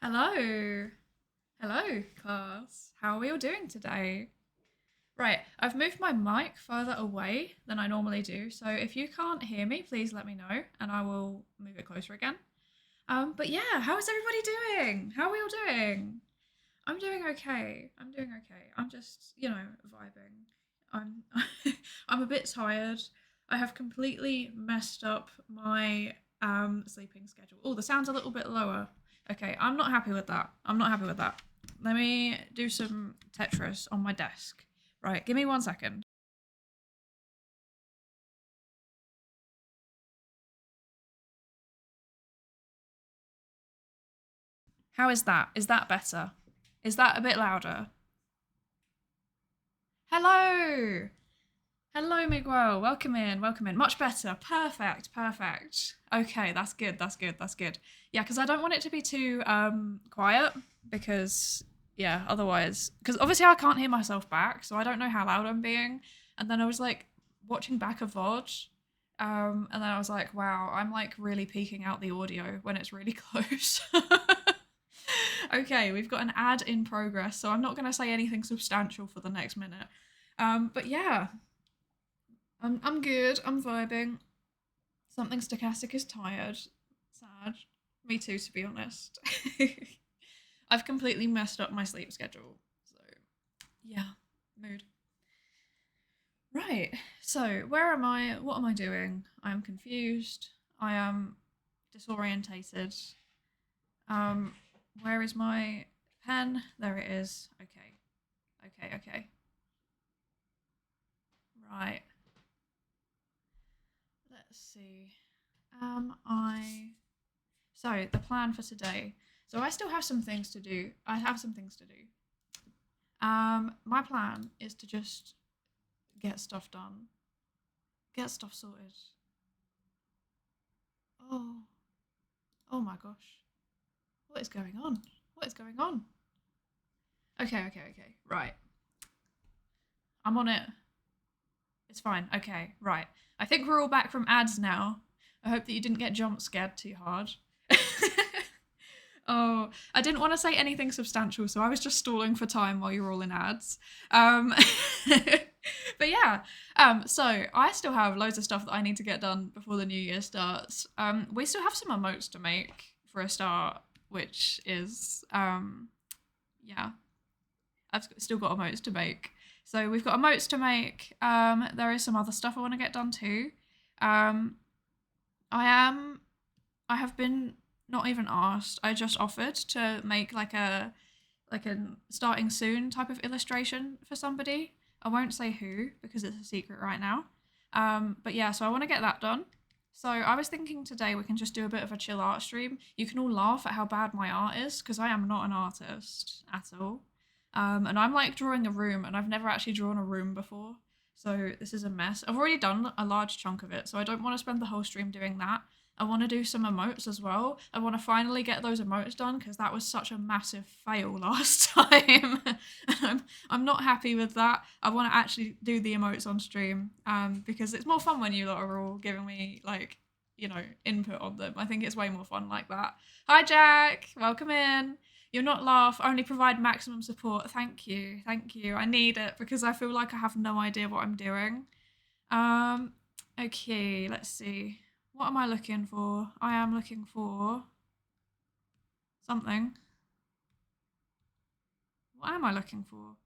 Hello. Hello, class. How are we all doing today? Right, I've moved my mic further away than I normally do, so if you can't hear me, please let me know and I will move it closer again. But yeah, how is everybody doing? How are we all doing? I'm doing okay. I'm doing okay. I'm just, vibing. I'm I'm a bit tired. I have completely messed up my sleeping schedule. Oh, the sound's a little bit lower. Okay, I'm not happy with that. I'm not happy with that. Let me do some Tetris on my desk. Right, give me 1 second. How is that? Is that better? Is that a bit louder? Hello! Hello, Miguel. Welcome in. Welcome in. Much better. Perfect. Perfect. Okay, that's good. That's good. That's good. Yeah, because I don't want it to be too quiet because yeah, otherwise, because obviously I can't hear myself back, so I don't know how loud I'm being. And then I was like watching back a VOD, and then I was like, wow, I'm like really peaking out the audio when it's really close. Okay, we've got an ad in progress, so I'm not going to say anything substantial for the next minute. But yeah, I'm good. I'm vibing. Something stochastic is tired. Sad. Me too, to be honest. I've completely messed up my sleep schedule. So, yeah, mood. Right. So, where am I? What am I doing? I am confused. I am disorientated. Um, where is my pen? There it is. Okay. Okay, okay. Right. Let's see. Am I So, the plan for today. So, I still have some things to do. I have some things to do. My plan is to just get stuff done, get stuff sorted. Oh, oh my gosh. What is going on? What is going on? Okay, okay, okay. Right. I'm on it. It's fine. Okay, right. I think we're all back from ads now. I hope that you didn't get jump scared too hard. Oh, I didn't want to say anything substantial, so I was just stalling for time while you were all in ads. Um, but yeah, so I still have loads of stuff that I need to get done before the new year starts. We still have some emotes to make for a start, which is, yeah, still got emotes to make. So we've got emotes to make. There is some other stuff I want to get done too. Um, I am I have been not even asked. I just offered to make like a starting soon type of illustration for somebody. I won't say who because it's a secret right now. But yeah, so I want to get that done. So I was thinking today we can just do a bit of a chill art stream. You can all laugh at how bad my art is because I am not an artist at all. And I'm like drawing a room, and I've never actually drawn a room before. So this is a mess. I've already done a large chunk of it, so I don't want to spend the whole stream doing that. I want to do some emotes as well. I want to finally get those emotes done because that was such a massive fail last time. I'm not happy with that. I want to actually do the emotes on stream because it's more fun when you lot are all giving me like, input on them. I think it's way more fun like that. Hi Jack, welcome in. You're not laugh, only provide maximum support. Thank you. Thank you. I need it because I feel like I have no idea what I'm doing. Um okay, let's see. What am I looking for? I am looking for something. What am I looking for?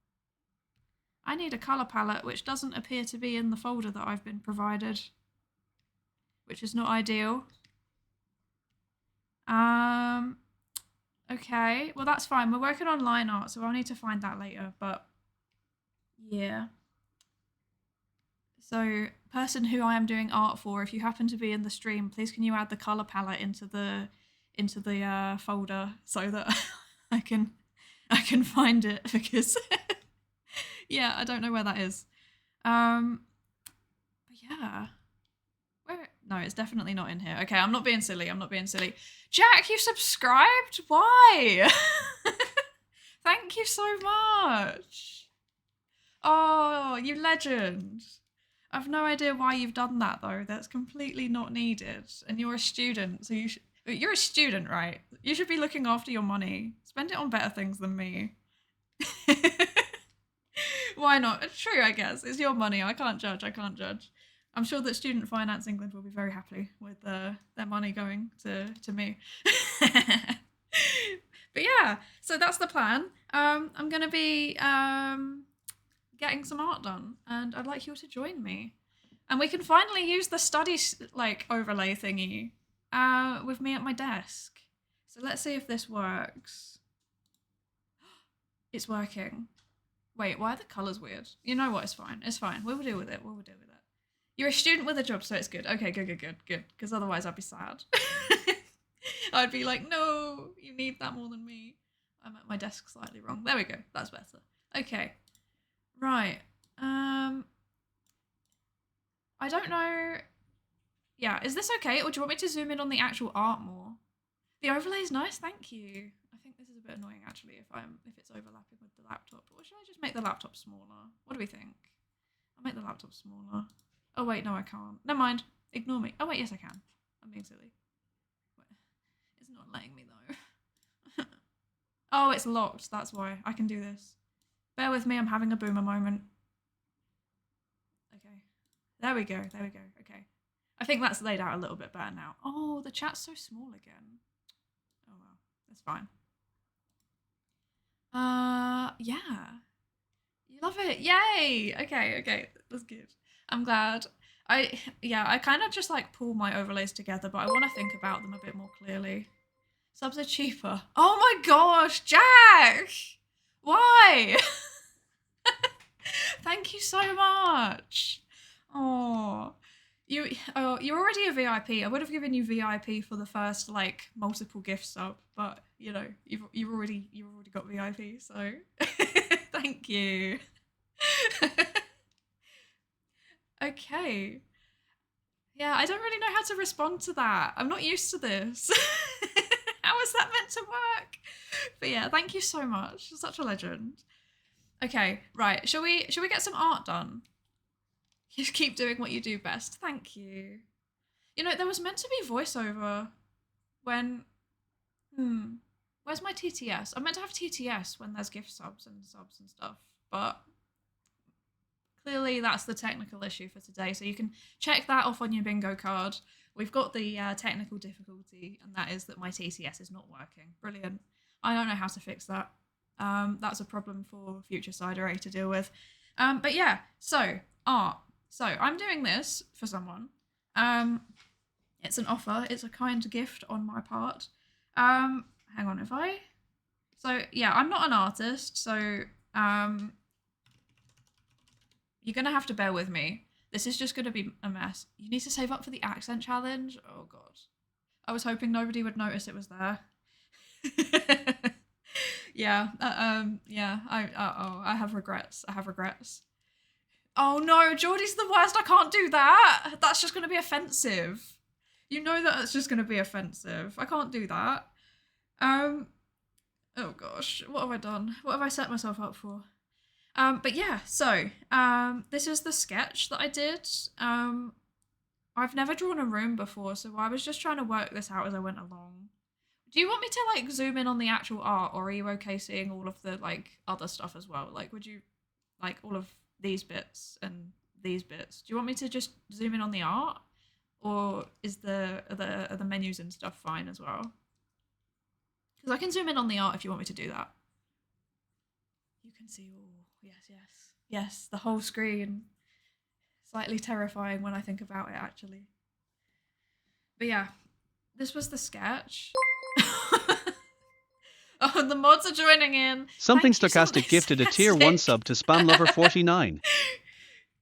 I need a colour palette which doesn't appear to be in the folder that I've been provided, which is not ideal. Okay, well that's fine. We're working on line art, so I'll need to find that later, but yeah. So, person who I am doing art for, if you happen to be in the stream, please can you add the color palette into the folder so that I can I can find it because yeah, I don't know where that is. But yeah, where? No, it's definitely not in here. Okay, I'm not being silly. I'm not being silly. Jack, you subscribed? Why? Thank you so much. Oh, you legend. I've no idea why you've done that though. That's completely not needed. And you're a student, so you should. You're a student, right? You should be looking after your money. Spend it on better things than me. Why not? It's true, I guess. It's your money. I can't judge. I can't judge. I'm sure that Student Finance England will be very happy with their money going to me. But yeah, so that's the plan. I'm going to be getting some art done, and I'd like you all to join me. And we can finally use the study like overlay thingy with me at my desk. So let's see if this works. It's working. Wait, why are the colours weird? You know what? It's fine. It's fine. We'll deal with it. We'll deal with it. You're a student with a job, so it's good. Okay, good. Because otherwise I'd be sad. I'd be like, no, you need that more than me. I'm at my desk slightly wrong. There we go. That's better. Okay. Right. I don't know. Yeah, is this okay? Or do you want me to zoom in on the actual art more? The overlay is nice, thank you. I think this is a bit annoying actually if it's overlapping with the laptop. Or should I just make the laptop smaller? What do we think? I'll make the laptop smaller. Oh wait, no I can't. Never mind. Ignore me. Oh wait, yes I can. I'm being silly. Wait. It's not letting me though. Oh, it's locked. That's why. I can do this. Bear with me, I'm having a boomer moment. Okay. There we go. Okay. I think that's laid out a little bit better now. Oh, the chat's so small again. Oh well, that's fine. Yeah. You love it. Yay! Okay. That's good. I'm glad. I kind of just like pull my overlays together, but I want to think about them a bit more clearly. Subs are cheaper. Oh my gosh, Jack! Why? Thank you so much. Oh, you're already a VIP. I would have given you VIP for the first like multiple gift sub, but you know you've already got VIP, so thank you. Okay. Yeah, I don't really know how to respond to that. I'm not used to this. How is that meant to work? But yeah, thank you so much. You're such a legend. Okay, right. Shall we get some art done? You keep doing what you do best. Thank you. You know, there was meant to be voiceover when where's my TTS? I'm meant to have TTS when there's gift subs and stuff, but clearly that's the technical issue for today. So you can check that off on your bingo card. We've got the technical difficulty, and that is that my TTS is not working. Brilliant. I don't know how to fix that. That's a problem for future Psydere to deal with. But yeah, so art. So I'm doing this for someone. It's an offer. It's a kind gift on my part. Hang on, if I... So yeah, I'm not an artist, so you're going to have to bear with me. This is just going to be a mess. You need to save up for the accent challenge. Oh god. I was hoping nobody would notice it was there. Yeah, I have regrets. Oh no, Geordie's the worst. I can't do that. That's just going to be offensive. You know that's just going to be offensive. I can't do that. Oh gosh, what have I done? What have I set myself up for? But yeah, so this is the sketch that I did. I've never drawn a room before, so I was just trying to work this out as I went along. Do you want me to like zoom in on the actual art, or are you okay seeing all of the like other stuff as well? Like, would you like all of these bits and these bits? Do you want me to just zoom in on the art, or is are the menus and stuff fine as well? Because I can zoom in on the art if you want me to do that. You can see all. Yes, the whole screen. Slightly terrifying when I think about it, actually. But yeah, this was the sketch. Oh, the mods are joining in. Something Stochastic gifted a tier 1 sub to Spam Lover 49.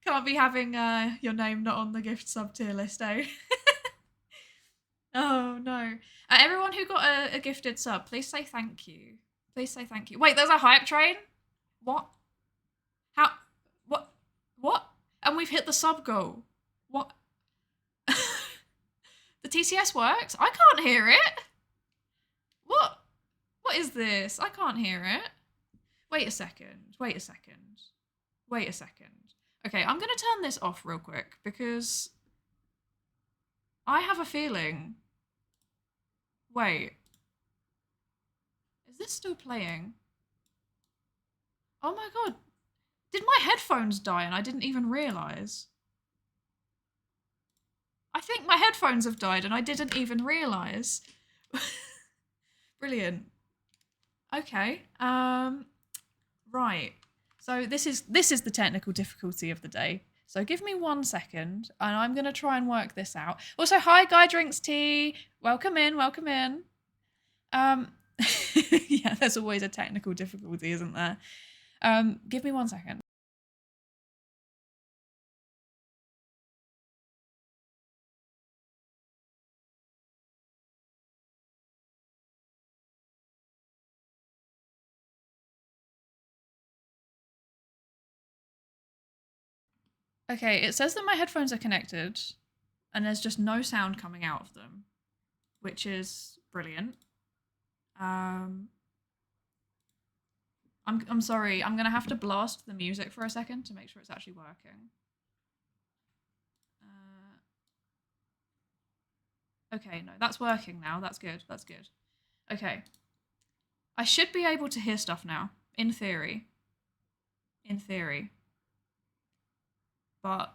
Can't be having your name not on the gift sub tier list, eh? Oh no. Everyone who got a gifted sub, please say thank you. Please say thank you. Wait, there's a hype train? What? How? What? And we've hit the sub goal. What? The TCS works? I can't hear it. What? What is this? I can't hear it. Wait a second. Okay, I'm going to turn this off real quick because I have a feeling Wait. Is this still playing? Oh my god. Did my headphones die and I didn't even realise? I think my headphones have died and I didn't even realise. Brilliant. Okay. Right. So this is the technical difficulty of the day. So give me 1 second and I'm going to try and work this out. Also, hi Guy Drinks Tea. Welcome in, welcome in. Yeah, there's always a technical difficulty, isn't there? Give me 1 second. Okay, it says that my headphones are connected and there's just no sound coming out of them, which is brilliant. I'm sorry, I'm gonna have to blast the music for a second to make sure it's actually working. Okay, no, that's working now. That's good. That's good. Okay. I should be able to hear stuff now, in theory. In theory. But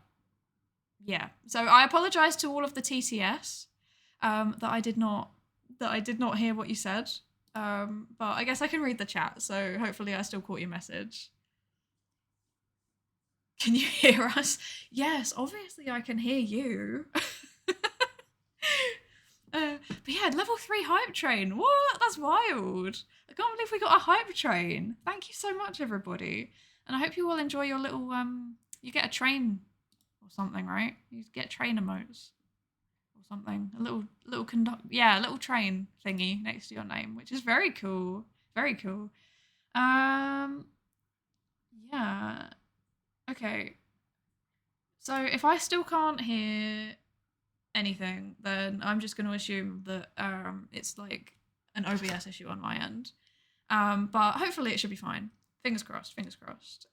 yeah. So I apologize to all of the TTS that I did not hear what you said. But I guess I can read the chat, so hopefully I still caught your message. Can you hear us? Yes, obviously I can hear you. But yeah, level 3 hype train. What? That's wild. I can't believe we got a hype train. Thank you so much, everybody. And I hope you all enjoy your little you get a train or something, right? You get train emotes or something. A little a little train thingy next to your name, which is very cool. Very cool. Yeah. Okay. So if I still can't hear anything, then I'm just going to assume that it's like an OBS issue on my end. But hopefully it should be fine. Fingers crossed, fingers crossed.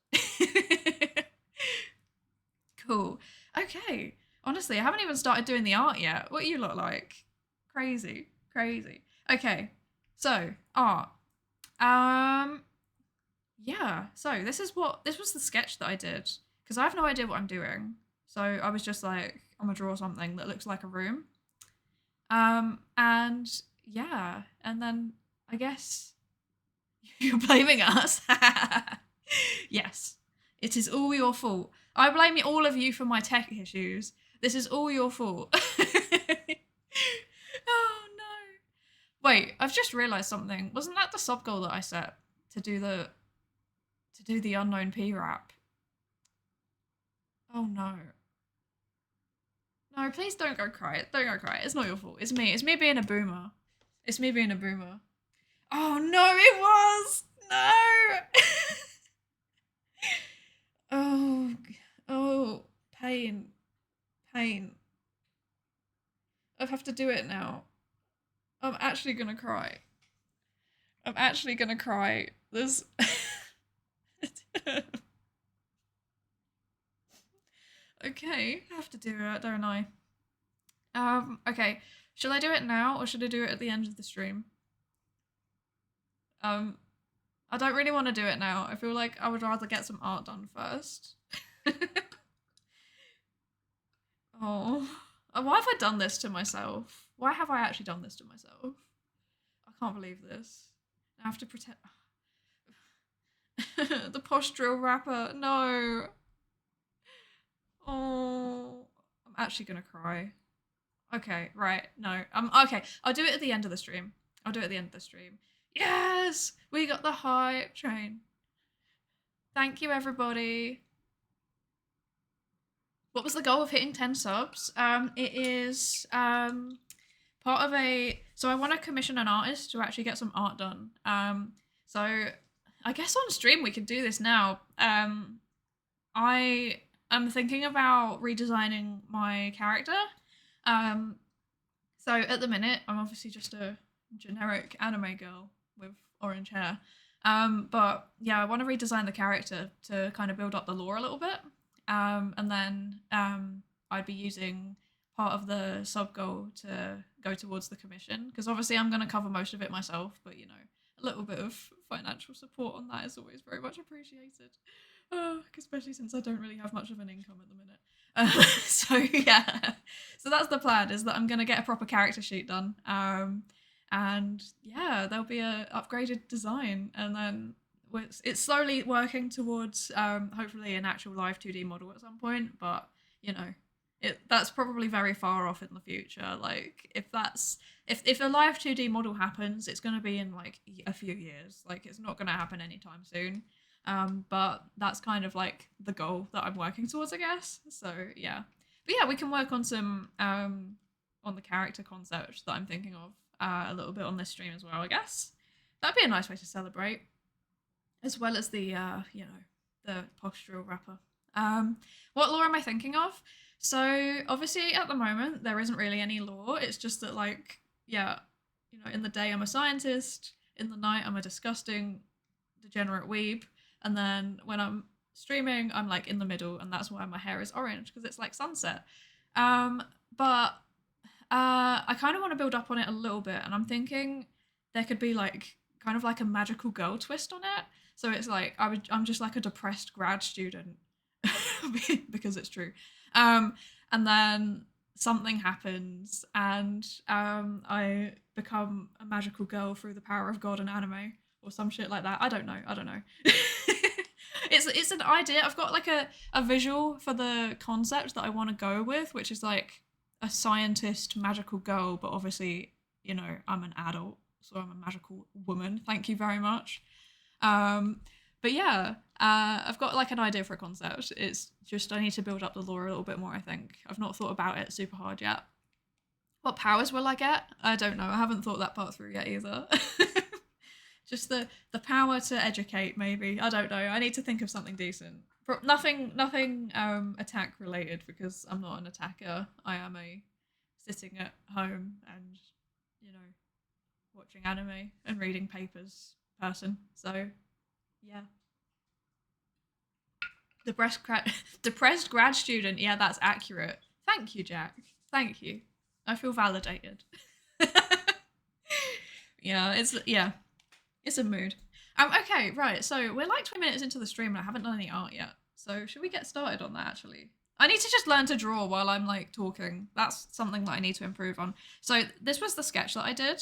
Cool. Okay. Honestly, I haven't even started doing the art yet. What you look like? Crazy, crazy. Okay. So, art. Yeah. So this was the sketch that I did because I have no idea what I'm doing. So I was just like, I'm gonna draw something that looks like a room. And yeah, and then I guess you're blaming us. Yes, it is all your fault. I blame all of you for my tech issues. This is all your fault. Oh no. Wait, I've just realised something. Wasn't that the sub goal that I set to do the unknown P rap? Oh no. No, please don't go cry. Don't go cry. It's not your fault. It's me. It's me being a boomer. It's me being a boomer. Oh no, it was! No! Oh, pain. Pain. I have to do it now. I'm actually gonna cry. I'm actually gonna cry. This. Okay, I have to do it, don't I? Okay. Should I do it now or should I do it at the end of the stream? I don't really want to do it now. I feel like I would rather get some art done first. Oh. Why have I done this to myself? Why have I actually done this to myself? I can't believe this. I have to pretend. The postural rapper. No. Oh. I'm actually gonna cry. Okay, right. No. Okay. I'll do it at the end of the stream. I'll do it at the end of the stream. Yes! We got the hype train. Thank you, everybody. What was the goal of hitting 10 subs? It is part of a... So I want to commission an artist to actually get some art done. So I guess on stream we could do this now. I am thinking about redesigning my character. So at the minute, I'm obviously just a generic anime girl with orange hair. But yeah, I want to redesign the character to kind of build up the lore a little bit. And then I'd be using part of the sub goal to go towards the commission, because obviously I'm going to cover most of it myself, but you know, a little bit of financial support on that is always very much appreciated, especially since I don't really have much of an income at the minute. So yeah, so that's the plan, is that I'm going to get a proper character sheet done, and yeah, there'll be a upgraded design, and then it's slowly working towards hopefully an actual live 2D model at some point, but you know, that's probably very far off in the future. Like if a live 2D model happens, it's going to be in like a few years. Like it's not going to happen anytime soon. But that's kind of like the goal that I'm working towards, I guess. So yeah, but yeah, we can work on some on the character concept that I'm thinking of a little bit on this stream as well, I guess. That'd be a nice way to celebrate, as well as the you know, the postural wrapper. What lore am I thinking of? So obviously at the moment there isn't really any lore. It's just that, like, yeah, you know, in the day I'm a scientist, in the night I'm a disgusting degenerate weeb, and then when I'm streaming I'm like in the middle, and that's why my hair is orange, because it's like sunset. But I kind of want to build up on it a little bit, and I'm thinking there could be like kind of like a magical girl twist on it. So it's like I'm just like a depressed grad student because it's true. And then something happens, and I become a magical girl through the power of God and anime, or some shit like that. I don't know. It's an idea. I've got like a visual for the concept that I want to go with, which is like a scientist magical girl, but obviously, you know, I'm an adult, so I'm a magical woman. Thank you very much. But yeah, I've got like an idea for a concept. It's just I need to build up the lore a little bit more, I think. I've not thought about it super hard yet. What powers will I get? I don't know. I haven't thought that part through yet either. Just the power to educate, maybe. I don't know. I need to think of something decent. Nothing attack related, because I'm not an attacker. I am a sitting at home and, you know, watching anime and reading papers person. So yeah. Depressed grad student. Yeah, that's accurate. Thank you, Jack. Thank you. I feel validated. Yeah, it's a mood. Okay, right. So we're like 20 minutes into the stream and I haven't done any art yet. So should we get started on that, actually? I need to just learn to draw while I'm like talking. That's something that I need to improve on. So this was the sketch that I did.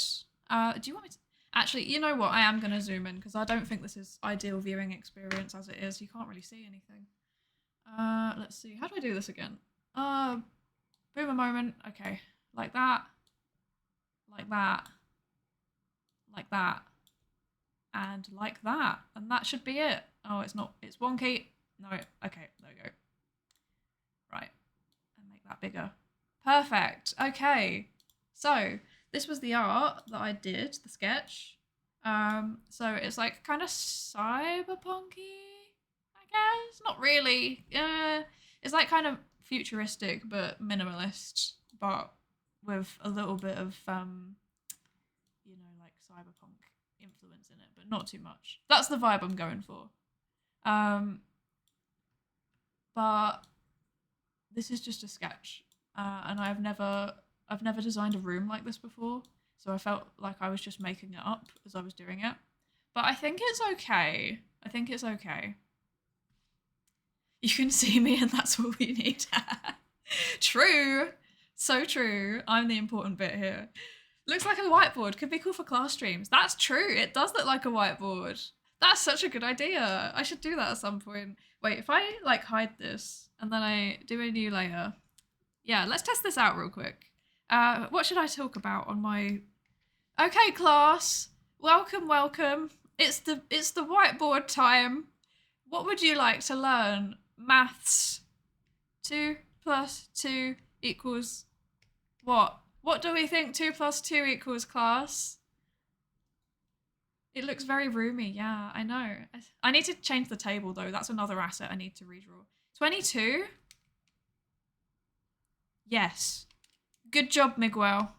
Do you want me to? Actually, you know what? I am going to zoom in because I don't think this is ideal viewing experience as it is. You can't really see anything. Let's see. How do I do this again? Boom a moment. Okay. Like that. Like that. Like that. And like that. And that should be it. Oh, it's not. It's wonky. No. Okay. There we go. Right. And make that bigger. Perfect. Okay. So this was the art that I did, the sketch. So it's like kind of cyberpunky, I guess. Not really. It's like kind of futuristic but minimalist, but with a little bit of you know, like cyberpunk influence in it, but not too much. That's the vibe I'm going for. But this is just a sketch, and I've never designed a room like this before, so I felt like I was just making it up as I was doing it. But I think it's okay. I think it's okay. You can see me and that's all you need. True. So true. I'm the important bit here. Looks like a whiteboard. Could be cool for class streams. That's true. It does look like a whiteboard. That's such a good idea. I should do that at some point. Wait, if I like hide this and then I do a new layer. Yeah, let's test this out real quick. What should I talk about on my... Okay, class. Welcome, welcome. It's the whiteboard time. What would you like to learn? Maths. 2 + 2 equals what? What do we think 2 + 2 equals, class? It looks very roomy. Yeah, I know. I need to change the table, though. That's another asset I need to redraw. 22? Yes. Good job, Miguel.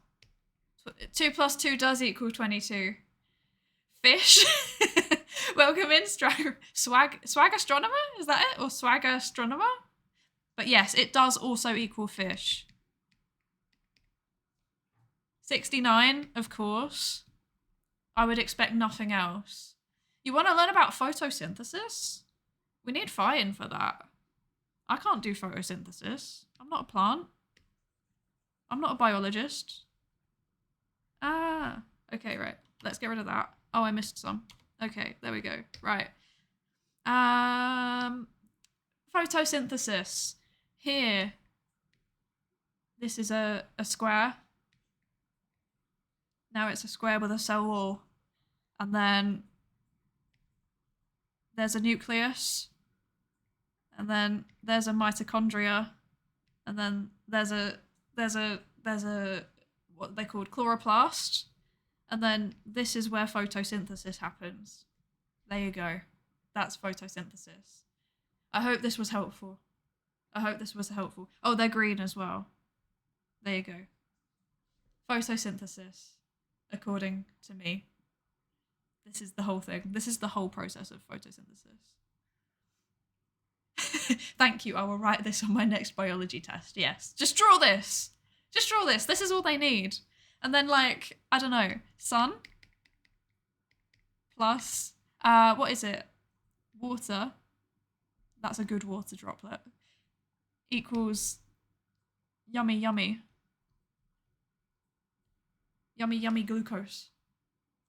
2 + 2 does equal 22. Fish? Welcome in, Swag Astronomer? Is that it? Or Swag Astronomer? But yes, it does also equal fish. 69, of course. I would expect nothing else. You want to learn about photosynthesis? We need fire for that. I can't do photosynthesis. I'm not a plant. I'm not a biologist. Ah, okay, right. Let's get rid of that. Oh, I missed some. Okay, there we go. Right. Photosynthesis. Here. This is a square. Now it's a square with a cell wall. And then there's a nucleus. And then there's a mitochondria. And then there's a what they called chloroplast. And then this is where photosynthesis happens. There you go. That's photosynthesis. I hope this was helpful. Oh, they're green as well. There you go. Photosynthesis, according to me. This is the whole thing. This is the whole process of photosynthesis. Thank you. I will write this on my next biology test. Yes. Just draw this. Just draw this. This is all they need. And then, like, I don't know, sun plus, what is it? Water. That's a good water droplet. Equals yummy, yummy. Yummy, yummy glucose.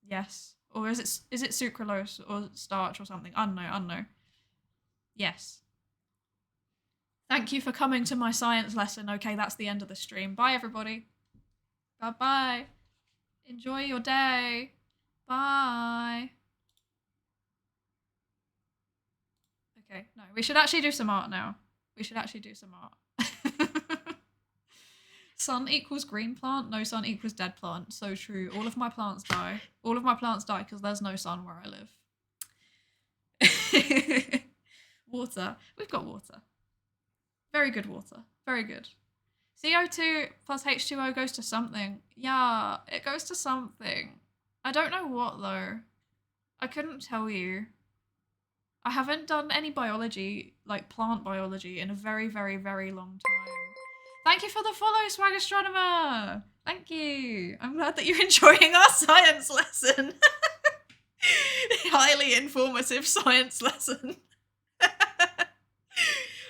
Yes. Or is it sucralose or starch or something? I don't know. Yes. Thank you for coming to my science lesson. Okay, that's the end of the stream. Bye, everybody. Bye-bye. Enjoy your day. Bye. Okay, no, we should actually do some art now. Sun equals green plant, no sun equals dead plant. So true. All of my plants die. All of my plants die because there's no sun where I live. Water. We've got water. Very good water. Very good. CO2 plus H2O goes to something. Yeah, it goes to something. I don't know what though. I couldn't tell you. I haven't done any biology, like plant biology, in a very, very, very long time. Thank you for the follow, Swag Astronomer! Thank you. I'm glad that you're enjoying our science lesson. Highly informative science lesson.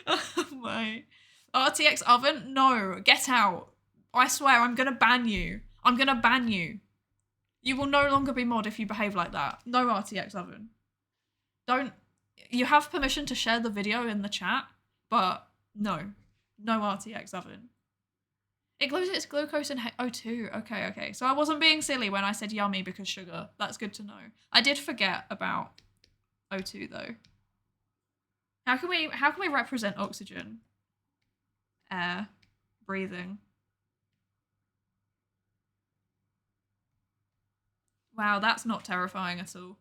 Oh my. RTX oven? No, get out. I swear, I'm gonna ban you. You will no longer be mod if you behave like that. No RTX oven. Don't. You have permission to share the video in the chat, but no. No RTX oven. It glows its glucose and O2. Okay. So I wasn't being silly when I said yummy because sugar. That's good to know. I did forget about O2 though. How can we represent oxygen? Air. Breathing. Wow, that's not terrifying at all.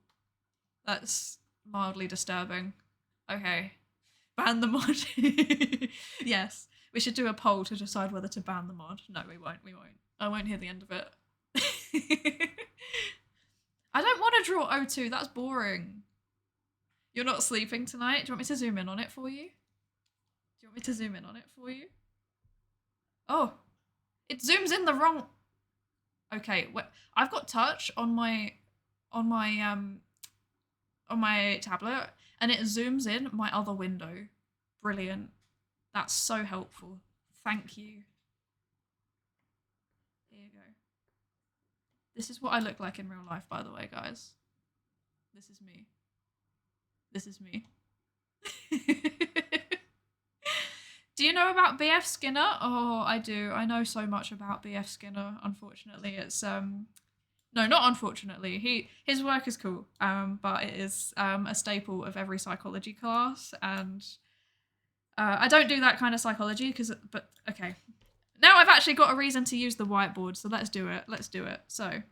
That's mildly disturbing. Okay. Ban the mod. Yes. We should do a poll to decide whether to ban the mod. No, we won't. I won't hear the end of it. I don't want to draw O2. That's boring. You're not sleeping tonight? Do you want me to zoom in on it for you? Oh. It zooms in the wrong... Okay, I've got touch on my tablet, and it zooms in my other window. Brilliant. That's so helpful. Thank you. Here you go. This is what I look like in real life, by the way, guys. This is me. Do you know about B.F. Skinner? Oh, I do. I know so much about B.F. Skinner. Unfortunately, it's no, not unfortunately. His work is cool, but it is a staple of every psychology class, and I don't do that kind of psychology but okay. Now I've actually got a reason to use the whiteboard, so let's do it. So.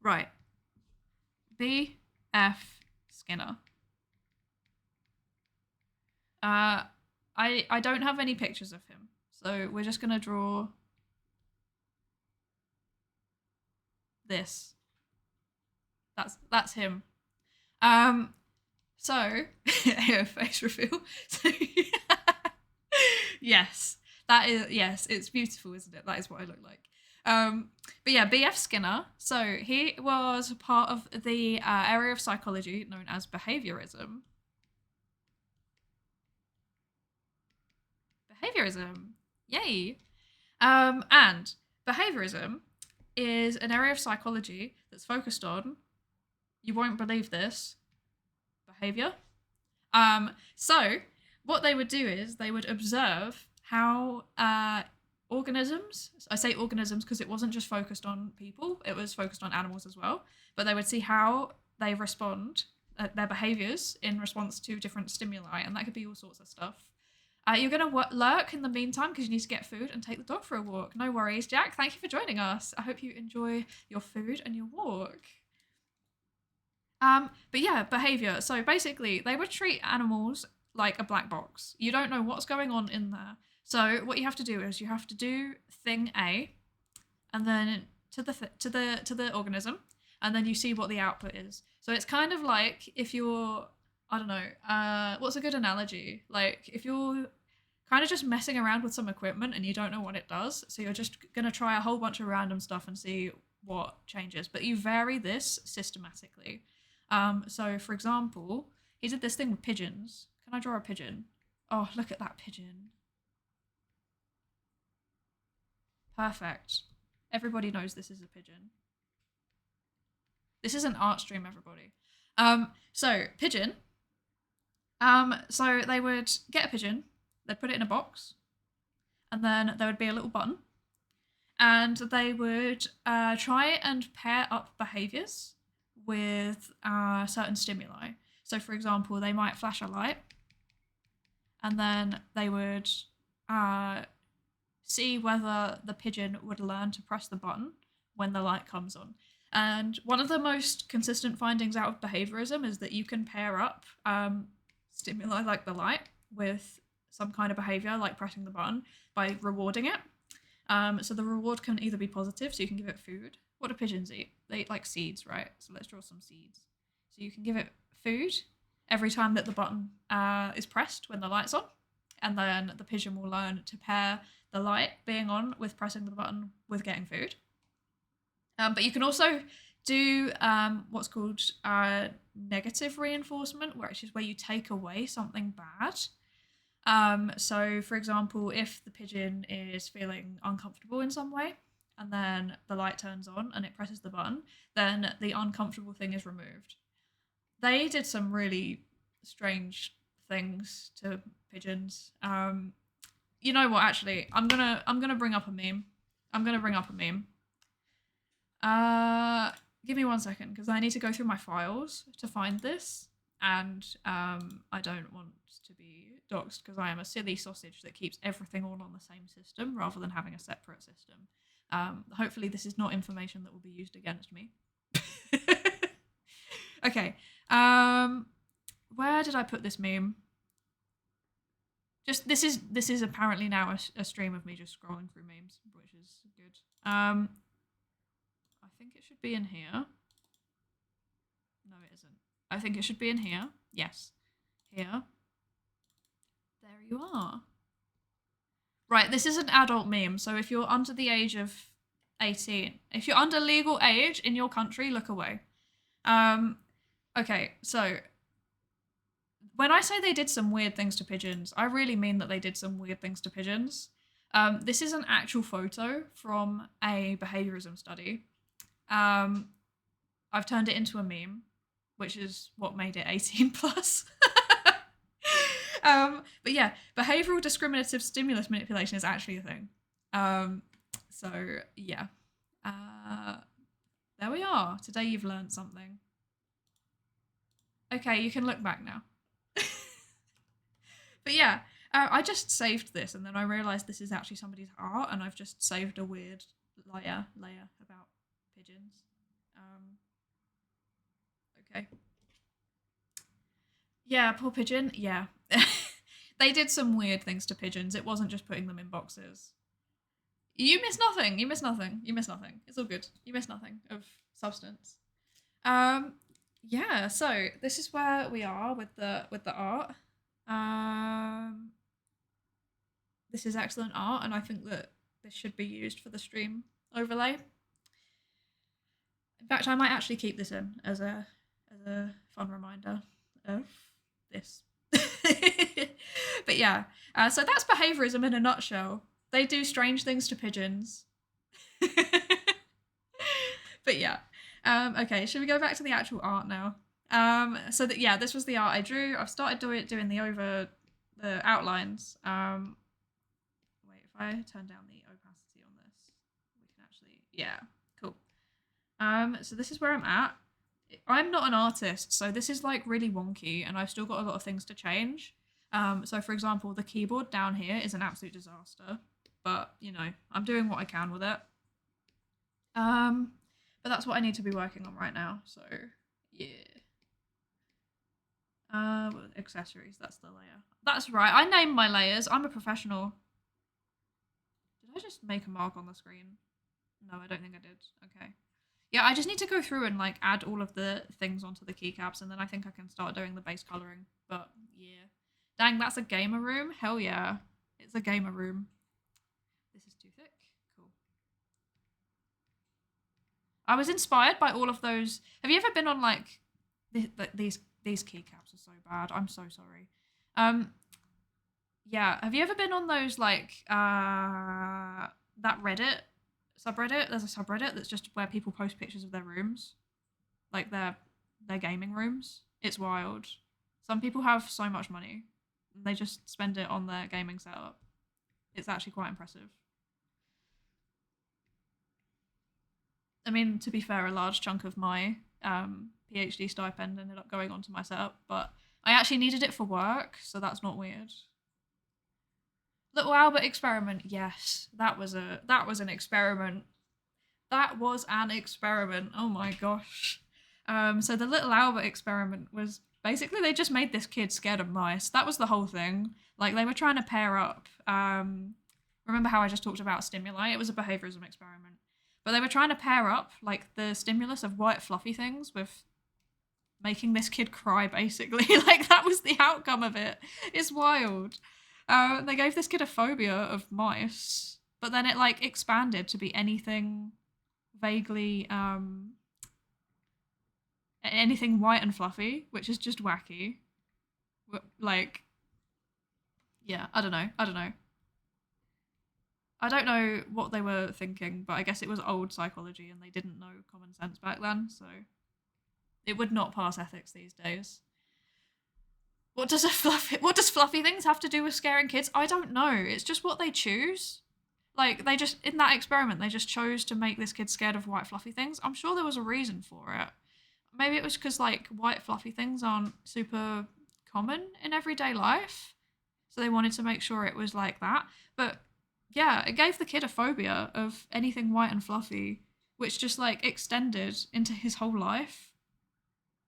Right. B.F. Skinner. I don't have any pictures of him, so we're just gonna draw this. That's him. So face reveal. So yes, That is, yes, it's beautiful, isn't it? That is what I look like. But yeah, B.F. Skinner. So he was part of the area of psychology known as behaviorism. Behaviorism. Yay. And behaviorism is an area of psychology that's focused on, you won't believe this, behavior. So what they would do is they would observe how organisms, I say organisms because it wasn't just focused on people, it was focused on animals as well, but they would see how they respond, their behaviors in response to different stimuli, and that could be all sorts of stuff. You're going to lurk in the meantime because you need to get food and take the dog for a walk. No worries, Jack. Thank you for joining us. I hope you enjoy your food and your walk. But yeah, behavior. So basically, they would treat animals like a black box. You don't know what's going on in there. So what you have to do is you have to do thing A, and then to the organism, and then you see what the output is. So it's kind of like if you're, I don't know, what's a good analogy? Like if you're kind of just messing around with some equipment and you don't know what it does, so you're just gonna try a whole bunch of random stuff and see what changes, but you vary this systematically. So for example, he did this thing with pigeons. Can I draw a pigeon? Oh, look at that pigeon. Perfect. Everybody knows this is a pigeon. This is an art stream, everybody. So pigeon. So they would get a pigeon, they'd put it in a box, and then there would be a little button, and they would try and pair up behaviors with certain stimuli. So for example, they might flash a light, and then they would see whether the pigeon would learn to press the button when the light comes on. And one of the most consistent findings out of behaviorism is that you can pair up stimuli like the light with some kind of behavior like pressing the button by rewarding it. So the reward can either be positive, so you can give it food. What do pigeons eat? They eat like seeds, right? So let's draw some seeds. So you can give it food every time that the button is pressed when the light's on, and then the pigeon will learn to pair the light being on with pressing the button with getting food. But you can also do what's called negative reinforcement, which is where you take away something bad. So, for example, if the pigeon is feeling uncomfortable in some way, and then the light turns on and it presses the button, then the uncomfortable thing is removed. They did some really strange things to pigeons. You know what? Actually, I'm gonna bring up a meme. Give me 1 second because I need to go through my files to find this, and I don't want to be doxed because I am a silly sausage that keeps everything all on the same system rather than having a separate system. Hopefully this is not information that will be used against me. Okay. Where did I put this meme? Just this is apparently now a stream of me just scrolling through memes, which is good. I think it should be in here. No, it isn't. I think it should be in here. Yes. Here. There you are. Right, this is an adult meme, so if you're under the age of 18, if you're under legal age in your country, look away. Okay, so when I say they did some weird things to pigeons, I really mean that they did some weird things to pigeons. This is an actual photo from a behaviorism study. I've turned it into a meme, which is what made it 18 plus. But yeah, behavioral discriminative stimulus manipulation is actually a thing. So yeah, there we are. Today you've learned something. Okay, you can look back now. But yeah, I just saved this and then I realized this is actually somebody's art and I've just saved a weird layer about pigeons. Okay. Yeah, poor pigeon. Yeah. They did some weird things to pigeons. It wasn't just putting them in boxes. You miss nothing. You miss nothing. You miss nothing. It's all good. You miss nothing of substance. Yeah, so this is where we are with the art. this is excellent art, and I think that this should be used for the stream overlay. In fact, I might actually keep this in as a fun reminder of this. But yeah, so that's behaviorism in a nutshell. They do strange things to pigeons. But yeah, okay, should we go back to the actual art now? So that, yeah, this was the art I drew. I've started doing the outlines. Wait, if I turn down the opacity on this, we can actually, yeah, cool. So this is where I'm at. I'm not an artist, so this is like really wonky, and I've still got a lot of things to change. So for example, the keyboard down here is an absolute disaster, but you know, I'm doing what I can with it. But that's what I need to be working on right now. So yeah. Accessories, that's the layer. That's right, I named my layers. I'm a professional. Did I just make a mark on the screen? No, I don't think I did. Okay. Yeah, I just need to go through and like add all of the things onto the keycaps, and then I think I can start doing the base coloring. But yeah. Dang, that's a gamer room? Hell yeah. It's a gamer room. This is too thick. Cool. I was inspired by all of those. Have you ever been on like these keycaps are so bad. I'm so sorry. Yeah, have you ever been on those like that Reddit subreddit? There's a subreddit that's just where people post pictures of their rooms, like their gaming rooms. It's wild. Some people have so much money, they just spend it on their gaming setup. It's actually quite impressive. I mean, to be fair, a large chunk of my PhD stipend ended up going onto my setup, but I actually needed it for work, so that's not weird. Little Albert experiment, yes, that was an experiment. That was an experiment. Oh my gosh. So the Little Albert experiment was basically they just made this kid scared of mice. That was the whole thing. Like they were trying to pair up. Remember how I just talked about stimuli? It was a behaviorism experiment. But they were trying to pair up like the stimulus of white fluffy things with making this kid cry, basically. Like that was the outcome of it. It's wild. They gave this kid a phobia of mice, but then it like expanded to be anything vaguely anything white and fluffy, which is just wacky. Like, yeah, I don't know. I don't know what they were thinking, but I guess it was old psychology and they didn't know common sense back then, so it would not pass ethics these days. What does fluffy things have to do with scaring kids? I don't know. It's just what they choose. Like they just in that experiment, they just chose to make this kid scared of white fluffy things. I'm sure there was a reason for it. Maybe it was because like white fluffy things aren't super common in everyday life, so they wanted to make sure it was like that. But yeah, it gave the kid a phobia of anything white and fluffy, which just like extended into his whole life.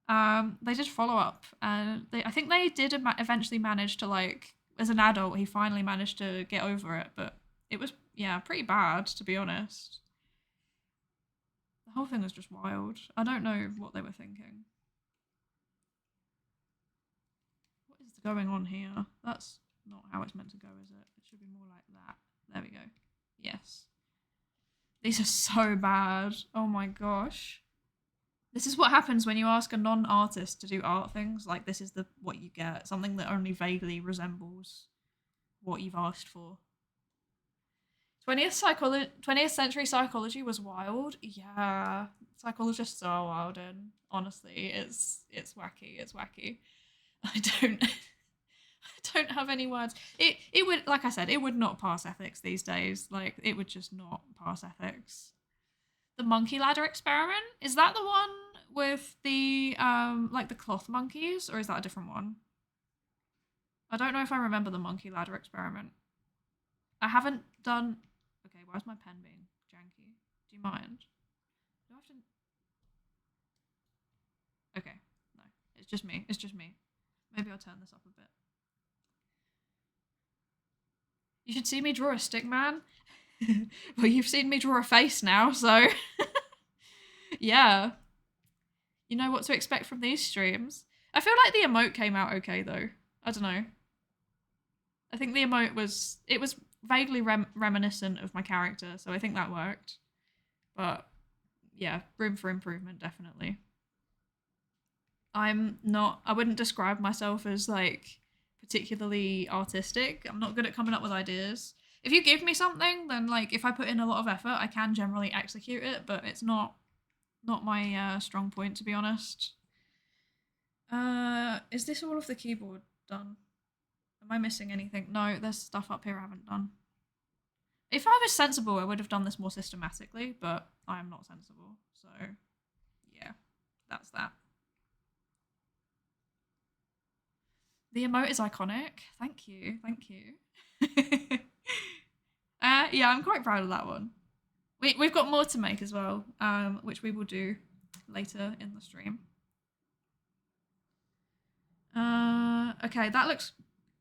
They did follow up, and I think they did eventually manage to like, as an adult, he finally managed to get over it, but it was, yeah, pretty bad, to be honest. The whole thing was just wild. I don't know what they were thinking. What is going on here? That's not how it's meant to go, is it? It should be more like that. There we go. Yes. These are so bad. Oh my gosh. This is what happens when you ask a non-artist to do art things. Like, this is what you get. Something that only vaguely resembles what you've asked for. 20th century psychology was wild. Yeah. Psychologists are wild, and honestly, it's wacky. It's wacky. I don't have any words. It would, like I said, it would not pass ethics these days. Like, it would just not pass ethics. The monkey ladder experiment? Is that the one with the like the cloth monkeys, or is that a different one? I don't know if I remember the monkey ladder experiment. I haven't done. Okay, why's my pen being janky? Do you mind? Do I have to? Okay, no, it's just me. It's just me. Maybe I'll turn this up a bit. You should see me draw a stick man. Well, you've seen me draw a face now, so yeah. You know what to expect from these streams. I feel like the emote came out okay, though. I don't know. I think the emote was vaguely reminiscent of my character, so I think that worked. But yeah, room for improvement, definitely. I wouldn't describe myself as like particularly artistic. I'm not good at coming up with ideas. If you give me something, then like if I put in a lot of effort, I can generally execute it, but it's not my strong point, to be honest. Is this all of the keyboard done? Am I missing anything? No, there's stuff up here I haven't done. If I was sensible, I would have done this more systematically, but I am not sensible. So, yeah, that's that. The emote is iconic. Thank you. Thank you. Yeah, I'm quite proud of that one. We've got more to make as well, which we will do later in the stream. Okay, that looks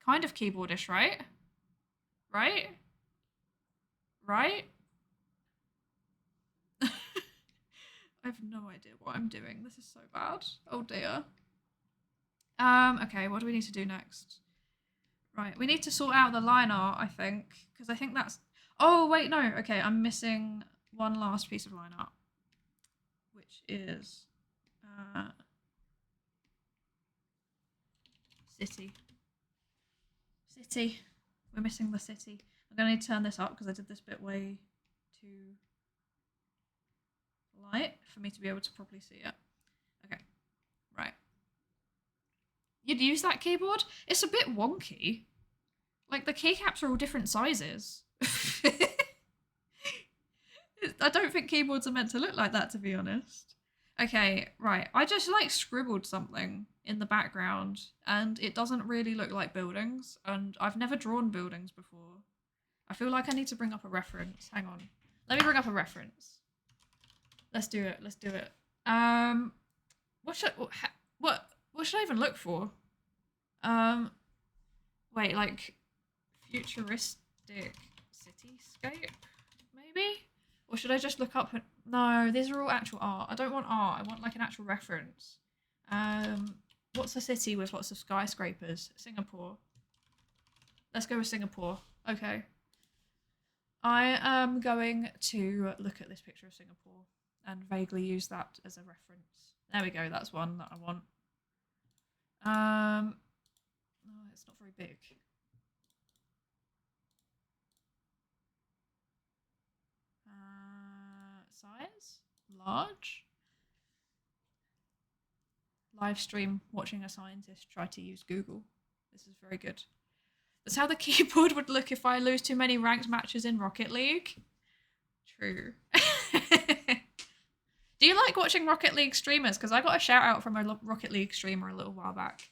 kind of keyboardish, right? Right? Right? I have no idea what I'm doing. This is so bad. Oh dear. Okay, what do we need to do next? Right, we need to sort out the line art, I think, because I think that's... Oh, wait, no. Okay, I'm missing one last piece of line art, which is city. City. We're missing the city. I'm going to need to turn this up because I did this bit way too light for me to be able to properly see it. Okay, right. You'd use that keyboard? It's a bit wonky. Like, the keycaps are all different sizes. I don't think keyboards are meant to look like that, to be honest. Okay, right. I just, like, scribbled something in the background, and it doesn't really look like buildings, and I've never drawn buildings before. I feel like I need to bring up a reference. Hang on. Let me bring up a reference. Let's do it. Let's do it. What should I even look for? Wait, like futuristic cityscape, maybe? Or should I just look up? No, these are all actual art. I don't want art. I want like an actual reference. What's a city with lots of skyscrapers? Singapore. Let's go with Singapore. Okay. I am going to look at this picture of Singapore and vaguely use that as a reference. There we go. That's one that I want. No, it's not very big. Size? Large? Live stream watching a scientist try to use Google. This is very good. That's how the keyboard would look if I lose too many ranked matches in Rocket League. True. Do you like watching Rocket League streamers? Because I got a shout out from a Rocket League streamer a little while back.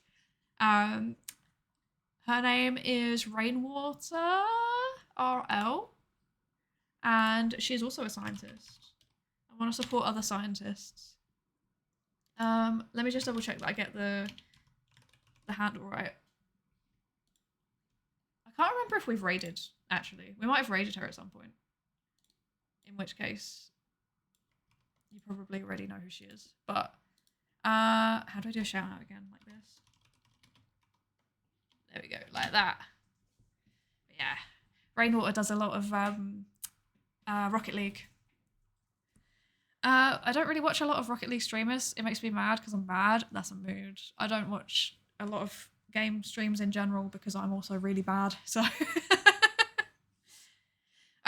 Her name is Rainwater RL, and she's also a scientist. I want to support other scientists. Let me just double check that I get the handle right. I can't remember if we've raided, actually. We might have raided her at some point. In which case, you probably already know who she is. But, how do I do a shout out again? Like this? There we go, like that. But yeah, Rainwater does a lot of Rocket League. I don't really watch a lot of Rocket League streamers. It makes me mad because I'm bad. That's a mood. I don't watch a lot of game streams in general because I'm also really bad. So,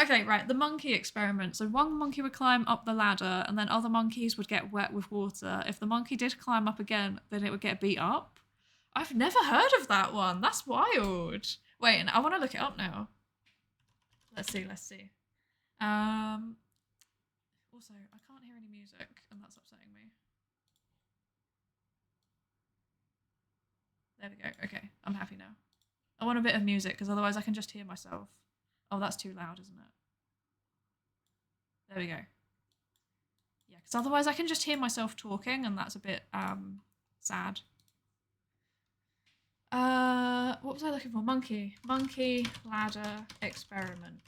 okay, right. The monkey experiment. So one monkey would climb up the ladder and then other monkeys would get wet with water. If the monkey did climb up again, then it would get beat up. I've never heard of that one. That's wild. Wait, and I want to look it up now. Let's see. Also, I can't hear any music, and that's upsetting me. There we go. Okay, I'm happy now. I want a bit of music, because otherwise I can just hear myself. Oh, that's too loud, isn't it? There we go. Yeah, because otherwise I can just hear myself talking, and that's a bit, sad. What was I looking for? Monkey ladder experiment.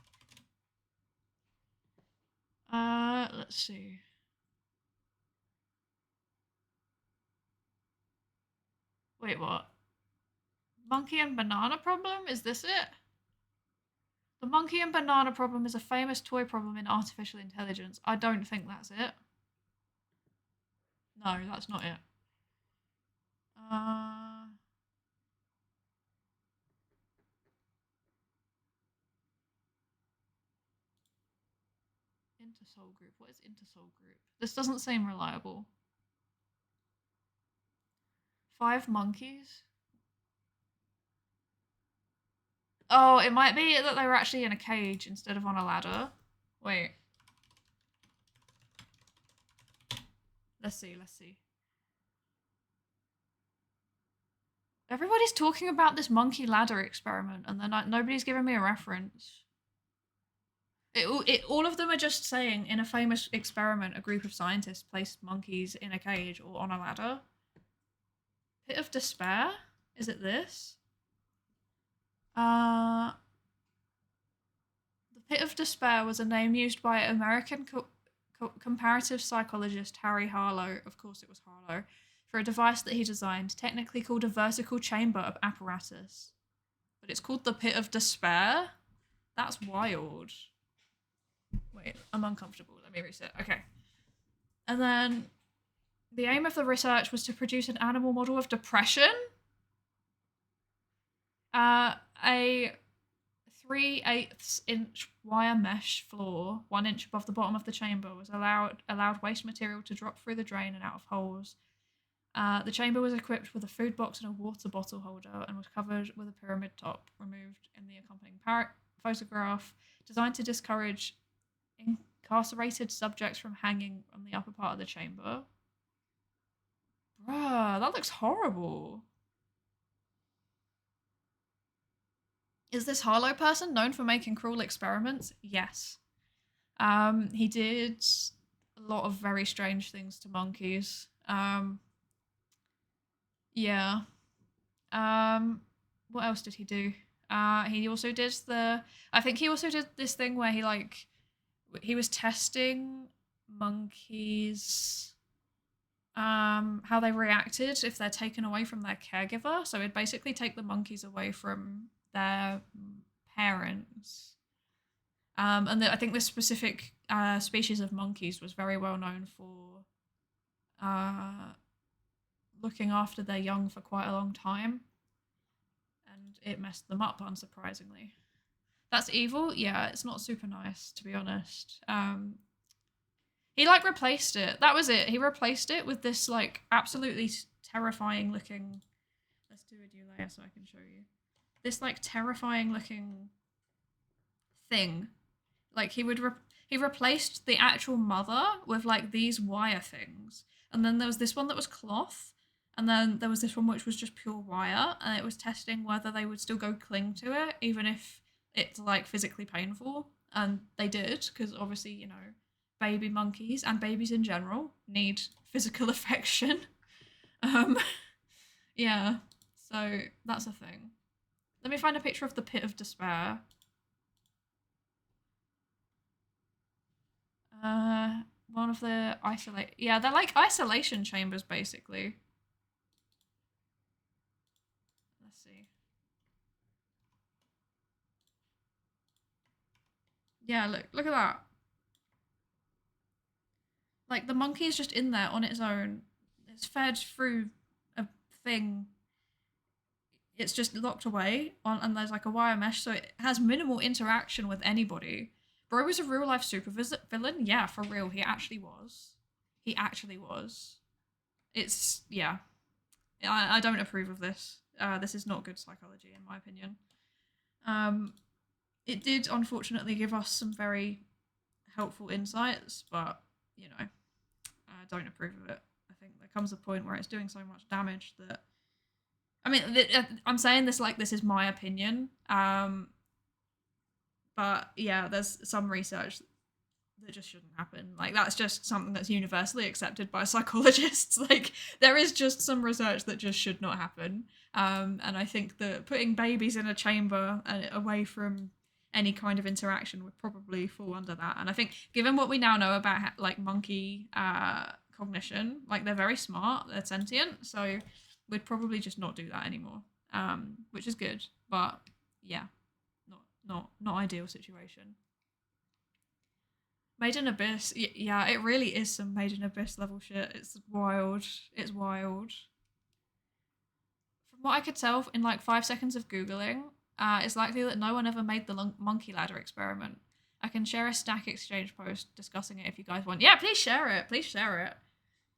Let's see. Wait, what? Monkey and banana problem? Is this it? The monkey and banana problem is a famous toy problem in artificial intelligence. I don't think that's it. No, that's not it. Intersol group. What is Intersol group? This doesn't seem reliable. 5 monkeys? Oh, it might be that they were actually in a cage instead of on a ladder. Wait. Let's see. Everybody's talking about this monkey ladder experiment, and then nobody's giving me a reference. All of them are just saying, in a famous experiment, a group of scientists placed monkeys in a cage or on a ladder. Pit of Despair? Is it this? The Pit of Despair was a name used by American comparative psychologist Harry Harlow, of course it was Harlow, for a device that he designed, technically called a vertical chamber apparatus. But it's called the Pit of Despair? That's wild. Wait, I'm uncomfortable. Let me reset. Okay. And then the aim of the research was to produce an animal model of depression. A 3/8 inch wire mesh floor, 1 inch above the bottom of the chamber, was allowed waste material to drop through the drain and out of holes. The chamber was equipped with a food box and a water bottle holder and was covered with a pyramid top, removed in the accompanying photograph, designed to discourage incarcerated subjects from hanging on the upper part of the chamber. Bruh, that looks horrible. Is this Harlow person known for making cruel experiments? Yes. He did a lot of very strange things to monkeys. Yeah. What else did he do? He also did I think he also did this thing where he was testing monkeys, how they reacted if they're taken away from their caregiver. So it'd basically take the monkeys away from their parents. And I think this specific species of monkeys was very well known for looking after their young for quite a long time. And it messed them up, unsurprisingly. That's evil? Yeah, it's not super nice, to be honest. He replaced it. That was it. He replaced it with this absolutely terrifying looking. Let's do a new layer so I can show you. This terrifying looking thing. He replaced the actual mother with these wire things, and then there was this one that was cloth, and then there was this one which was just pure wire, and it was testing whether they would still go cling to it even if it's physically painful, and they did, because obviously baby monkeys and babies in general need physical affection. Yeah, so that's a thing. Let me find a picture of the Pit of Despair. One of the yeah, they're like isolation chambers basically. Let's see. Yeah, look at that. The monkey is just in there on its own. It's fed through a thing. It's just locked away and there's a wire mesh, so it has minimal interaction with anybody. Bro was a real life super villain. Yeah, for real, he actually was. It's yeah. I don't approve of this. This is not good psychology, in my opinion. It did unfortunately give us some very helpful insights, but I don't approve of it. I think there comes a point where it's doing so much damage that. I mean, I'm saying this this is my opinion, but yeah, there's some research that just shouldn't happen. That's just something that's universally accepted by psychologists. There is just some research that just should not happen. And I think that putting babies in a chamber away from any kind of interaction would probably fall under that. And I think, given what we now know about monkey cognition, they're very smart, they're sentient, so we'd probably just not do that anymore, which is good, but yeah, Not ideal situation. Made in Abyss, yeah, it really is some Made in Abyss level shit. It's wild. It's wild. From what I could tell in like 5 seconds of Googling, it's likely that no one ever made the monkey ladder experiment. I can share a Stack Exchange post discussing it if you guys want. Yeah, please share it. Please share it.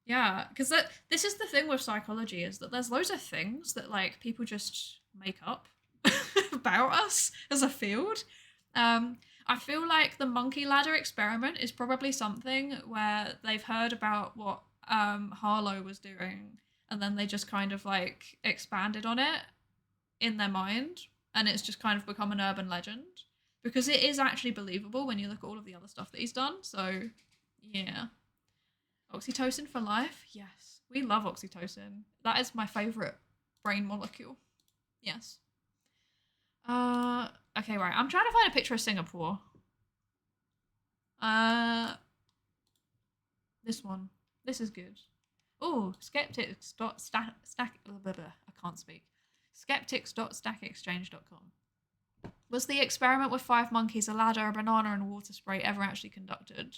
Yeah, because this is the thing with psychology, is that there's loads of things that like people just make up about us as a field. I feel like the monkey ladder experiment is probably something where they've heard about what Harlow was doing, and then they just kind of like expanded on it in their mind, and it's just kind of become an urban legend because it is actually believable when you look at all of the other stuff that he's done. So yeah. Oxytocin for life? Yes. We love oxytocin. That is my favourite brain molecule. Yes. Okay, right. I'm trying to find a picture of Singapore. This one. This is good. Oh, skeptics.stack... I can't speak. Skeptics.stackexchange.com. Was the experiment with 5 monkeys, a ladder, a banana, and a water spray ever actually conducted?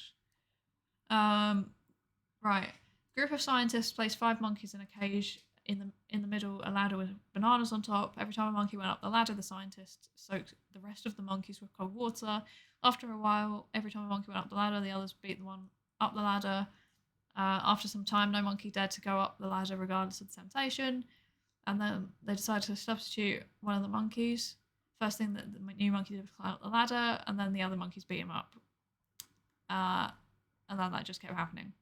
Right. Group of scientists placed 5 monkeys in a cage. In the middle, a ladder with bananas on top. Every time a monkey went up the ladder, the scientists soaked the rest of the monkeys with cold water. After a while, every time a monkey went up the ladder, the others beat the one up the ladder. After some time, no monkey dared to go up the ladder regardless of the temptation. And then they decided to substitute one of the monkeys. First thing that the new monkey did was climb up the ladder, and then the other monkeys beat him up. And then that just kept happening.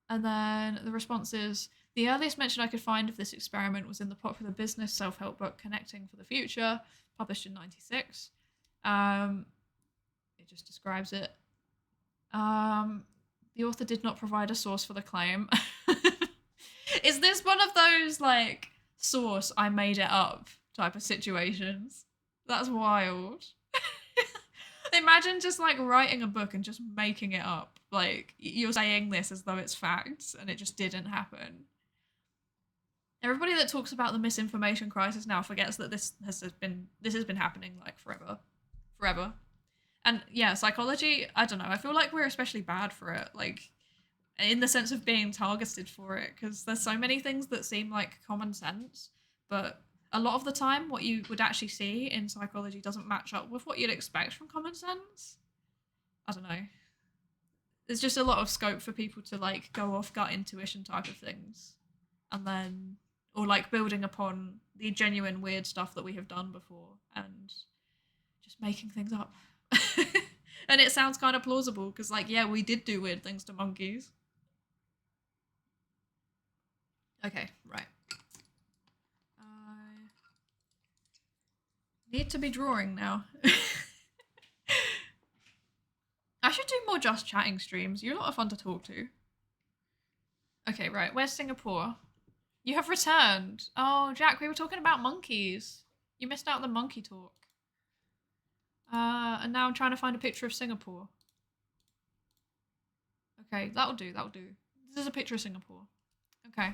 And then the response is, the earliest mention I could find of this experiment was in the popular business self-help book Connecting for the Future, published in 1996. It just describes it. The author did not provide a source for the claim. Is this one of those, like, source, I made it up type of situations? That's wild. Imagine just, like, writing a book and just making it up. Like, you're saying this as though it's facts, and it just didn't happen. Everybody that talks about the misinformation crisis now forgets that this has been happening, like, forever. And yeah, psychology, I don't know, I feel like we're especially bad for it, like, in the sense of being targeted for it, because there's so many things that seem like common sense, but a lot of the time what you would actually see in psychology doesn't match up with what you'd expect from common sense. I don't know. There's just a lot of scope for people to, like, go off gut intuition type of things, and then, or like building upon the genuine weird stuff that we have done before and just making things up. And it sounds kind of plausible because, like, yeah, we did do weird things to monkeys. Okay, right. I need to be drawing now. I should do more just chatting streams. You're a lot of fun to talk to. Okay, right. Where's Singapore? You have returned. Oh, Jack, we were talking about monkeys. You missed out on the monkey talk. And now I'm trying to find a picture of Singapore. Okay, that'll do. This is a picture of Singapore. Okay.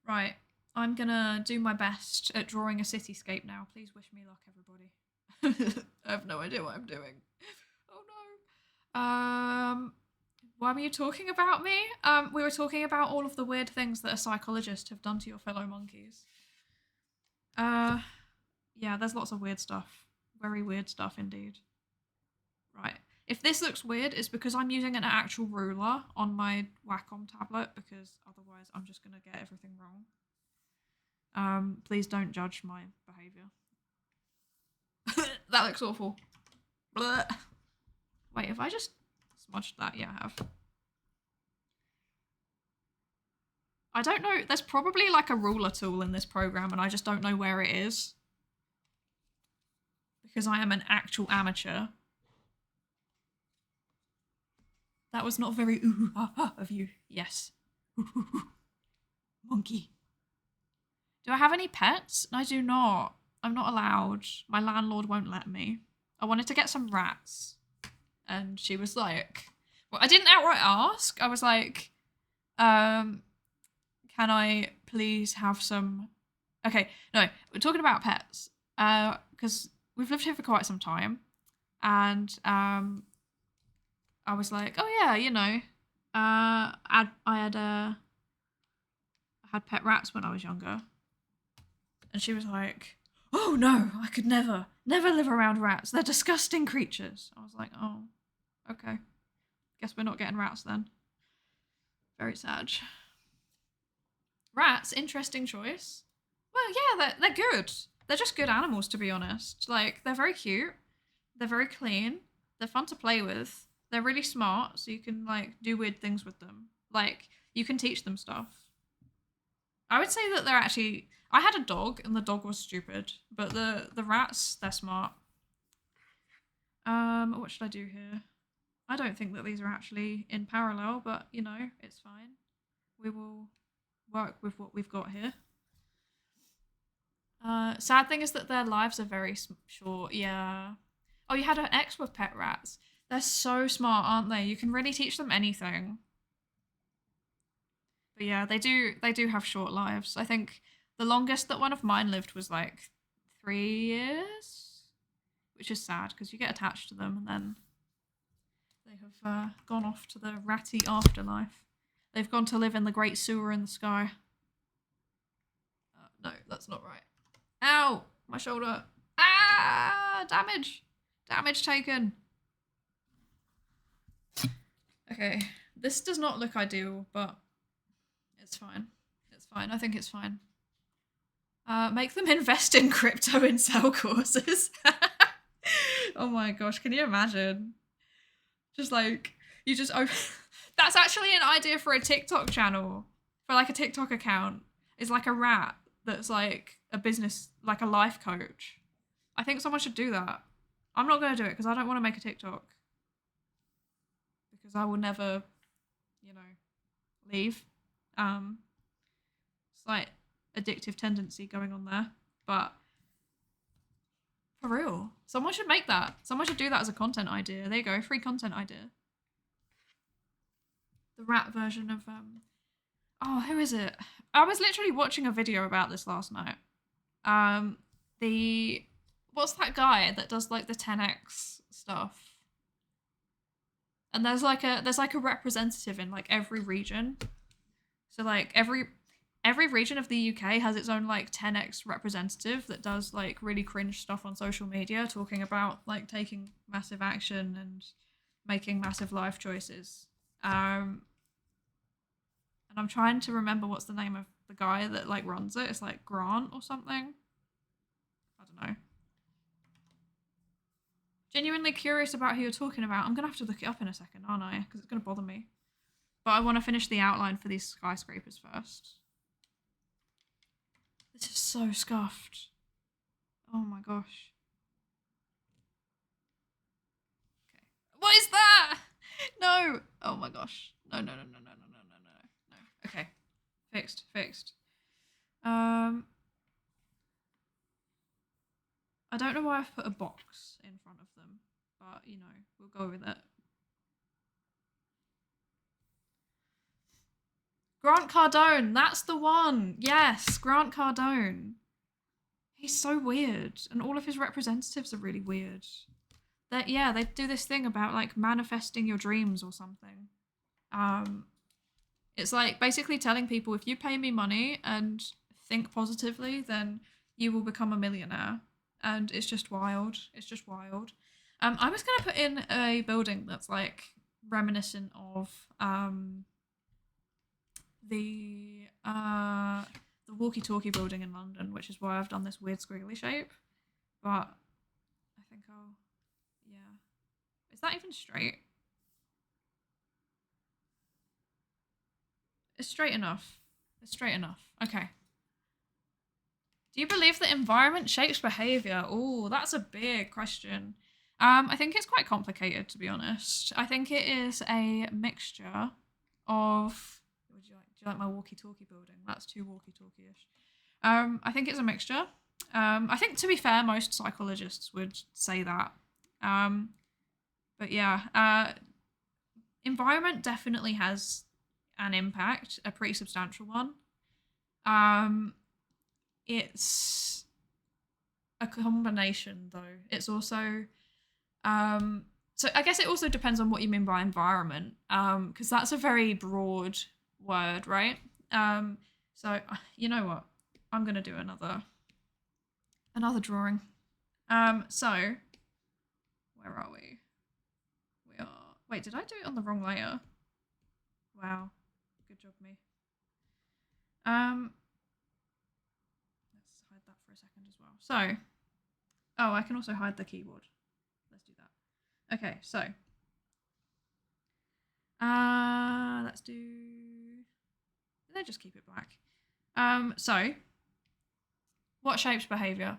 Right. I'm gonna do my best at drawing a cityscape now. Please wish me luck, everybody. I have no idea what I'm doing. Oh no. Why were you talking about me? We were talking about all of the weird things that a psychologist have done to your fellow monkeys. Yeah, there's lots of weird stuff. Very weird stuff indeed. Right. If this looks weird, it's because I'm using an actual ruler on my Wacom tablet, because otherwise I'm just going to get everything wrong. Please don't judge my behaviour. That looks awful. Blech. Wait, have I just smudged that? Yeah, I have. I don't know. There's probably like a ruler tool in this program and I just don't know where it is. Because I am an actual amateur. That was not very ooh ah ah of you. Yes. Monkey. Do I have any pets? I do not. I'm not allowed. My landlord won't let me. I wanted to get some rats. And she was like... Well, I didn't outright ask. I was like, can I please have some Okay, no, we're talking about pets. Because we've lived here for quite some time, and I was like, oh yeah, I had pet rats when I was younger, and she was like, oh no, I could never live around rats. They're disgusting creatures. I was like, oh, okay, guess we're not getting rats then. Very sad. Rats, interesting choice. Well, yeah, they're good. They're just good animals, to be honest. Like, they're very cute. They're very clean. They're fun to play with. They're really smart, so you can, like, do weird things with them. Like, you can teach them stuff. I would say that they're actually... I had a dog, and the dog was stupid. But the rats, they're smart. What should I do here? I don't think that these are actually in parallel, but, it's fine. We will work with what we've got here. Sad thing is that their lives are very short. Yeah. Oh, you had an ex with pet rats. They're so smart, aren't they? You can really teach them anything. But yeah, they do have short lives. I think the longest that one of mine lived was like 3 years, which is sad because you get attached to them and then they have gone off to the ratty afterlife. They've gone to live in the great sewer in the sky. No, that's not right. Ow! My shoulder. Ah! Damage! Damage taken. Okay. This does not look ideal, but it's fine. It's fine. I think it's fine. Make them invest in crypto and sell courses. Oh my gosh, can you imagine? Just like, you just open... That's actually an idea for a TikTok channel. For like a TikTok account. It's like a rat that's like a business, like a life coach. I think someone should do that. I'm not going to do it because I don't want to make a TikTok. Because I will never, leave. It's like addictive tendency going on there. But for real, someone should make that. Someone should do that as a content idea. There you go, free content idea. The rat version of oh, who is it? I was literally watching a video about this last night. What's that guy that does like the 10x stuff? And there's like a representative in like every region. So like every region of the UK has its own like 10x representative that does like really cringe stuff on social media, talking about like taking massive action and making massive life choices. And I'm trying to remember what's the name of the guy that like runs it. It's like Grant or something. I don't know. Genuinely curious about who you're talking about. I'm gonna have to look it up in a second, aren't I? Because it's gonna bother me. But I want to finish the outline for these skyscrapers first. This is so scuffed. Oh my gosh. Okay. What is that? No. Oh my gosh. No. Okay. Fixed. I don't know why I've put a box in front of them, but we'll go with it. Grant Cardone, that's the one. Yes, Grant Cardone. He's so weird, and all of his representatives are really weird. They do this thing about like manifesting your dreams or something. It's like basically telling people if you pay me money and think positively, then you will become a millionaire. And it's just wild. It's just wild. I was gonna put in a building that's like reminiscent of the walkie-talkie building in London, which is why I've done this weird squiggly shape. But I think is that even straight? It's straight enough. It's straight enough. Okay. Do you believe that environment shapes behavior? Oh, that's a big question. I think it's quite complicated, to be honest. I think it is a mixture of... Do you like my walkie-talkie building? That's too walkie-talkie-ish. I think it's a mixture. I think, to be fair, most psychologists would say that. But yeah, environment definitely has an impact, a pretty substantial one. it's a combination though. It's also so I guess it also depends on what you mean by environment, because that's a very broad word, right? So you know what? I'm gonna do another drawing. So where are we? We are. Wait, did I do it on the wrong layer? Wow, good job, me. Let's hide that for a second as well. So, oh, I can also hide the keyboard. Let's do that. Okay, so, let's do. Let's just keep it black. So, what shapes behavior?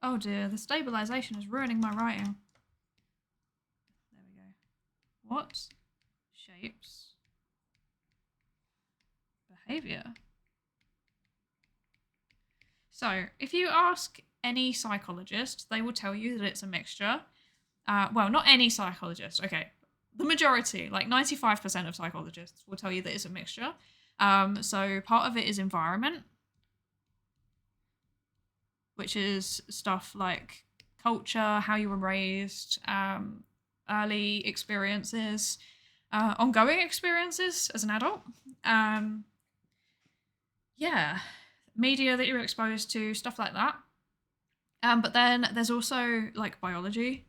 Oh dear, the stabilization is ruining my writing. There we go. What shapes behavior? So, if you ask any psychologist, they will tell you that it's a mixture. Well, not any psychologist, okay. The majority, like 95% of psychologists, will tell you that it's a mixture. So, part of it is environment, which is stuff like culture, how you were raised, early experiences, ongoing experiences as an adult. Yeah, media that you're exposed to, stuff like that. But then there's also like biology.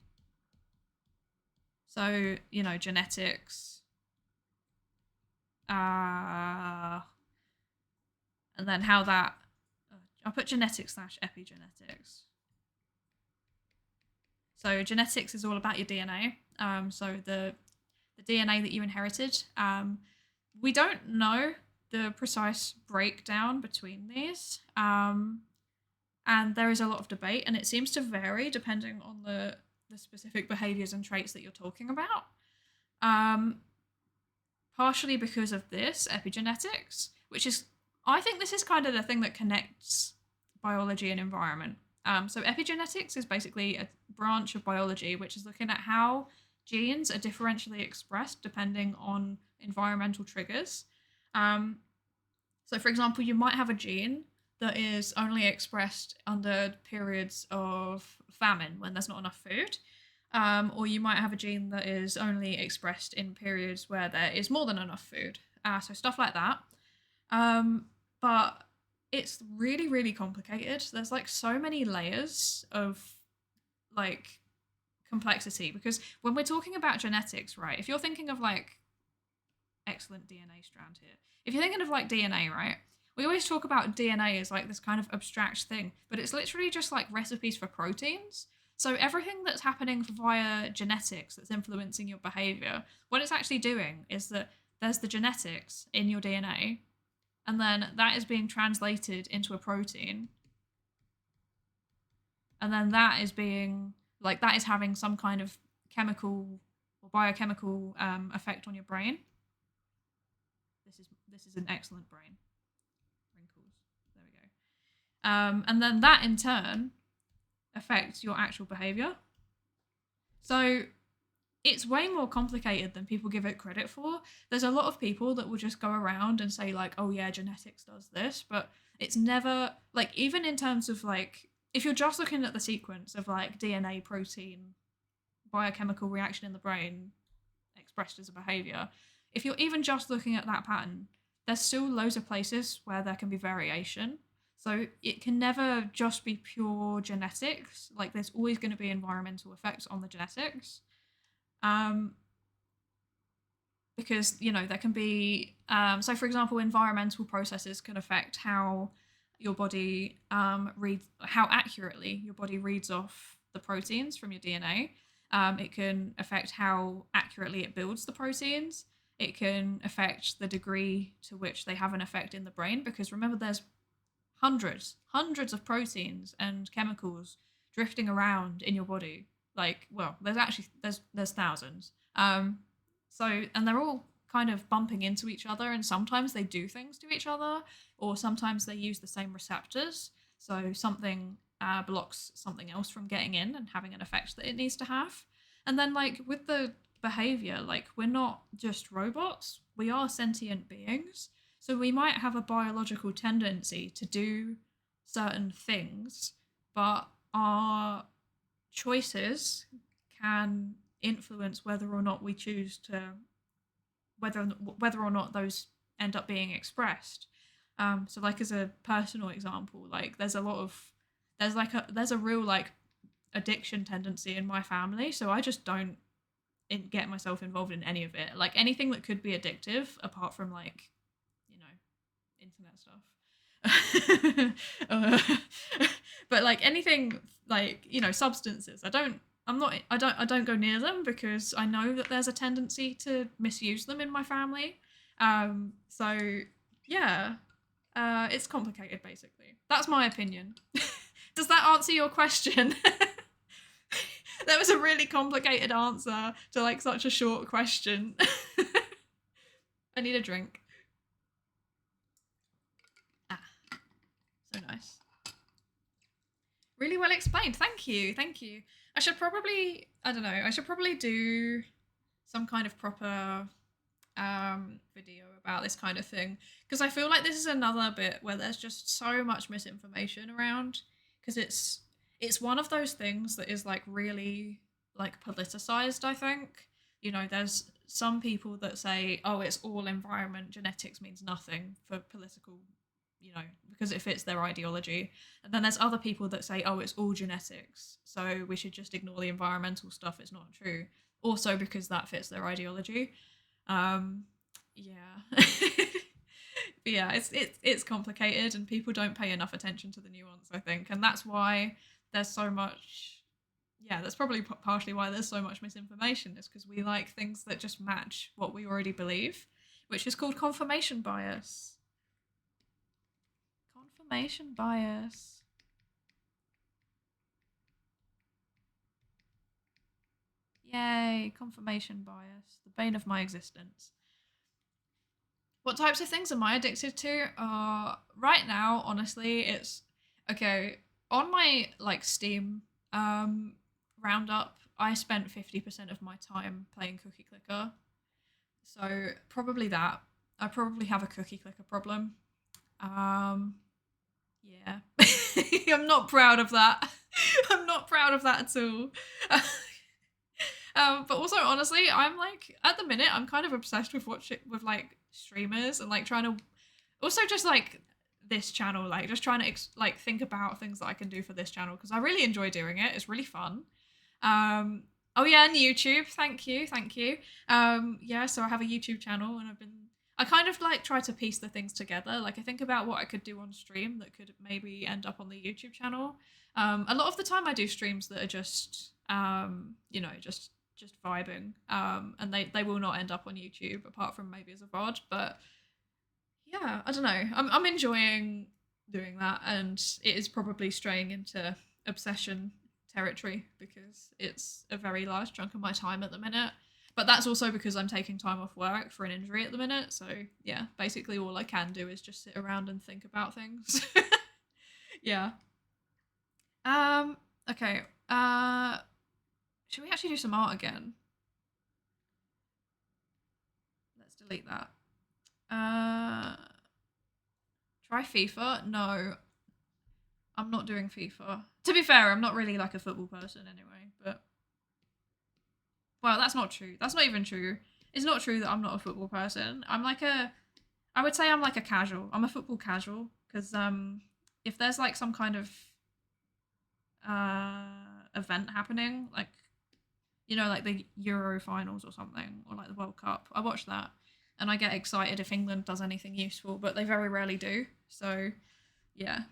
So, you know, genetics. And then how that I'll put genetics / epigenetics. So genetics is all about your DNA. So the DNA that you inherited. We don't know the precise breakdown between these. And there is a lot of debate, and it seems to vary depending on the specific behaviors and traits that you're talking about. Partially because of this, epigenetics, which is, I think this is kind of the thing that connects biology and environment. So epigenetics is basically a branch of biology which is looking at how genes are differentially expressed depending on environmental triggers. So for example, you might have a gene that is only expressed under periods of famine when there's not enough food. Or you might have a gene that is only expressed in periods where there is more than enough food. So stuff like that. But it's really, really complicated. There's like so many layers of like complexity, because when we're talking about genetics, right, if you're thinking of like excellent DNA strand here, if you're thinking of like DNA, right, we always talk about DNA as like this kind of abstract thing, but it's literally just like recipes for proteins. So everything that's happening via genetics that's influencing your behavior, what it's actually doing is that there's the genetics in your DNA, and then that is being translated into a protein. And then that is being, like, that is having some kind of chemical or biochemical effect on your brain. This is an excellent brain. Wrinkles. There we go. And then that in turn affects your actual behavior. So it's way more complicated than people give it credit for. There's a lot of people that will just go around and say like, oh yeah, genetics does this, but it's never, like, even in terms of like, if you're just looking at the sequence of like DNA, protein, biochemical reaction in the brain expressed as a behavior, if you're even just looking at that pattern, there's still loads of places where there can be variation. So it can never just be pure genetics. Like, there's always going to be environmental effects on the genetics. Because, you know, there can be, so for example, environmental processes can affect how your body how accurately your body reads off the proteins from your DNA. It can affect how accurately it builds the proteins. It can affect the degree to which they have an effect in the brain, because remember, there's hundreds of proteins and chemicals drifting around in your body. Like, well, there's thousands. So, and they're all kind of bumping into each other, and sometimes they do things to each other, or sometimes they use the same receptors. So something blocks something else from getting in and having an effect that it needs to have. And then, like, with the behavior, like, we're not just robots, we are sentient beings. So we might have a biological tendency to do certain things, but our choices can influence whether or not we choose to whether or not those end up being expressed. So like as a personal example, like there's a real like addiction tendency in my family, so I just don't get myself involved in any of it. Like anything that could be addictive, apart from like, you know, internet stuff. But like anything like, you know, substances, I don't go near them because I know that there's a tendency to misuse them in my family. So yeah, it's complicated basically. That's my opinion. Does that answer your question? That was a really complicated answer to like such a short question. I need a drink. Ah, so nice. Really well explained. Thank you. Thank you. I should probably do some kind of proper video about this kind of thing, because I feel like this is another bit where there's just so much misinformation around, because it's one of those things that is like really like politicized. I think, you know, there's some people that say, oh, it's all environment, genetics means nothing for political, you know, because it fits their ideology. And then there's other people that say, oh, it's all genetics, so we should just ignore the environmental stuff, it's not true, also because that fits their ideology. Yeah. But yeah, it's complicated, and people don't pay enough attention to the nuance, I think, and that's why there's so much. Yeah, that's probably partially why there's so much misinformation, is because we like things that just match what we already believe, which is called confirmation bias. Confirmation bias. Yay, confirmation bias, the bane of my existence. What types of things am I addicted to? Right now, honestly, it's okay. On my like Steam roundup, I spent 50% of my time playing Cookie Clicker. So probably that. I probably have a Cookie Clicker problem. Yeah. I'm not proud of that. I'm not proud of that at all. But also, honestly, I'm like, at the minute, I'm kind of obsessed with with like streamers, and like trying to also just like this channel, like just trying to like think about things that I can do for this channel, because I really enjoy doing it. It's really fun. Oh yeah, and YouTube. Thank you, thank you. Yeah, so I have a YouTube channel, and I kind of like try to piece the things together. Like I think about what I could do on stream that could maybe end up on the YouTube channel. A lot of the time I do streams that are just you know, just vibing. And they will not end up on YouTube apart from maybe as a VOD. But yeah, I don't know. I'm enjoying doing that, and it is probably straying into obsession territory because it's a very large chunk of my time at the minute. But that's also because I'm taking time off work for an injury at the minute. So yeah, basically all I can do is just sit around and think about things. Yeah. Okay. Should we actually do some art again? Let's delete that. Try FIFA? No. I'm not doing FIFA. To be fair, I'm not really like a football person anyway, but well, that's not true. That's not even true. It's not true that I'm not a football person. I would say I'm like a casual. I'm a football casual, because if there's like some kind of event happening, like, you know, like the Euro finals or something, or like the World Cup, I watch that and I get excited if England does anything useful, but they very rarely do. So yeah.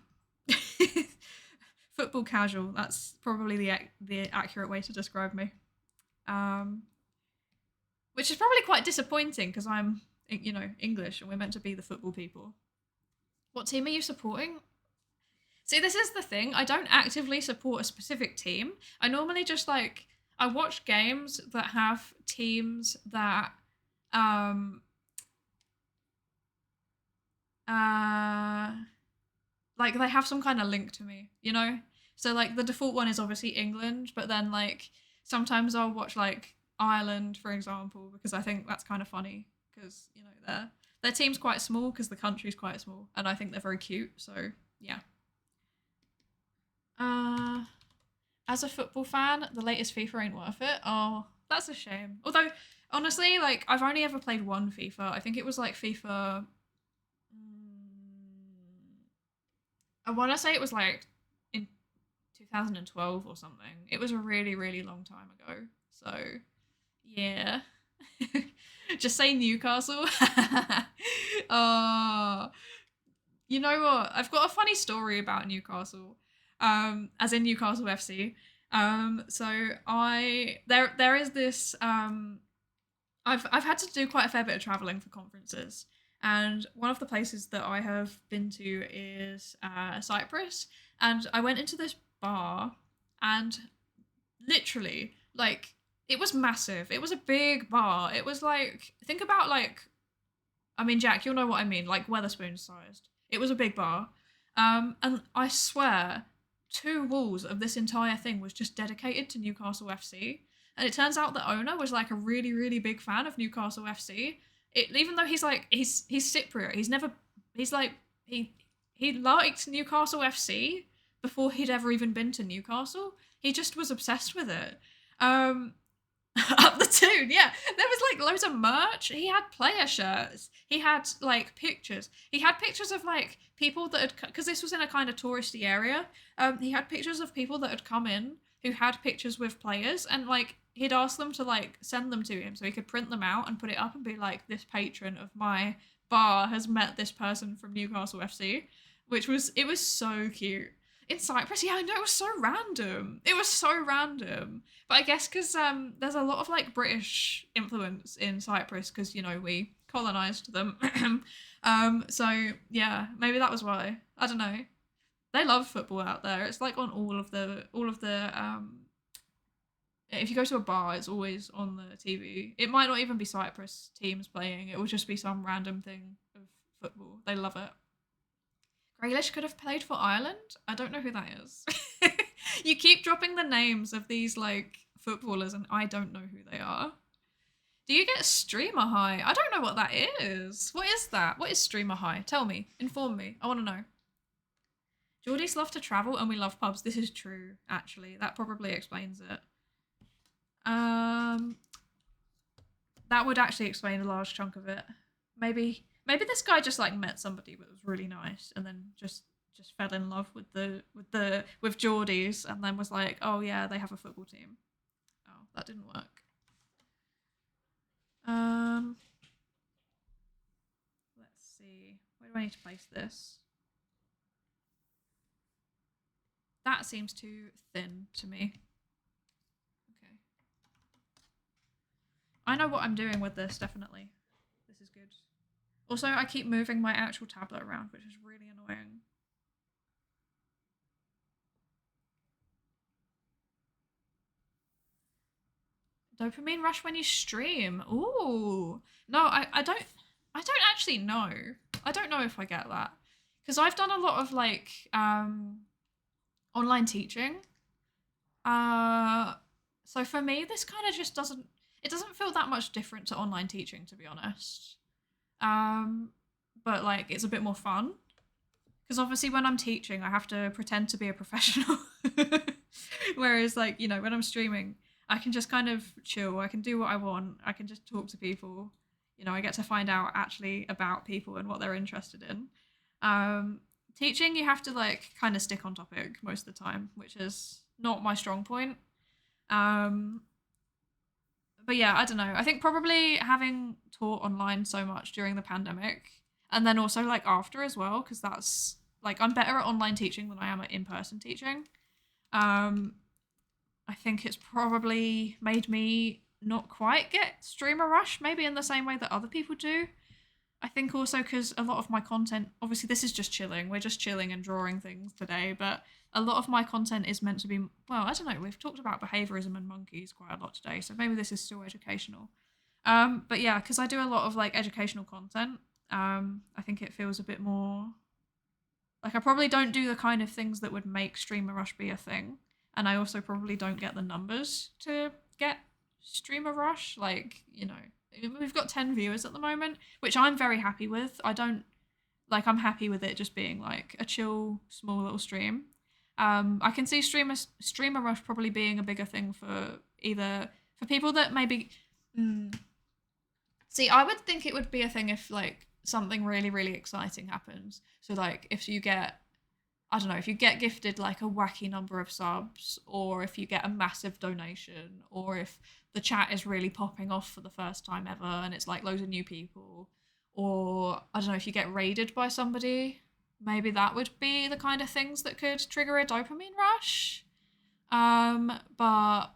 Football casual, that's probably the accurate way to describe me. Which is probably quite disappointing because I'm, you know, English and we're meant to be the football people. What team are you supporting? See, this is the thing. I don't actively support a specific team. I normally just like, I watch games that have teams that like they have some kind of link to me, you know? So like the default one is obviously England, but then like sometimes I'll watch like Ireland, for example, because I think that's kind of funny because, you know, Their team's quite small because the country's quite small, and I think they're very cute. So yeah. Uh, as a football fan, the latest FIFA ain't worth it. Oh, that's a shame. Although honestly, like I've only ever played one FIFA. I think it was like FIFA. I want to say it was like in 2012 or something. It was a really, really long time ago. So, yeah. Just say Newcastle. Oh, you know what? I've got a funny story about Newcastle. As in Newcastle FC. So there is this I've had to do quite a fair bit of traveling for conferences, and one of the places that I have been to is Cyprus. And I went into this bar, and literally, like, it was massive. It was a big bar. It was like, think about like, I mean, Jack, you'll know what I mean, like Weatherspoon sized. It was a big bar, and I swear, 2 walls of this entire thing was just dedicated to Newcastle FC. And it turns out the owner was like a really, really big fan of Newcastle FC. Even though he's Cypriot, he liked Newcastle FC before he'd ever even been to Newcastle. He just was obsessed with it. Up the tune, yeah. There was like loads of merch. He had player shirts. He had like pictures. He had pictures of like people that had, because this was in a kind of touristy area. He had pictures of people that had come in who had pictures with players, and like he'd ask them to like send them to him so he could print them out and put it up and be like, this patron of my bar has met this person from Newcastle FC, it was so cute. In Cyprus, yeah, I know, it was so random. It was so random. But I guess because there's a lot of like British influence in Cyprus because, you know, we colonized them. So yeah, maybe that was why. I don't know. They love football out there. It's like on all of the if you go to a bar, it's always on the TV. It might not even be Cyprus teams playing. It will just be some random thing of football. They love it. Grealish could have played for Ireland. I don't know who that is. You keep dropping the names of these like footballers, and I don't know who they are. Do you get streamer high? I don't know what that is. What is that? What is streamer high? Tell me. Inform me. I want to know. Geordies love to travel, and we love pubs. This is true, actually. That probably explains it. That would actually explain a large chunk of it. Maybe this guy just like met somebody that was really nice, and then just fell in love with Geordies, and then was like, oh yeah, they have a football team. Oh, that didn't work. Let's see. Where do I need to place this? That seems too thin to me. Okay. I know what I'm doing with this, definitely. This is good. Also, I keep moving my actual tablet around, which is really annoying. Dopamine rush when you stream. Ooh. No, I don't actually know. I don't know if I get that. Because I've done a lot of like online teaching. So for me, this kind of just doesn't feel that much different to online teaching, to be honest. But like it's a bit more fun. Because obviously when I'm teaching, I have to pretend to be a professional. Whereas like, you know, when I'm streaming, I can just kind of chill. I can do what I want. I can just talk to people. You know, I get to find out actually about people and what they're interested in. Teaching, you have to like kind of stick on topic most of the time, which is not my strong point. But yeah, I don't know. I think probably having taught online so much during the pandemic, and then also like after as well, because that's like I'm better at online teaching than I am at in-person teaching. I think it's probably made me not quite get streamer rush, maybe in the same way that other people do. I think also because a lot of my content, obviously this is just chilling, we're just chilling and drawing things today, but a lot of my content is meant to be, well, I don't know, we've talked about behaviorism and monkeys quite a lot today, so maybe this is still educational. But yeah, because I do a lot of like educational content, I think it feels a bit more, like I probably don't do the kind of things that would make streamer rush be a thing. And I also probably don't get the numbers to get streamer rush. Like, we've got 10 viewers at the moment, which I'm very happy with. I'm happy with it just being like a chill, small little stream. I can see streamer rush probably being a bigger thing for people that maybe. See, I would think it would be a thing if like something really, really exciting happens. So like if you get, I don't know, if you get gifted like a wacky number of subs, or if you get a massive donation, or if the chat is really popping off for the first time ever and it's like loads of new people, or I don't know, if you get raided by somebody, maybe that would be the kind of things that could trigger a dopamine rush. But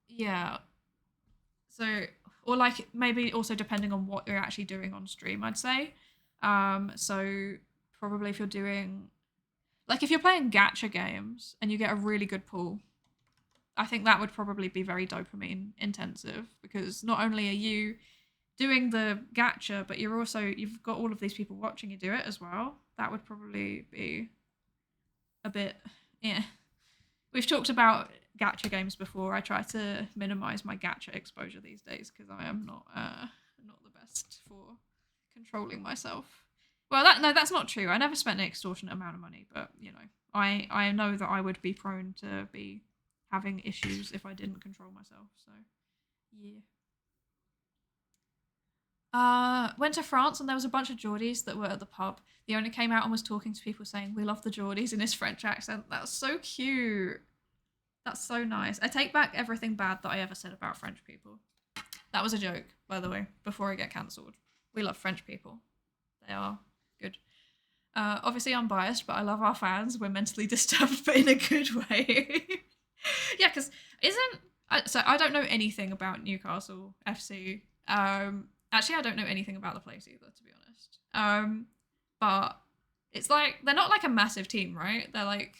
yeah. So, or like maybe also depending on what you're actually doing on stream, I'd say. So probably if you're doing, like if you're playing gacha games and you get a really good pool, I think that would probably be very dopamine intensive, because not only are you doing the gacha, but you've got all of these people watching you do it as well. That would probably be a bit, yeah. We've talked about gacha games before. I try to minimize my gacha exposure these days because I am not the best for controlling myself. Well, that's not true. I never spent an extortionate amount of money, but I know that I would be prone to be having issues if I didn't control myself. So, yeah. Went to France and there was a bunch of Geordies that were at the pub. The owner came out and was talking to people saying, "We love the Geordies," in his French accent. That was so cute. That's so nice. I take back everything bad that I ever said about French people. That was a joke, by the way, before I get cancelled. We love French people. They are good. Obviously, I'm biased, but I love our fans. We're mentally disturbed, but in a good way. Yeah, because so I don't know anything about Newcastle FC. Actually, I don't know anything about the place either, to be honest. But it's like, they're not like a massive team, right? They're like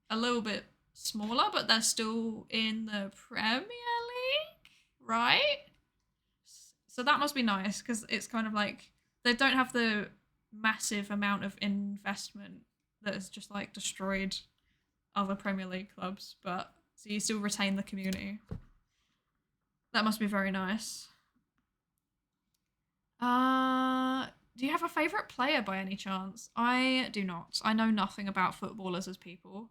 a little bit smaller, but they're still in the Premier League, right? So that must be nice, because it's kind of like they don't have the massive amount of investment that has just like destroyed other Premier League clubs, but so you still retain the community. That must be very nice. Do you have a favourite player by any chance? I do not. I know nothing about footballers as people.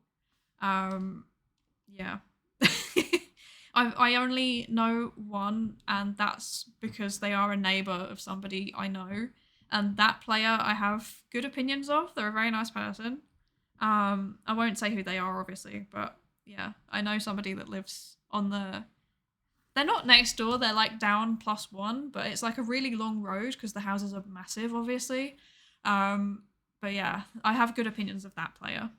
Yeah. I only know one, and that's because they are a neighbour of somebody I know. And that player I have good opinions of. They're a very nice person. I won't say who they are, obviously, but yeah, I know somebody that lives on the... They're not next door, they're like down +1, but it's like a really long road because the houses are massive, obviously. But yeah, I have good opinions of that player.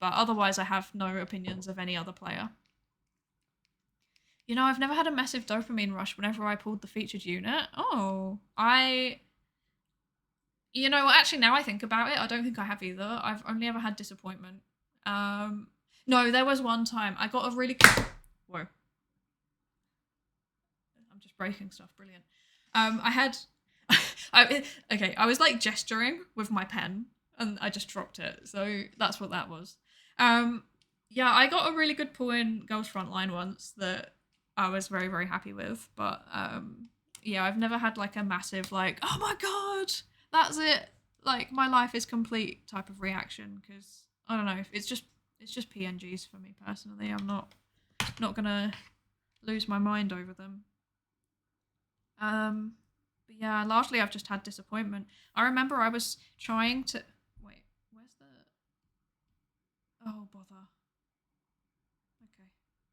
But otherwise, I have no opinions of any other player. I've never had a massive dopamine rush whenever I pulled the featured unit. Oh, actually, now I think about it, I don't think I have either. I've only ever had disappointment. No, there was one time I got a really... Whoa. I'm just breaking stuff. Brilliant. I was like gesturing with my pen and I just dropped it. So that's what that was. Yeah, I got a really good pull in Girls Frontline once that I was very, very happy with. But yeah, I've never had like a massive like, oh my God, that's it. Like my life is complete type of reaction, because I don't know, it's just PNGs for me personally. I'm not gonna lose my mind over them. But yeah, largely I've just had disappointment. I remember I was trying to... Wait, where's the... Oh, bother. Okay,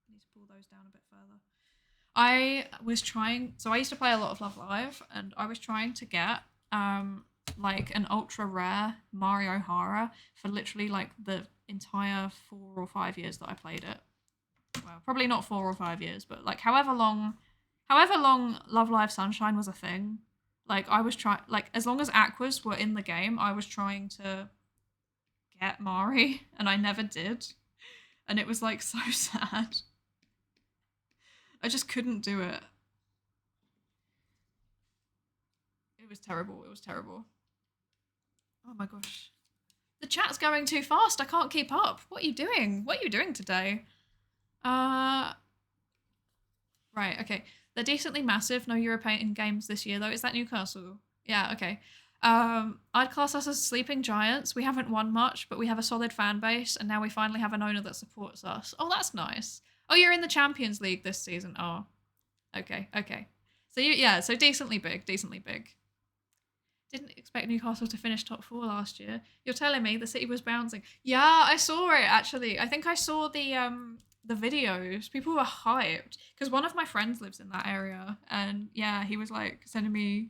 I need to pull those down a bit further. I was trying... So I used to play a lot of Love Live, and I was trying to get, like, an ultra rare Mario Hara for literally, like, the entire 4 or 5 years that I played it. Well, probably not 4 or 5 years, but, like, however long Love Live Sunshine was a thing, like I was trying, like as long as Aquas were in the game, I was trying to get Mari, and I never did, and it was like so sad. I just couldn't do it. It was terrible. It was terrible. Oh my gosh, the chat's going too fast. I can't keep up. What are you doing? What are you doing today? Right, okay. They're decently massive. No European games this year, though. Is that Newcastle? Yeah, okay. I'd class us as sleeping giants. We haven't won much, but we have a solid fan base, and now we finally have an owner that supports us. Oh, that's nice. Oh, you're in the Champions League this season. Oh, okay, okay. So yeah, so decently big, decently big. Didn't expect Newcastle to finish top four last year. You're telling me the city was bouncing? Yeah, I saw it actually. I think I saw the videos. People were hyped because one of my friends lives in that area, and yeah, he was like sending me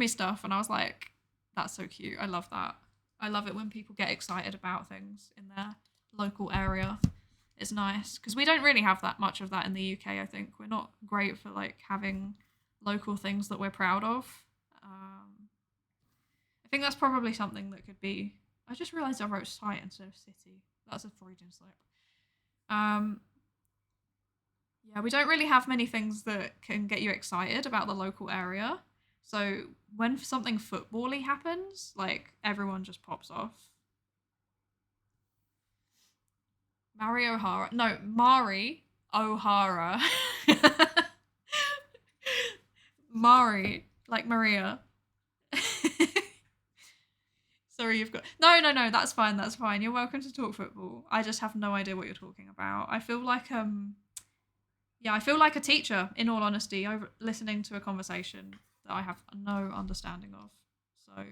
stuff, and I was like, that's so cute. I love that. I love it when people get excited about things in their local area. It's nice because we don't really have that much of that in the UK. I think we're not great for like having local things that we're proud of. I think that's probably something that could be. I just realised I wrote site instead of city. That's a Freudian slip. Yeah, we don't really have many things that can get you excited about the local area. So when something football-y happens, like everyone just pops off. Mari O'Hara. No, Mari O'Hara. Mari, like Maria. Sorry, you've got no. That's fine. That's fine. You're welcome to talk football. I just have no idea what you're talking about. I feel like yeah, I feel like a teacher. In all honesty, over listening to a conversation that I have no understanding of. So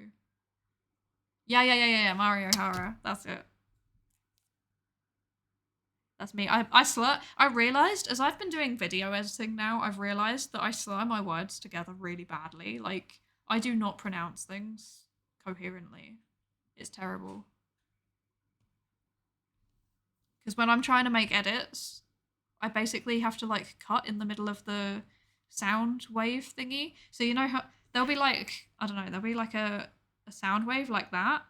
yeah. Mario O'Hara. That's it. That's me. I slur. I realized as I've been doing video editing now, I've realized that I slur my words together really badly. Like I do not pronounce things coherently. It's terrible. Because when I'm trying to make edits, I basically have to like cut in the middle of the sound wave thingy. So you know how there'll be like, I don't know, there'll be like a sound wave like that,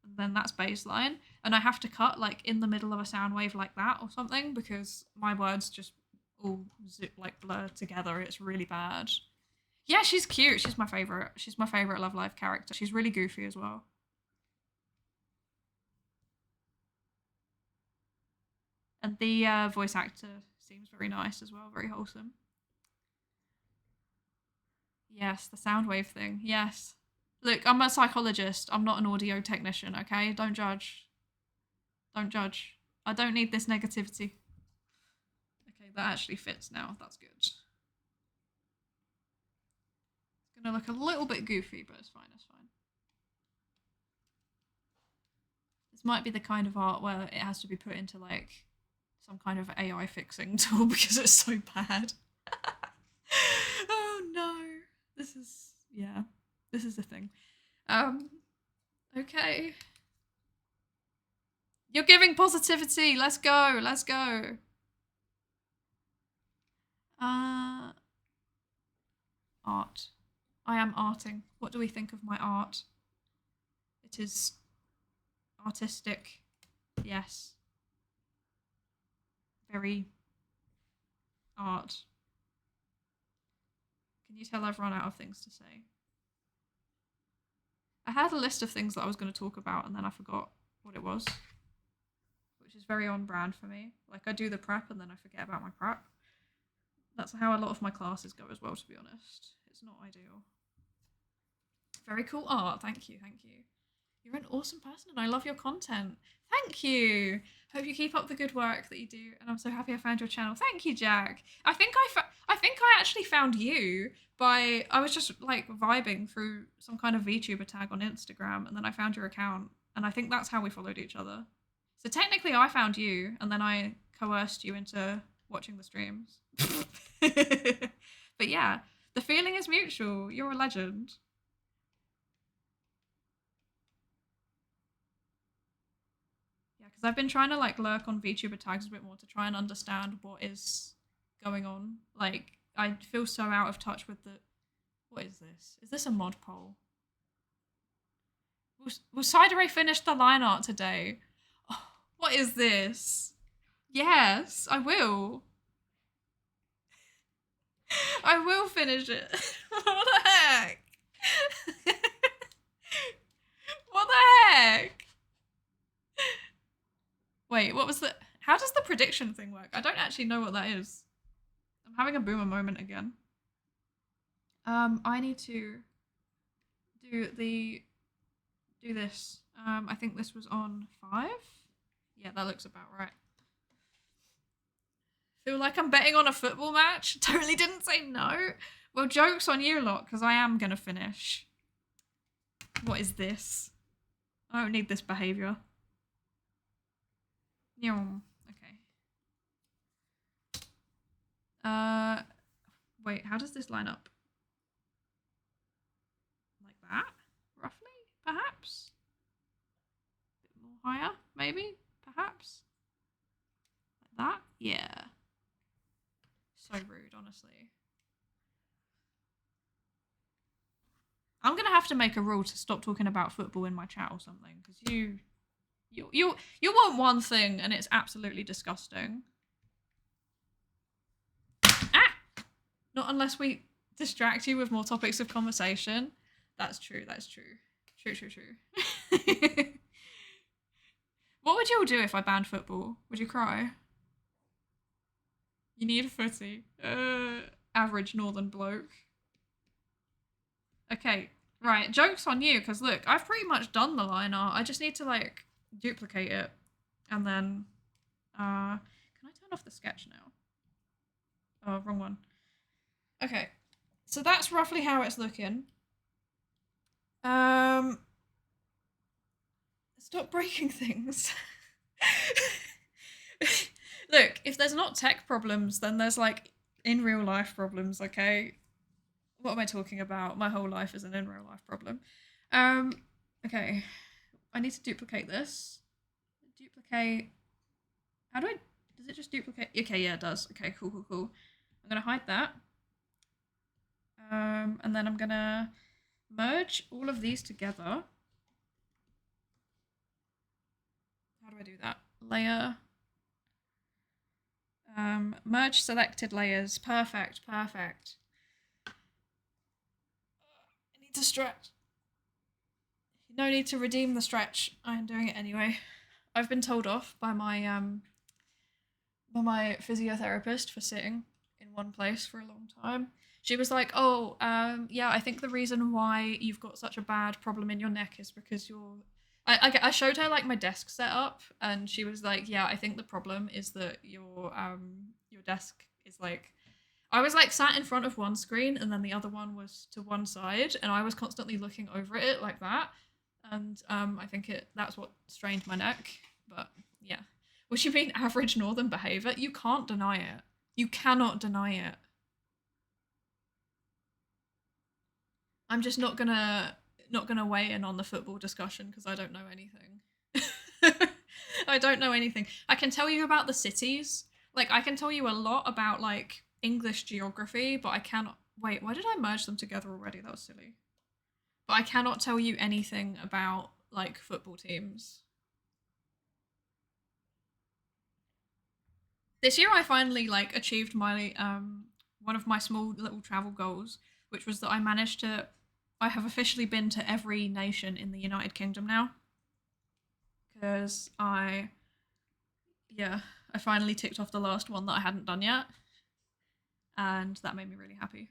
and then that's baseline, and I have to cut like in the middle of a sound wave like that or something because my words just all like blur together. It's really bad. Yeah, she's cute. She's my favorite. She's my favorite Love Live character. She's really goofy as well. And the voice actor seems very nice as well, very wholesome. Yes, the sound wave thing. Yes. Look, I'm a psychologist. I'm not an audio technician, okay? Don't judge. Don't judge. I don't need this negativity. Okay, that actually fits now. That's good. It's gonna look a little bit goofy, but it's fine, it's fine. This might be the kind of art where it has to be put into like some kind of AI fixing tool because it's so bad. Oh no. This is this is the thing. Okay. You're giving positivity. Let's go. Let's go. Art. I am arting. What do we think of my art? It is artistic. Yes. Very art. Can you tell I've run out of things to say? I had a list of things that I was going to talk about and then I forgot what it was, which is very on brand for me. Like I do the prep and then I forget about my prep. That's how a lot of my classes go as well, to be honest. It's not ideal. Very cool art. Thank you. Thank you. You're an awesome person and I love your content. Thank you. Hope you keep up the good work that you do, and I'm so happy I found your channel. Thank you, Jack. I think I actually found you by I was just like vibing through some kind of VTuber tag on Instagram, and then I found your account, and I think that's how we followed each other. So technically, I found you, and then I coerced you into watching the streams. But yeah, the feeling is mutual. You're a legend. Because I've been trying to like lurk on VTuber tags a bit more to try and understand what is going on. Like I feel so out of touch with the. What is this? Is this a mod poll? Will Psydere finish the line art today? Oh, what is this? Yes, I will. I will finish it. What the heck? What the heck? Wait, what was the... How does the prediction thing work? I don't actually know what that is. I'm having a boomer moment again. I need to do this. I think this was on 5. Yeah, that looks about right. Feel like I'm betting on a football match. Totally didn't say no. Well, joke's on you lot, because I am gonna finish. What is this? I don't need this behaviour. Okay. Wait, how does this line up? Like that? Roughly? Perhaps? A bit more higher, maybe? Perhaps? Like that? Yeah. So rude, honestly. I'm gonna have to make a rule to stop talking about football in my chat or something, because you want one thing and it's absolutely disgusting. Ah! Not unless we distract you with more topics of conversation. That's true, that's true. True. What would you all do if I banned football? Would you cry? You need a footy. Average northern bloke. Okay, right. Joke's on you, because look, I've pretty much done the line art. I just need to, like, duplicate it. And then, can I turn off the sketch now? Oh, wrong one. Okay, so that's roughly how it's looking. Stop breaking things. Look, if there's not tech problems, then there's, like, in real life problems, okay? What am I talking about? My whole life is an in real life problem. Okay. I need to duplicate this. Duplicate. How do I... Does it just duplicate? Okay, yeah, it does. Okay, cool. I'm going to hide that. And then I'm going to merge all of these together. How do I do that? Layer. Merge selected layers. Perfect. To stretch. No need to redeem the stretch. I am doing it anyway. I've been told off by my physiotherapist for sitting in one place for a long time. She was like, "Oh, yeah, I think the reason why you've got such a bad problem in your neck is because you're." I showed her like my desk setup, and she was like, "Yeah, I think the problem is that your desk is like." I was like sat in front of one screen and then the other one was to one side and I was constantly looking over it like that. And I think that's what strained my neck. But yeah. What you mean average northern behaviour? You can't deny it. You cannot deny it. I'm just not gonna weigh in on the football discussion because I don't know anything. I don't know anything. I can tell you about the cities. Like I can tell you a lot about like English geography, but I cannot... Wait, why did I merge them together already? That was silly. But I cannot tell you anything about, like, football teams. This year I finally, like, achieved my, one of my small little travel goals, which was that I have officially been to every nation in the United Kingdom now. Because I finally ticked off the last one that I hadn't done yet. And that made me really happy.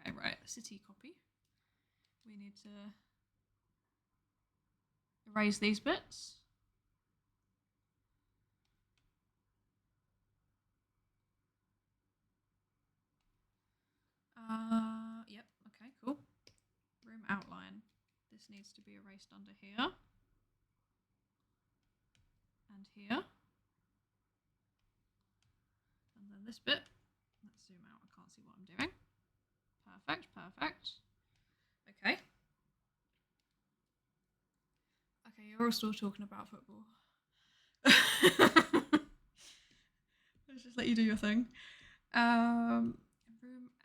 Okay, right, city copy. We need to erase these bits. Yep, okay, cool. Room outline. This needs to be erased under here. And here. And then this bit. Let's zoom out, I can't see what I'm doing. Perfect. Okay. Okay, you're all still talking about football. Let's just let you do your thing. Room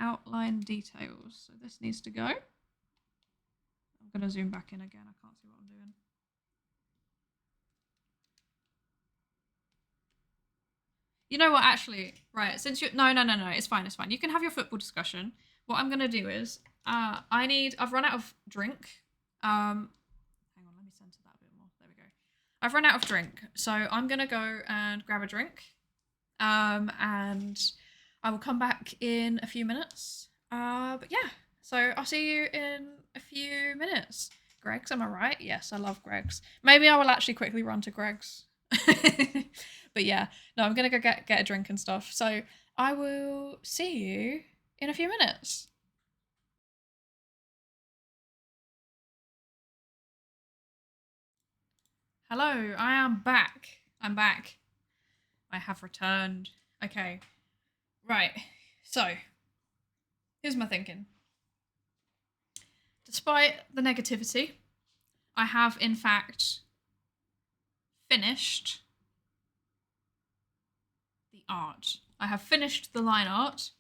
outline details. So this needs to go. I'm going to zoom back in again. I can't see what I'm doing. You know what, actually, right, since you... No, it's fine. You can have your football discussion. What I'm going to do is, I've run out of drink. Hang on, let me center that a bit more. There we go. I've run out of drink, so I'm going to go and grab a drink. And I will come back in a few minutes. But yeah, so I'll see you in a few minutes. Greg's, am I right? Yes, I love Greg's. Maybe I will actually quickly run to Greg's. But yeah, no, I'm gonna go get a drink and stuff. So I will see you in a few minutes. Hello, I am back. I'm back. I have returned. Okay. Right. So, here's my thinking. Despite the negativity, I have in fact finished the art. I have finished the line art.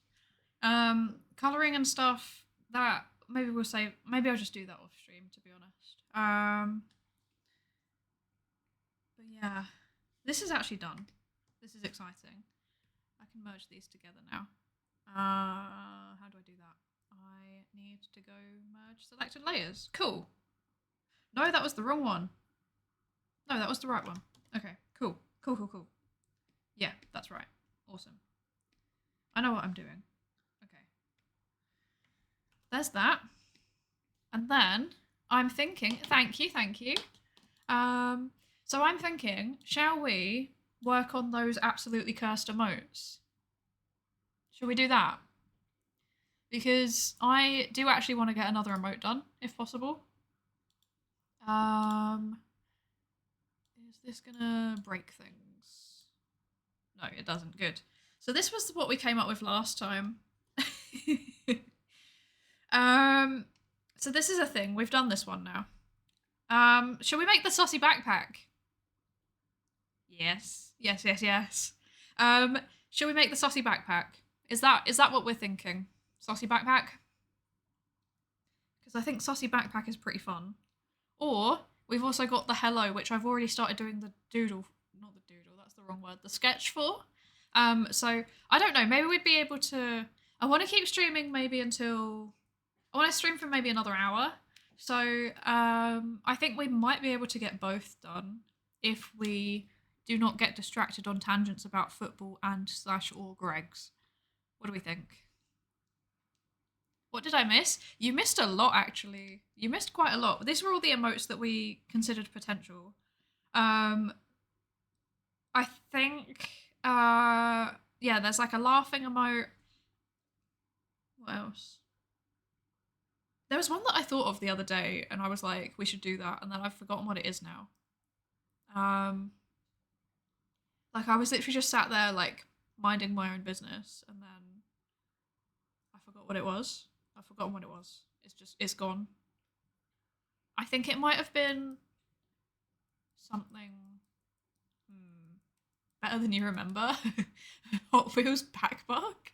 Colouring and stuff, that maybe we'll say, maybe I'll just do that off stream, to be honest. But yeah, this is actually done. This is exciting. I can merge these together now. How do I do that? I need to go merge selected layers. Cool. No, that was the wrong one. No, that was the right one. Okay, cool. Cool. Yeah, that's right. Awesome. I know what I'm doing. Okay. There's that. And then I'm thinking, thank you. So I'm thinking, shall we work on those absolutely cursed emotes? Shall we do that? Because I do actually want to get another emote done, if possible. Is this gonna break things? No, it doesn't. Good. So this was what we came up with last time. So this is a thing. We've done this one now. Shall we make the saucy backpack? Yes. Shall we make the saucy backpack? Is that what we're thinking? Saucy backpack? Because I think saucy backpack is pretty fun. Or we've also got the hello, which I've already started doing the doodle. Not the doodle, that's the wrong word. The sketch for. So I don't know. Maybe we'd be able to. I want to keep streaming maybe until. I want to stream for maybe another hour. So I think we might be able to get both done if we do not get distracted on tangents about football and / or Greg's. What do we think? What did I miss? You missed a lot, actually. You missed quite a lot. These were all the emotes that we considered potential. I think, yeah, there's like a laughing emote. What else? There was one that I thought of the other day, and I was like, we should do that, and then I've forgotten what it is now. Like I was literally just sat there, like minding my own business, and then I forgot what it was. I've forgotten what it was. It's gone. I think it might have been something better than you remember. Hot Wheels backbark.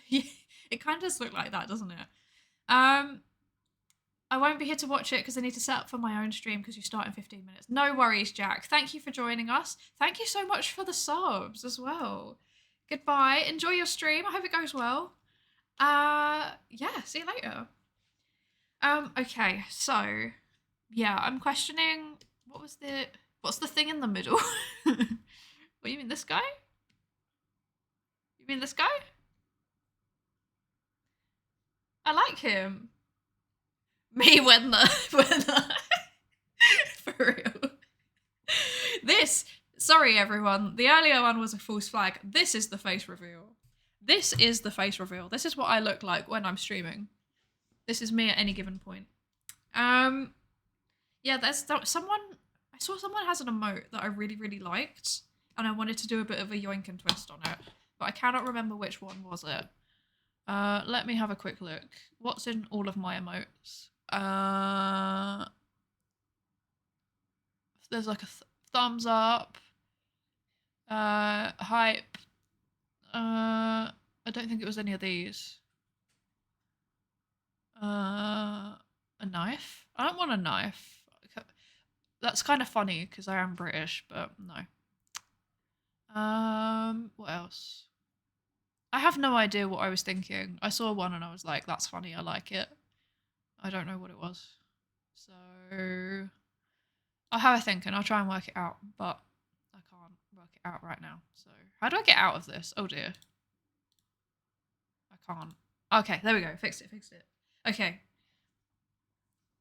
Yeah, it kind of does look like that, doesn't it? I won't be here to watch it because I need to set up for my own stream because you start in 15 minutes. No worries, Jack. Thank you for joining us. Thank you so much for the subs as well. Goodbye. Enjoy your stream. I hope it goes well. Yeah, see you later. Okay, so yeah, I'm questioning what's the thing in the middle? What, you mean this guy? You mean this guy? I like him. Me when the for real. Sorry everyone, the earlier one was a false flag. This is the face reveal. This is the face reveal. This is what I look like when I'm streaming. This is me at any given point. Yeah, there's someone. I saw someone has an emote that I really liked, and I wanted to do a bit of a yoink and twist on it, but I cannot remember which one was it. Let me have a quick look. What's in all of my emotes? There's like a thumbs up. Hype. I don't think it was any of these. A knife? I don't want a knife. That's kind of funny because I am British, but no. What else? I have no idea what I was thinking. I saw one and I was like, that's funny, I like it. I don't know what it was. So I'll have a think and I'll try and work it out, but I can't work it out right now. So how do I get out of this? Oh dear. can't. Okay, there we go. Fixed it. Okay.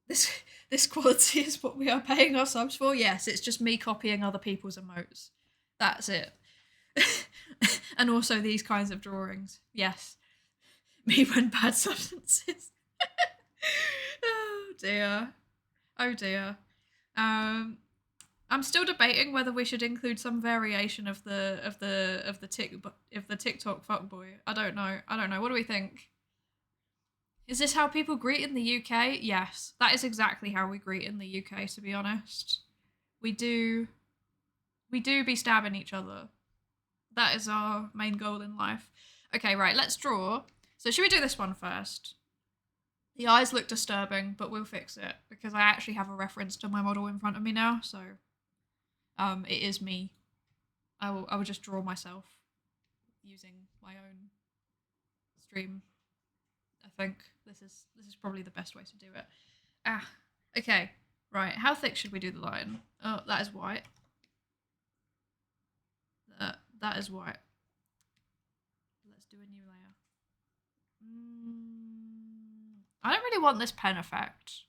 This quality is what we are paying our subs for. Yes, it's just me copying other people's emotes. That's it. And also these kinds of drawings. Yes. Me when bad substances. Oh dear. Oh dear. I'm still debating whether we should include some variation of the TikTok fuckboy. I don't know. What do we think? Is this how people greet in the UK? Yes, that is exactly how we greet in the UK. To be honest, we do be stabbing each other. That is our main goal in life. Okay, right. Let's draw. So should we do this one first? The eyes look disturbing, but we'll fix it because I actually have a reference to my model in front of me now. So, it is me. I will just draw myself using my own stream. I think this is probably the best way to do it. Okay, right. How thick should we do the line? Oh, that is white. That is white. Let's do a new layer. I don't really want this pen effect.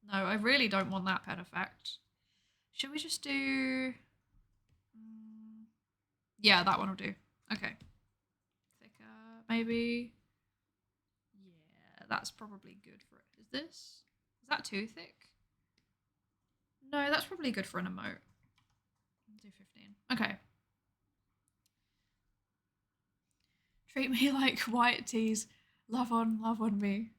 No, I really don't want that pen effect. Should we just do... yeah, that one will do. Okay. Thicker, maybe. Yeah, that's probably good for it. Is that too thick? No, that's probably good for an emote. I'll do 15. Okay. Treat me like white teas. Love on me.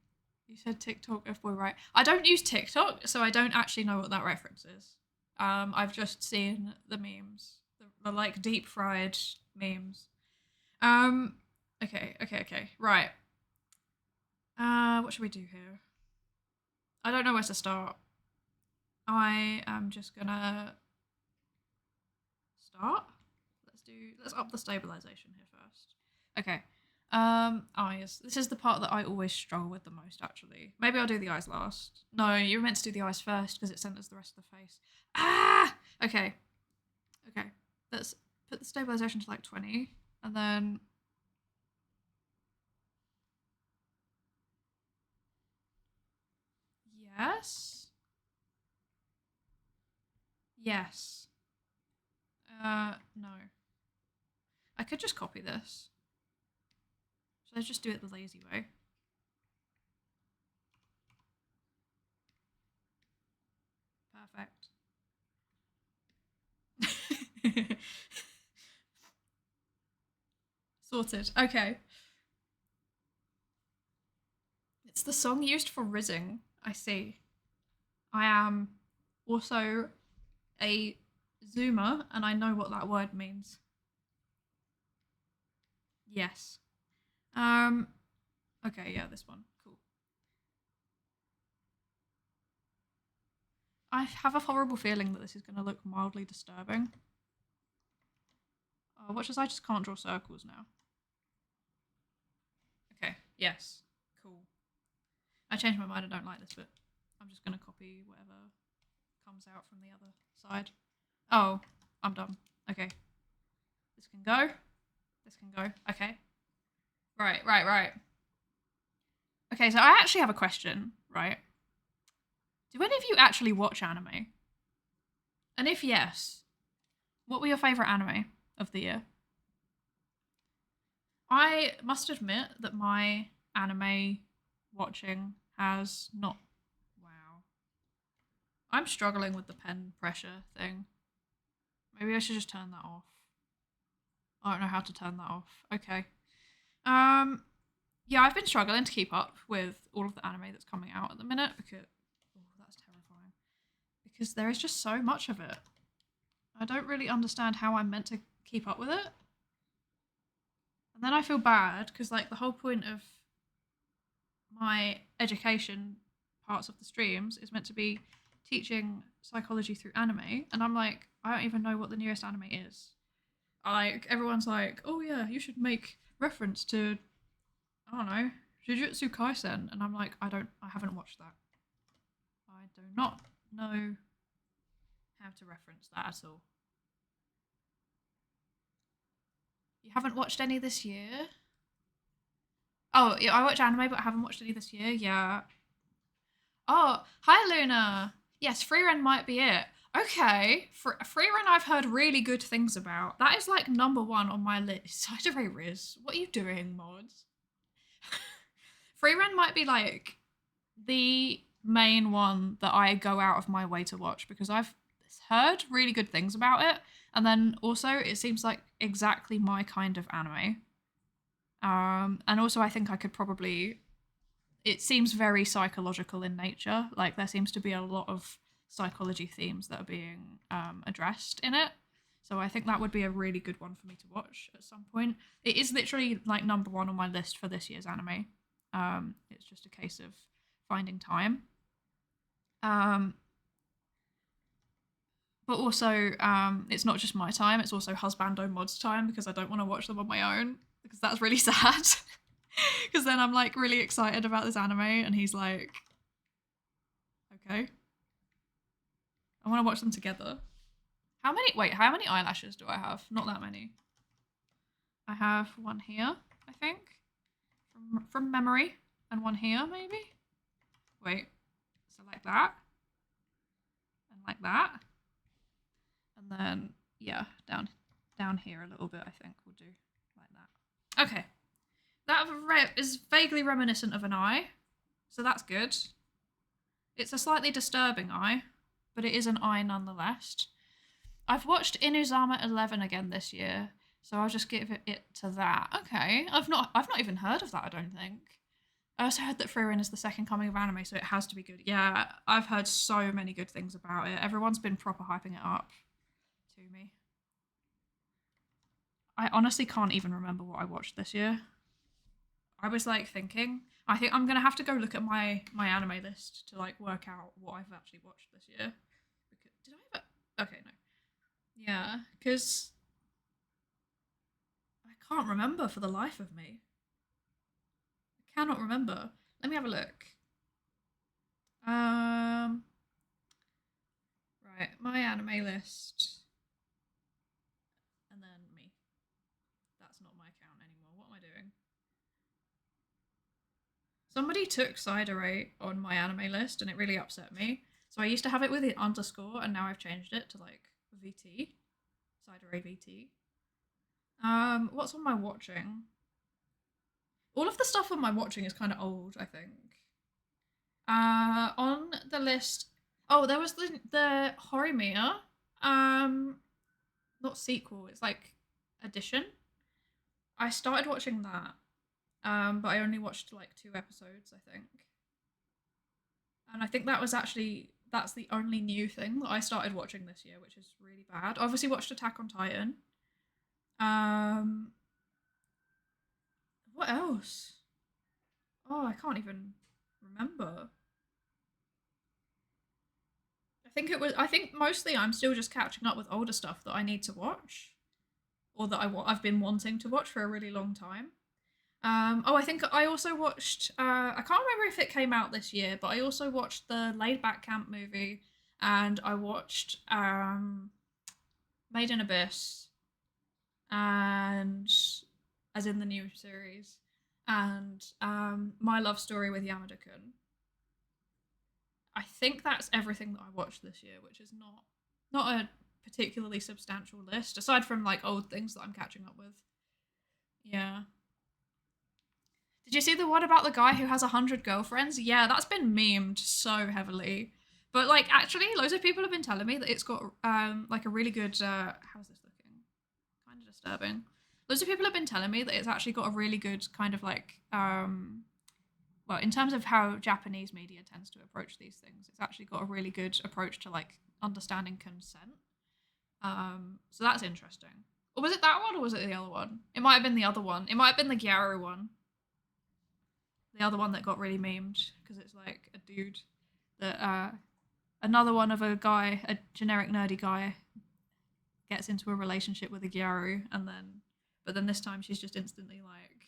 You said TikTok, F-boy, right? I don't use TikTok, so I don't actually know what that reference is. I've just seen the memes, the like deep fried memes. Okay, right. What should we do here? I don't know where to start. I am just gonna start. Let's up the stabilization here first. Okay. Eyes. This is the part that I always struggle with the most, actually. Maybe I'll do the eyes last. No, you were meant to do the eyes first because it centers the rest of the face. Okay. Let's put the stabilization to like 20, and then... Yes. No. I could just copy this. Should I just do it the lazy way? Perfect. Sorted. Okay. It's the song used for rizzing. I see. I am also a zoomer, and I know what that word means. Yes. Okay, yeah, this one. Cool. I have a horrible feeling that this is going to look mildly disturbing. Oh, watch as I just can't draw circles now. Okay, yes. Cool. I changed my mind, I don't like this bit. I'm just going to copy whatever comes out from the other side. Oh, I'm done. Okay. This can go. This can go. Okay. Right. Okay, so I actually have a question, right? Do any of you actually watch anime? And if yes, what were your favourite anime of the year? I must admit that my anime watching has not... Wow. I'm struggling with the pen pressure thing. Maybe I should just turn that off. I don't know how to turn that off. Okay. Yeah, I've been struggling to keep up with all of the anime that's coming out at the minute because... Oh, that's terrifying. Because there is just so much of it. I don't really understand how I'm meant to keep up with it. And then I feel bad because, like, the whole point of my education parts of the streams is meant to be teaching psychology through anime. And I'm like, I don't even know what the newest anime is. Like, everyone's like, oh yeah, you should make reference to, I don't know, Jujutsu Kaisen. And I'm like, I haven't watched that. I do not know how to reference that at all. You haven't watched any this year? Oh, yeah, I watch anime, but I haven't watched any this year. Yeah. Oh, hi, Luna. Yes, Free Run might be it. Okay, Free Run I've heard really good things about. That is like number one on my list. Psydere Riz, what are you doing, mods? Free Run might be like the main one that I go out of my way to watch because I've heard really good things about it. And then also, it seems like exactly my kind of anime. And also, I think I could probably. It seems very psychological in nature. Like there seems to be a lot of psychology themes that are being addressed in it. So I think that would be a really good one for me to watch at some point. It is literally like number one on my list for this year's anime. It's just a case of finding time. But also, it's not just my time, it's also Husbando Mod's time because I don't want to watch them on my own because that's really sad. Because then I'm like really excited about this anime and he's like, okay. I want to watch them together. How many eyelashes do I have? Not that many. I have one here, I think, from memory, and one here maybe. Wait, so like that, and like that, and then yeah, down here a little bit. I think we'll do like that. Okay, that is vaguely reminiscent of an eye, so that's good. It's a slightly disturbing eye, but it is an eye nonetheless. I've watched Inuzama 11 again this year, so I'll just give it to that. Okay, I've not even heard of that, I don't think. I also heard that Frieren is the second coming of anime, so it has to be good. Yeah, I've heard so many good things about it. Everyone's been proper hyping it up to me. I honestly can't even remember what I watched this year. I was like thinking, I think I'm gonna have to go look at my anime list to like work out what I've actually watched this year. Did I ever? Okay, no. Yeah, because I can't remember for the life of me. I cannot remember. Let me have a look. Right, my anime list. And then me. That's not my account anymore. What am I doing? Somebody took Psydere on my anime list and it really upset me. So I used to have it with the underscore and now I've changed it to like VT. Psydere VT. What's on my watching? All of the stuff on my watching is kind of old, I think. On the list. Oh, there was the Horimiya. Not sequel. It's like addition. I started watching that. But I only watched like 2 episodes, I think. And I think that's the only new thing that I started watching this year, which is really bad. I obviously watched Attack on Titan. What else? Oh, I can't even remember. I think mostly I'm still just catching up with older stuff that I need to watch, or that I've been wanting to watch for a really long time. I think I also watched. I can't remember if it came out this year, but I also watched the Laid Back Camp movie, and I watched Made in Abyss, and as in the new series, and My Love Story with Yamada-kun. I think that's everything that I watched this year, which is not a particularly substantial list, aside from like old things that I'm catching up with. Yeah. Did you see the one about the guy who has 100 girlfriends? Yeah, that's been memed so heavily. But like actually loads of people have been telling me that it's got like a really good how's this looking? Kind of disturbing. Loads of people have been telling me that it's actually got a really good kind of like well, in terms of how Japanese media tends to approach these things, it's actually got a really good approach to like understanding consent. So that's interesting. Or was it that one or was it the other one? It might have been the other one. It might have been the Gyaru one. The other one that got really memed because it's like a dude that another one of a guy, a generic nerdy guy, gets into a relationship with a Gyaru but then this time she's just instantly like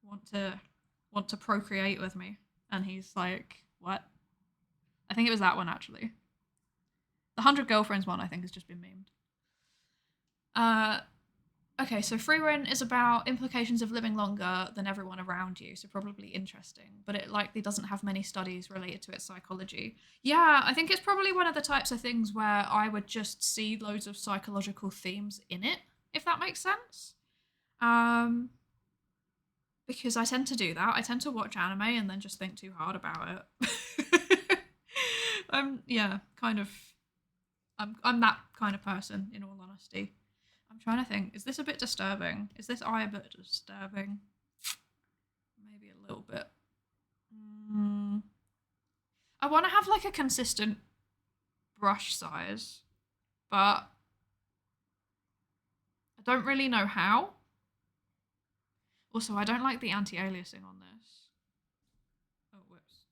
want to procreate with me, and he's like, what? I think it was that one actually. The 100 Girlfriends one I think has just been memed. Okay, so free rent is about implications of living longer than everyone around you, so probably interesting, but it likely doesn't have many studies related to its psychology. Yeah, I think it's probably one of the types of things where I would just see loads of psychological themes in it, if that makes sense. Um, because I tend to do that. I tend to watch anime and then just think too hard about it. Yeah, kind of. I'm that kind of person, in all honesty. I'm trying to think. Is this a bit disturbing? Is this eye a bit disturbing? Maybe a little bit. I want to have like a consistent brush size, but I don't really know how. Also, I don't like the anti-aliasing on this. Oh, whoops.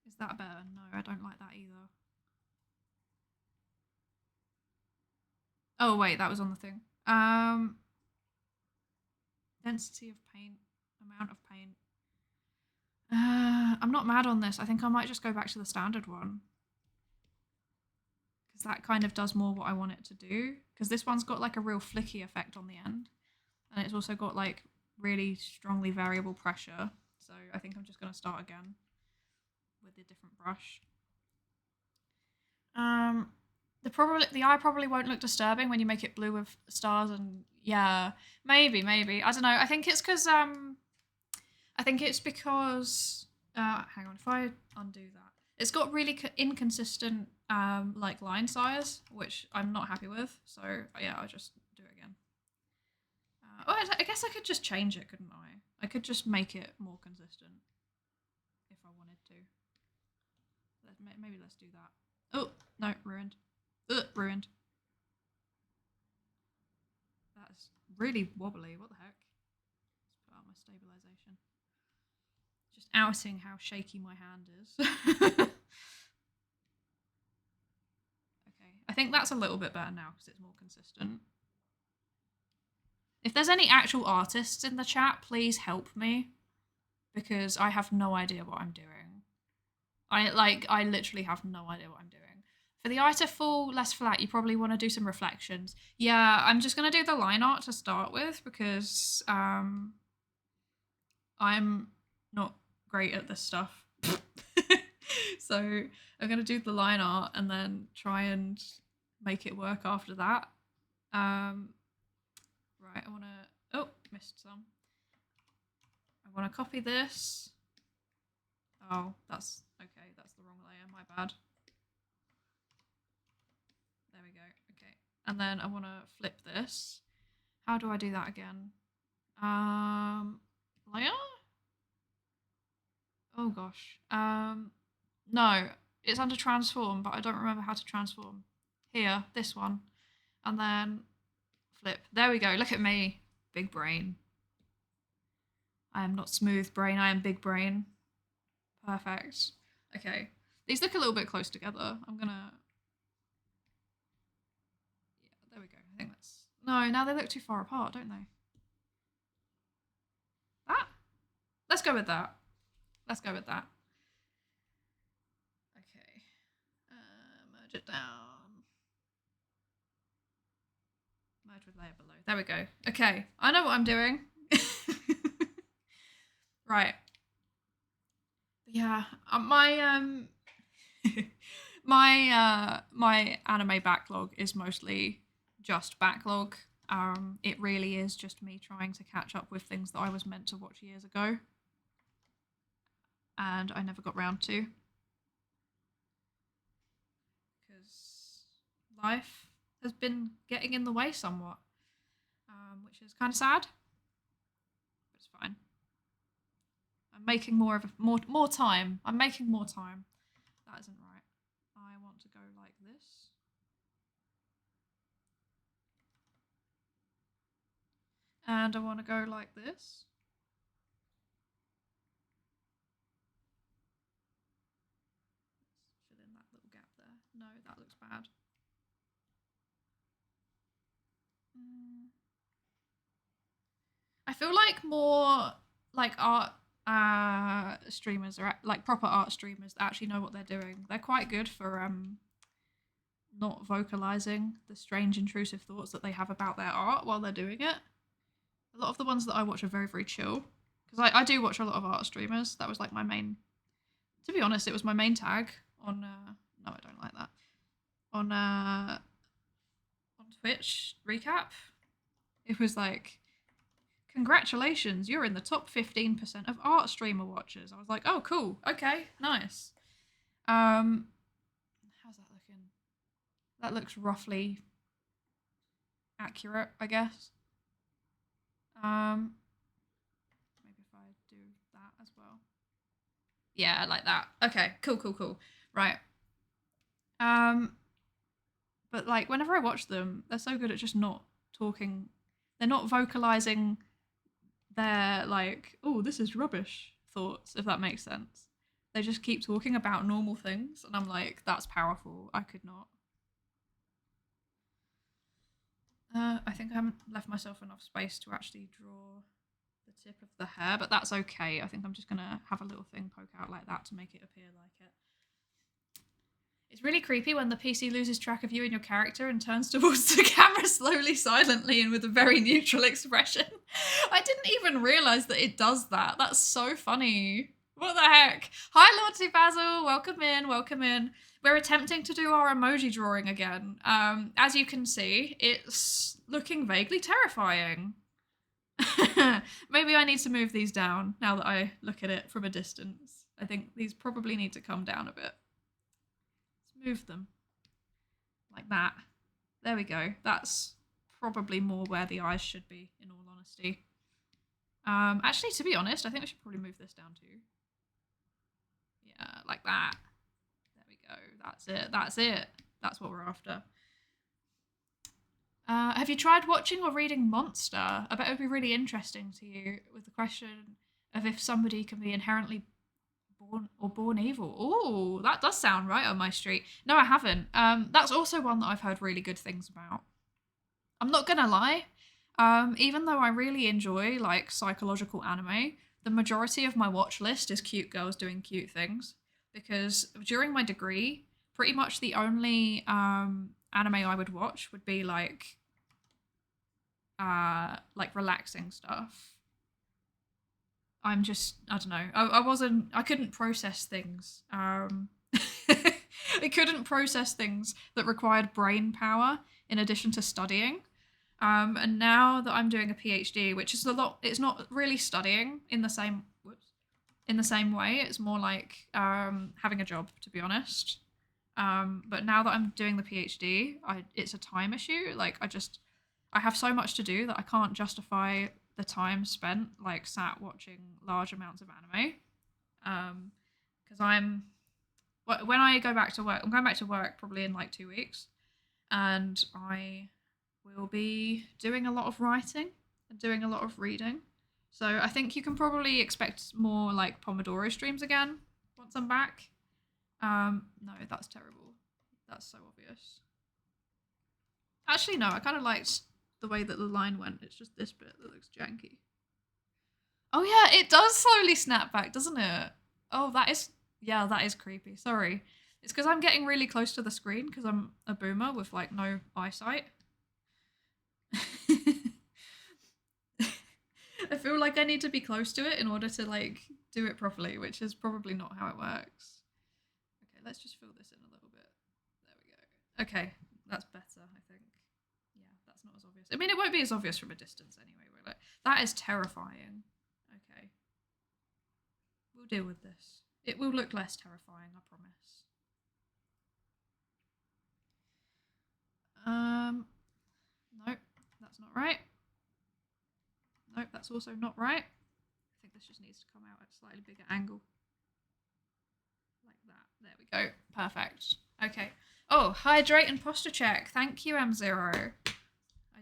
Is that better? No, I don't like that either. Oh, wait, that was on the thing. Density of paint, amount of paint. I'm not mad on this. I think I might just go back to the standard one. Because that kind of does more what I want it to do. Because this one's got like a real flicky effect on the end. And it's also got like really strongly variable pressure. So I think I'm just going to start again with a different brush. The eye probably won't look disturbing when you make it blue with stars and yeah, maybe. I don't know. I think it's because hang on, if I undo that, it's got really inconsistent like line size, which I'm not happy with. So yeah, I'll just do it again. I guess I could just change it, couldn't I? I could just make it more consistent if I wanted to. Maybe let's do that. Oh no, ruined. Ruined. That's really wobbly. What the heck? Let's put out my stabilization. Just outing how shaky my hand is. Okay, I think that's a little bit better now because it's more consistent. If there's any actual artists in the chat, please help me because I have no idea what I'm doing. I literally have no idea what I'm doing. For the eye to fall less flat, you probably want to do some reflections. Yeah, I'm just going to do the line art to start with because I'm not great at this stuff. So I'm going to do the line art and then try and make it work after that. Right, I want to... Oh, missed some. I want to copy this. Oh, that's... Okay, that's the wrong layer. My bad. There we go. Okay. And then I want to flip this. How do I do that again? Layer? Oh gosh. No, it's under transform, but I don't remember how to transform. Here, this one. And then flip. There we go. Look at me. Big brain. I am not smooth brain. I am big brain. Perfect. Okay. These look a little bit close together. I'm gonna... Yeah, there we go. I think that's... No, now they look too far apart, don't they? That? Let's go with that. Let's go with that. Okay. Merge it down. Merge with layer below. There we go. Okay. I know what I'm doing. Right. Yeah. My my anime backlog is mostly just backlog. It really is just me trying to catch up with things that I was meant to watch years ago and I never got round to because life has been getting in the way somewhat, which is kind of sad, but it's fine. I'm making more time. I'm making more time. That isn't right. I want to go like this. And I want to go like this. Let's fill in that little gap there. No, that looks bad. I feel like more like art streamers are like proper art streamers that actually know what they're doing. They're quite good for not vocalizing the strange intrusive thoughts that they have about their art while they're doing it. A lot of the ones that I watch are very, very chill. Because I do watch a lot of art streamers. That was like my main... To be honest, it was my main tag on... no, I don't like that. On Twitch recap. It was like, congratulations, you're in the top 15% of art streamer watchers. I was like, oh, cool. Okay, nice. How's that looking? That looks roughly accurate, I guess. Maybe if I do that as well. Yeah, like that. Okay, cool. Right. But like whenever I watch them, they're so good at just not talking. They're not vocalizing their like, oh, this is rubbish thoughts, if that makes sense. They just keep talking about normal things, and I'm like, that's powerful. I could not. I think I haven't left myself enough space to actually draw the tip of the hair, but that's okay. I think I'm just gonna have a little thing poke out like that to make it appear like it. It's really creepy when the PC loses track of you and your character and turns towards the camera slowly, silently, and with a very neutral expression. I didn't even realise that it does that. That's so funny. What the heck? Hi, Lord Basil. Welcome in. We're attempting to do our emoji drawing again. As you can see, it's looking vaguely terrifying. Maybe I need to move these down now that I look at it from a distance. I think these probably need to come down a bit. Let's move them. Like that. There we go. That's probably more where the eyes should be, in all honesty. Actually, to be honest, I think we should probably move this down too. Yeah, like that. There we go. That's it. That's what we're after. Have you tried watching or reading Monster? I bet it would be really interesting to you with the question of if somebody can be inherently born evil. Oh, that does sound right on my street. No, I haven't. That's also one that I've heard really good things about. I'm not gonna lie. Even though I really enjoy like psychological anime, the majority of my watch list is cute girls doing cute things. Because during my degree, pretty much the only anime I would watch would be like relaxing stuff. I don't know. I couldn't process things. I couldn't process things that required brain power in addition to studying. And now that I'm doing a PhD, which is it's not really studying in the same way. It's more like having a job, to be honest. But now that I'm doing the PhD, it's a time issue. Like I have so much to do that I can't justify the time spent like sat watching large amounts of anime. Because when I go back to work, I'm going back to work probably in like 2 weeks, and I will be doing a lot of writing and doing a lot of reading. So I think you can probably expect more like Pomodoro streams again once I'm back. No, that's terrible. That's so obvious. Actually, no, I kind of liked the way that the line went. It's just this bit that looks janky. Oh yeah, it does slowly snap back, doesn't it? Oh, that is creepy. Sorry. It's because I'm getting really close to the screen because I'm a boomer with like no eyesight. I feel like I need to be close to it in order to like do it properly, which is probably not how it works. Okay, let's just fill this in a little bit. There we go. Okay, that's better, I think. Yeah, that's not as obvious. I mean, it won't be as obvious from a distance anyway, will it? That is terrifying. Okay. We'll deal with this. It will look less terrifying, I promise. Nope, that's not right. Nope, that's also not right. I think this just needs to come out at a slightly bigger angle. Like that. There we go. Perfect. Okay. Oh, hydrate and posture check. Thank you, M0. I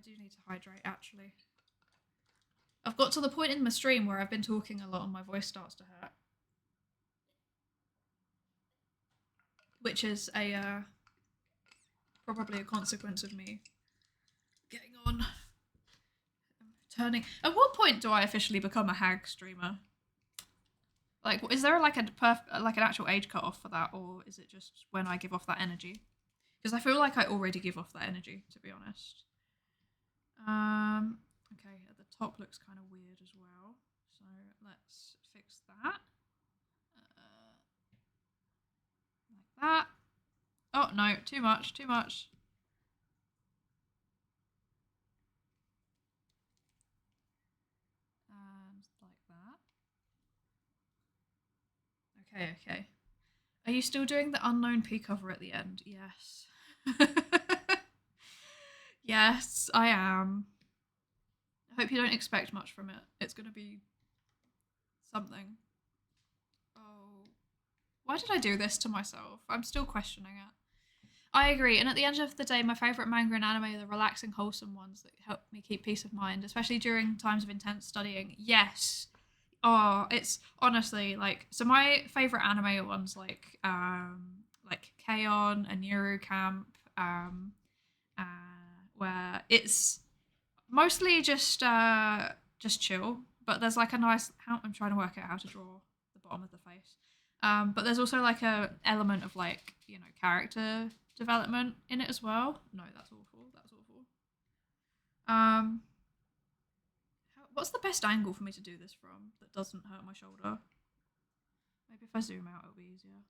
do need to hydrate, actually. I've got to the point in my stream where I've been talking a lot and my voice starts to hurt. Which is probably a consequence of me getting on. Turning. At what point do I officially become a hag streamer? Like, is there like an actual age cutoff for that, or is it just when I give off that energy? Because I feel like I already give off that energy, to be honest. Okay, at the top looks kind of weird as well. So let's fix that. Like that. Oh, no, too much, too much. And like that. Okay, okay. Are you still doing the unknown P cover at the end? Yes. Yes, I am. I hope you don't expect much from it. It's going to be something. Oh. Why did I do this to myself? I'm still questioning it. I agree, and at the end of the day, my favourite manga and anime are the relaxing, wholesome ones that help me keep peace of mind, especially during times of intense studying. Yes. Oh, it's honestly like, so my favourite anime are ones like K-On! And Neuro Camp, where it's mostly just chill, but there's like a nice. I'm trying to work out how to draw the bottom of the face. But there's also like a element of like, you know, character development in it as well. No, that's awful. That's awful. What's the best angle for me to do this from that doesn't hurt my shoulder? Maybe if I zoom out, it'll be easier.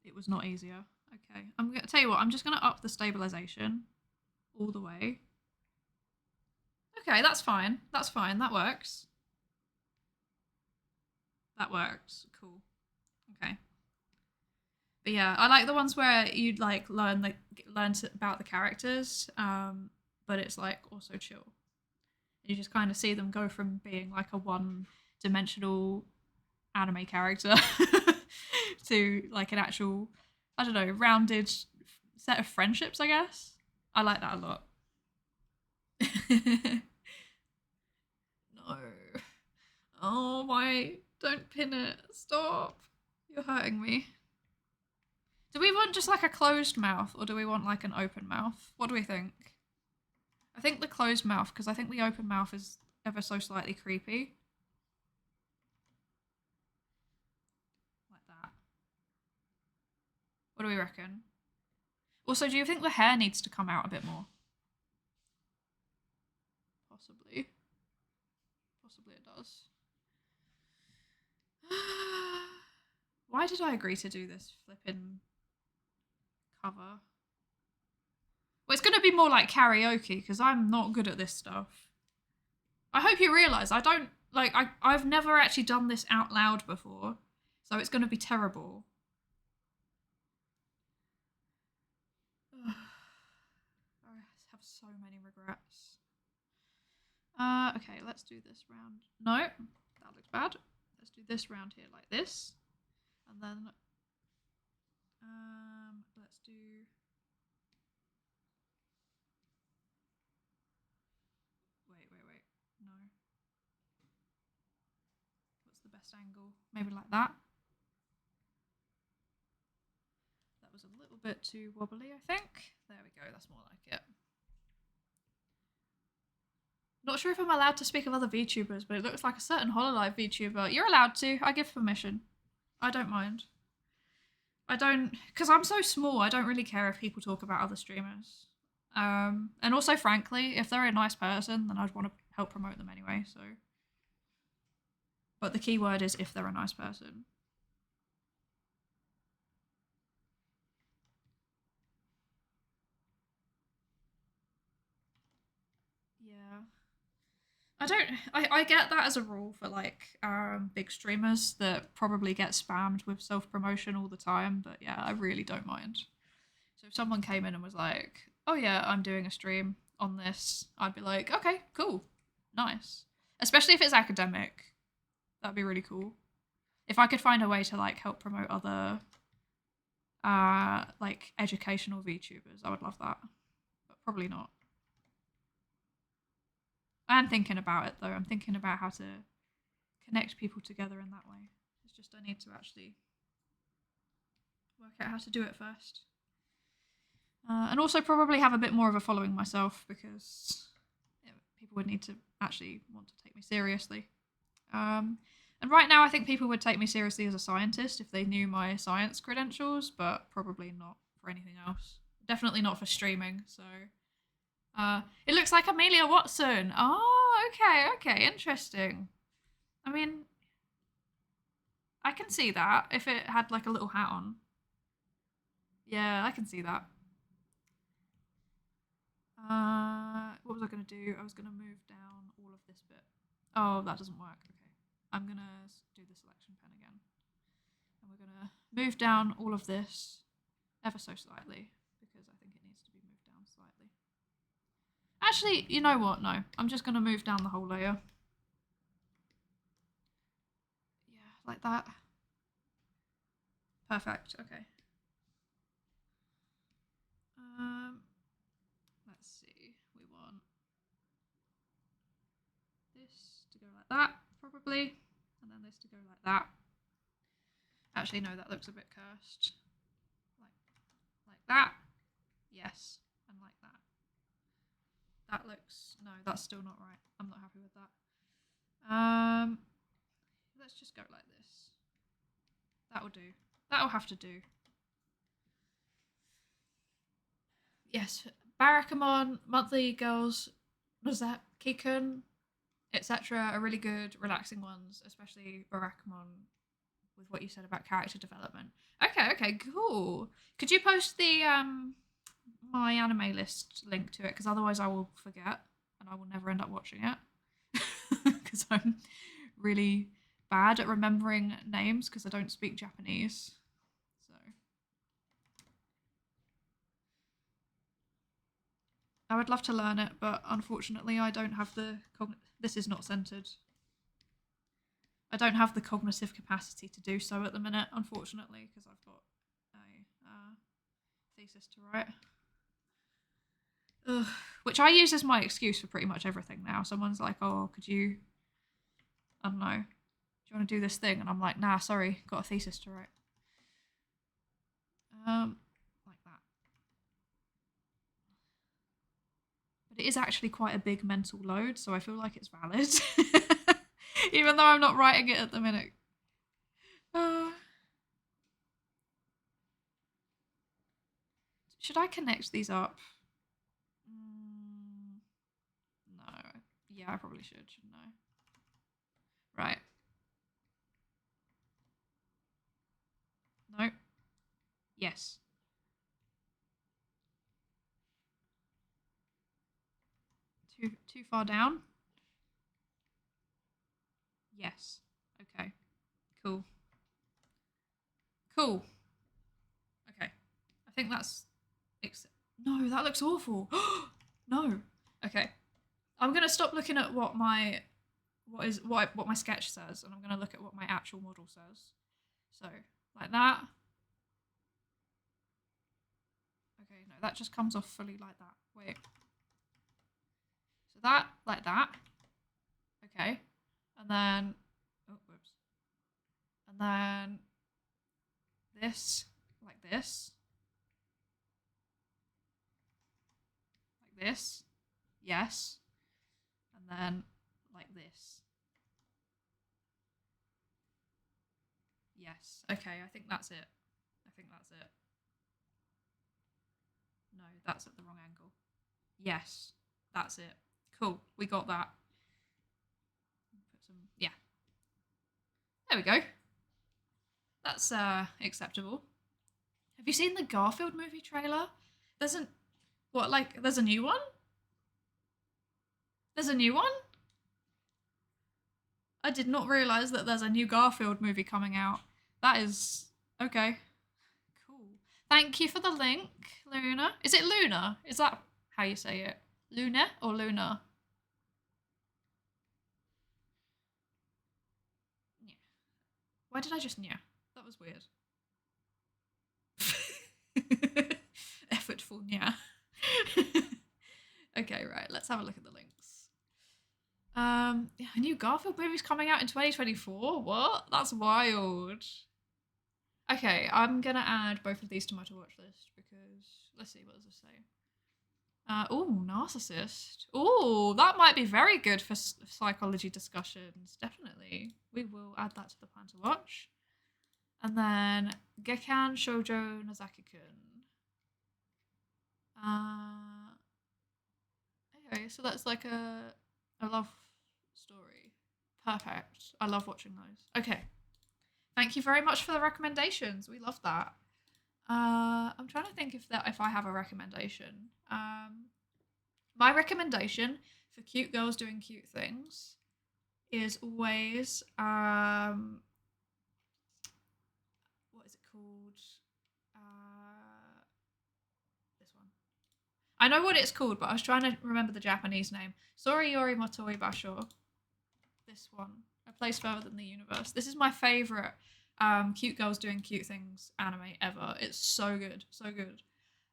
It was not easier. Okay, I'm gonna tell you what. I'm just gonna up the stabilization all the way. Okay, that's fine. That's fine. That works. That works. Cool. Okay. But yeah, I like the ones where you like learn about the characters, but it's like also chill. You just kind of see them go from being like a one-dimensional anime character to like an actual, I don't know, rounded set of friendships, I guess. I like that a lot. No. Oh my, don't pin it. Stop. You're hurting me. Do we want just like a closed mouth or do we want like an open mouth? What do we think? I think the closed mouth, because I think the open mouth is ever so slightly creepy. Like that. What do we reckon? Also, do you think the hair needs to come out a bit more? Possibly. Possibly it does. Why did I agree to do this flipping cover? Well, it's going to be more like karaoke because I'm not good at this stuff. I hope you realise I don't, like, I've never actually done this out loud before, so it's going to be terrible. I have so many regrets. Okay, let's do this round. No, that looks bad. Let's do this round here like this. And then, let's do... Wait. No. What's the best angle? Maybe like that. That was a little bit too wobbly, I think. There we go, that's more like it. Not sure if I'm allowed to speak of other VTubers, but it looks like a certain Hololive VTuber. You're allowed to. I give permission. I don't mind. I don't... Because I'm so small, I don't really care if people talk about other streamers. And also, frankly, if they're a nice person, then I'd want to help promote them anyway, so... But the key word is if they're a nice person. Yeah. I get that as a rule for like big streamers that probably get spammed with self-promotion all the time, but yeah, I really don't mind. So if someone came in and was like, oh yeah, I'm doing a stream on this, I'd be like, okay, cool, nice. Especially if it's academic. That'd be really cool. If I could find a way to like help promote other like educational VTubers, I would love that. But probably not. I am thinking about it though. I'm thinking about how to connect people together in that way. It's just I need to actually work out how to do it first. And also probably have a bit more of a following myself because people would need to actually want to take me seriously. And right now, I think people would take me seriously as a scientist if they knew my science credentials, but probably not for anything else. Definitely not for streaming. So, it looks like Amelia Watson. Oh, okay, interesting. I mean, I can see that if it had like a little hat on. Yeah, I can see that. What was I going to do? I was going to move down all of this bit. Oh, that doesn't work. Okay. I'm going to do the selection pen again. And we're going to move down all of this ever so slightly because I think it needs to be moved down slightly. Actually, you know what? No, I'm just going to move down the whole layer. Yeah, like that. Perfect. Okay. Let's see. We want this to go like that, probably, and then this to go like that. Actually, no, that looks a bit cursed. Like that. Yes, and like that. That looks, no, that's still not right. I'm not happy with that. Let's just go like this. That'll do. That'll have to do. Yes, Barakamon, Monthly Girls, was that Kikun, etc. are really good, relaxing ones, especially Barakamon with what you said about character development. Okay, cool. Could you post the my anime list link to it? Because otherwise I will forget and I will never end up watching it. Because I'm really bad at remembering names because I don't speak Japanese. So I would love to learn it, but unfortunately I don't have the this is not centered. I don't have the cognitive capacity to do so at the minute, unfortunately, because I've got a thesis to write. Ugh. Which I use as my excuse for pretty much everything now. Someone's like, oh, could you, I don't know, do you want to do this thing? And I'm like, nah, sorry, got a thesis to write. Like that. But it is actually quite a big mental load, so I feel like it's valid. Even though I'm not writing it at the minute. Should I connect these up? No. Yeah, I probably should, shouldn't I? Right. No. Yes. Too far down? Yes. Okay. Cool. Cool. Okay. I think that's... No, that looks awful. No. Okay. I'm going to stop looking at what my what my sketch says, and I'm going to look at what my actual model says. So, like that. Okay, no, that just comes off fully like that. Wait. So that, like that. Okay. And then, oh, whoops. And then this, like this. Like this. Yes. And then like this. Yes. Okay, I think that's it. I think that's it. No, that's at the wrong angle. Yes, that's it. Cool, we got that. Put some, yeah. There we go. That's acceptable. Have you seen the Garfield movie trailer? There's a new one? There's a new one? I did not realise that there's a new Garfield movie coming out. That is... okay. Cool. Thank you for the link, Luna. Is it Luna? Is that how you say it? Luna or Luna? Yeah. Why did I just yeah? That was weird. Effortful yeah. Okay, right. Let's have a look at the links. A new Garfield movie's coming out in 2024? What? That's wild. Okay, I'm gonna add both of these to my to watch list because let's see, what does this say? Oh, narcissist. Oh, that might be very good for psychology discussions. Definitely. We will add that to the plan to watch. And then Gekan Shoujo Nozaki-kun. Okay, so that's like a love story. Perfect. I love watching those. Okay. Thank you very much for the recommendations. We love that. I'm trying to think if I have a recommendation. My recommendation for cute girls doing cute things is always what is it called? This one. I know what it's called, but I was trying to remember the Japanese name. Soriyori Motoi Basho. This one. A Place Further Than the Universe. This is my favorite cute girls doing cute things anime ever. It's so good. So good.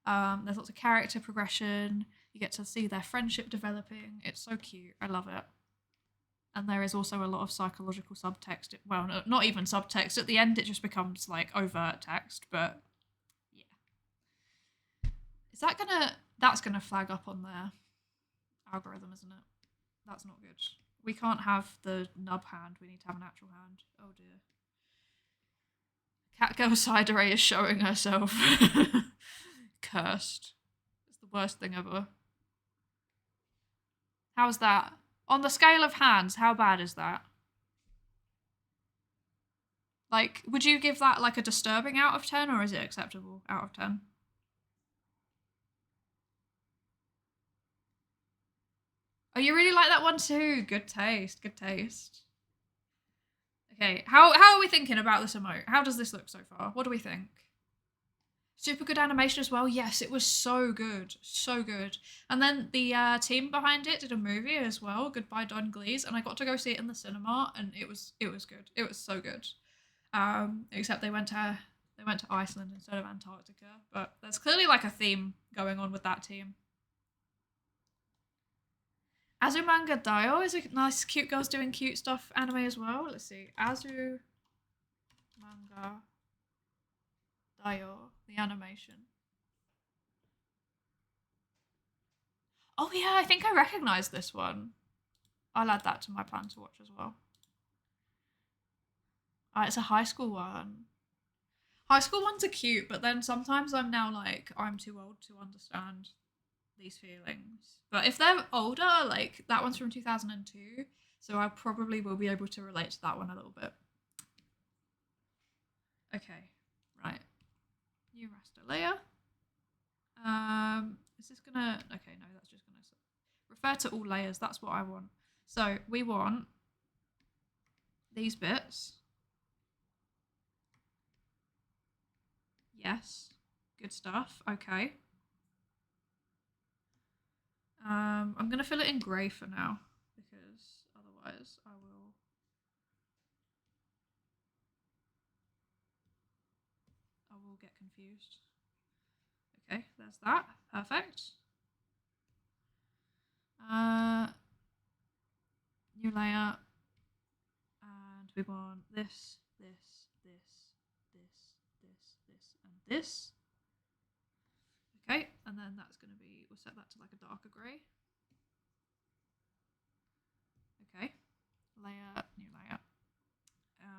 There's lots of character progression. You get to see their friendship developing. It's so cute. I love it. And there is also a lot of psychological subtext. Well, no, not even subtext. At the end, it just becomes like overt text. But yeah, that's gonna flag up on their algorithm, isn't it? That's not good. We can't have the nub hand. We need to have an actual hand. Oh dear. Catgirl Psydere is showing herself. Cursed. It's the worst thing ever. How's that? On the scale of hands, how bad is that? Like, would you give that like a disturbing out of 10 or is it acceptable out of 10? Oh, you really like that one too? Good taste, good taste. Okay, how are we thinking about this emote? How does this look so far? What do we think? Super good animation as well. Yes, it was so good. So good. And then the team behind it did a movie as well, Goodbye Don Glees, and I got to go see it in the cinema and it was good. It was so good. Except they went to Iceland instead of Antarctica, but there's clearly like a theme going on with that team. Azumanga Daioh is a nice cute girls doing cute stuff anime as well. Let's see. Azumanga Daioh, the animation. Oh yeah, I think I recognize this one. I'll add that to my plan to watch as well. It's a high school one. High school ones are cute, but then sometimes I'm now like, I'm too old to understand these feelings. But if they're older, like that one's from 2002, so I probably will be able to relate to that one a little bit. Okay, right. New raster layer. Is this gonna... Okay, no, that's just gonna... Refer to all layers, that's what I want. So we want these bits. Yes, good stuff, okay. I'm gonna fill it in grey for now, because otherwise I will get confused. Okay, there's that. Perfect. New layer. And we want this, and this. Okay, and then that's going to be, we'll set that to like a darker grey. Okay, layer, new layer.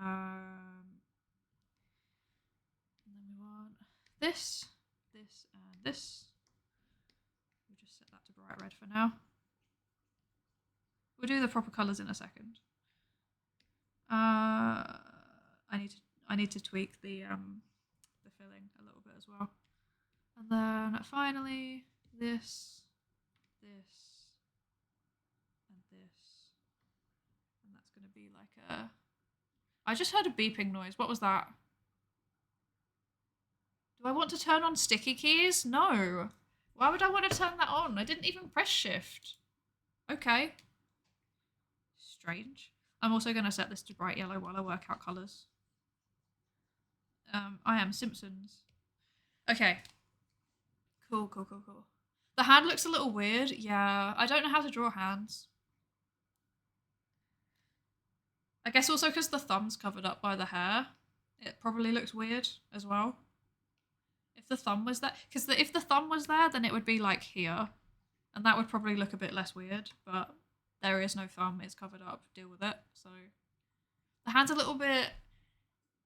And then we want this, and this. We'll just set that to bright red for now. We'll do the proper colours in a second. I need to tweak the filling a little bit as well. And then finally this, and this. And that's going to be like a... I just heard a beeping noise. What was that? Do I want to turn on sticky keys? No. Why would I want to turn that on? I didn't even press shift. Okay. Strange. I'm also going to set this to bright yellow while I work out colours. I am Simpsons. Okay. Cool. The hand looks a little weird. Yeah, I don't know how to draw hands. I guess also because the thumb's covered up by the hair, it probably looks weird as well. If the thumb was there, because if the thumb was there, then it would be like here. And that would probably look a bit less weird, but there is no thumb, it's covered up, deal with it. So the hand's a little bit,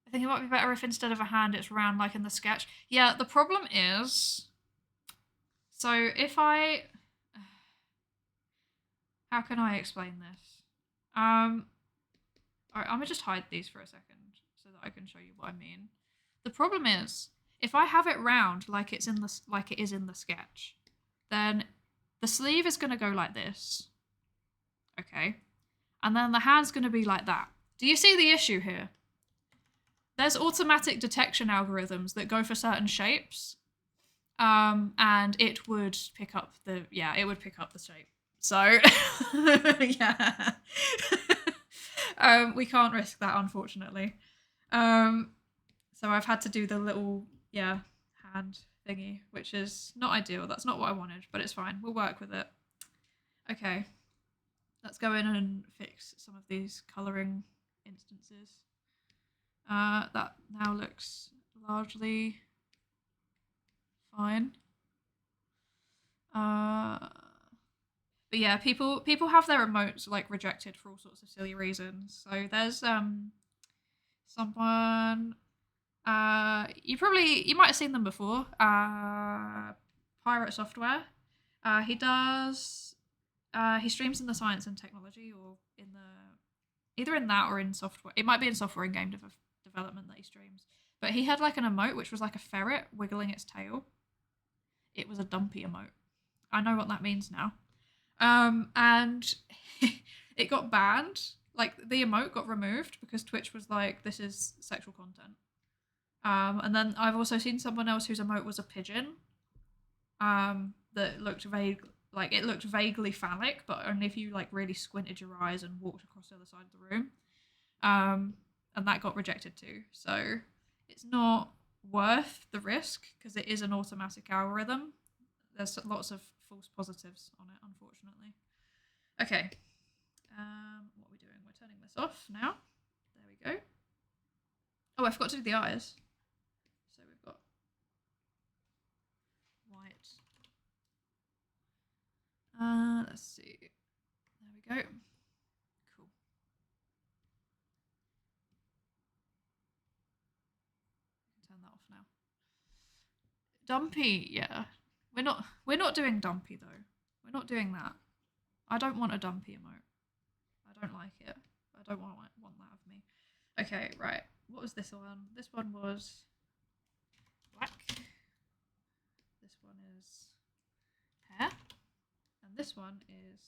I think it might be better if instead of a hand it's round like in the sketch. Yeah, the problem is, so if I, how can I explain this? Alright, I'm gonna just hide these for a second so that I can show you what I mean. The problem is, if I have it round like it is in the sketch, then the sleeve is gonna go like this. Okay. And then the hand's gonna be like that. Do you see the issue here? There's automatic detection algorithms that go for certain shapes. And it would pick up the shape. So yeah. We can't risk that, unfortunately. So I've had to do the little hand thingy, which is not ideal. That's not what I wanted, but it's fine. We'll work with it. Okay. Let's go in and fix some of these colouring instances. That now looks largely fine. But yeah, people have their emotes like rejected for all sorts of silly reasons. So there's someone you might have seen them before. Pirate Software. He streams in the science and technology, or either in that or in software. It might be in software and game development that he streams. But he had like an emote which was like a ferret wiggling its tail. It was a dumpy emote. I know what that means now. And it got banned. Like the emote got removed because Twitch was like, this is sexual content. And then I've also seen someone else whose emote was a pigeon. That looked vaguely phallic, but only if you like really squinted your eyes and walked across the other side of the room. And that got rejected too. So it's not worth the risk because it is an automatic algorithm. There's lots of false positives on it, unfortunately. Okay. What are we doing? We're turning this off now. There we go. Oh, I forgot to do the eyes. So we've got white. Let's see. There we go. Cool. Turn that off now. Dumpy, yeah. We're not doing dumpy though. We're not doing that. I don't want a dumpy emote. I don't like it. I don't want that of me. Okay, right. What was this one? This one was black. This one is hair. And this one is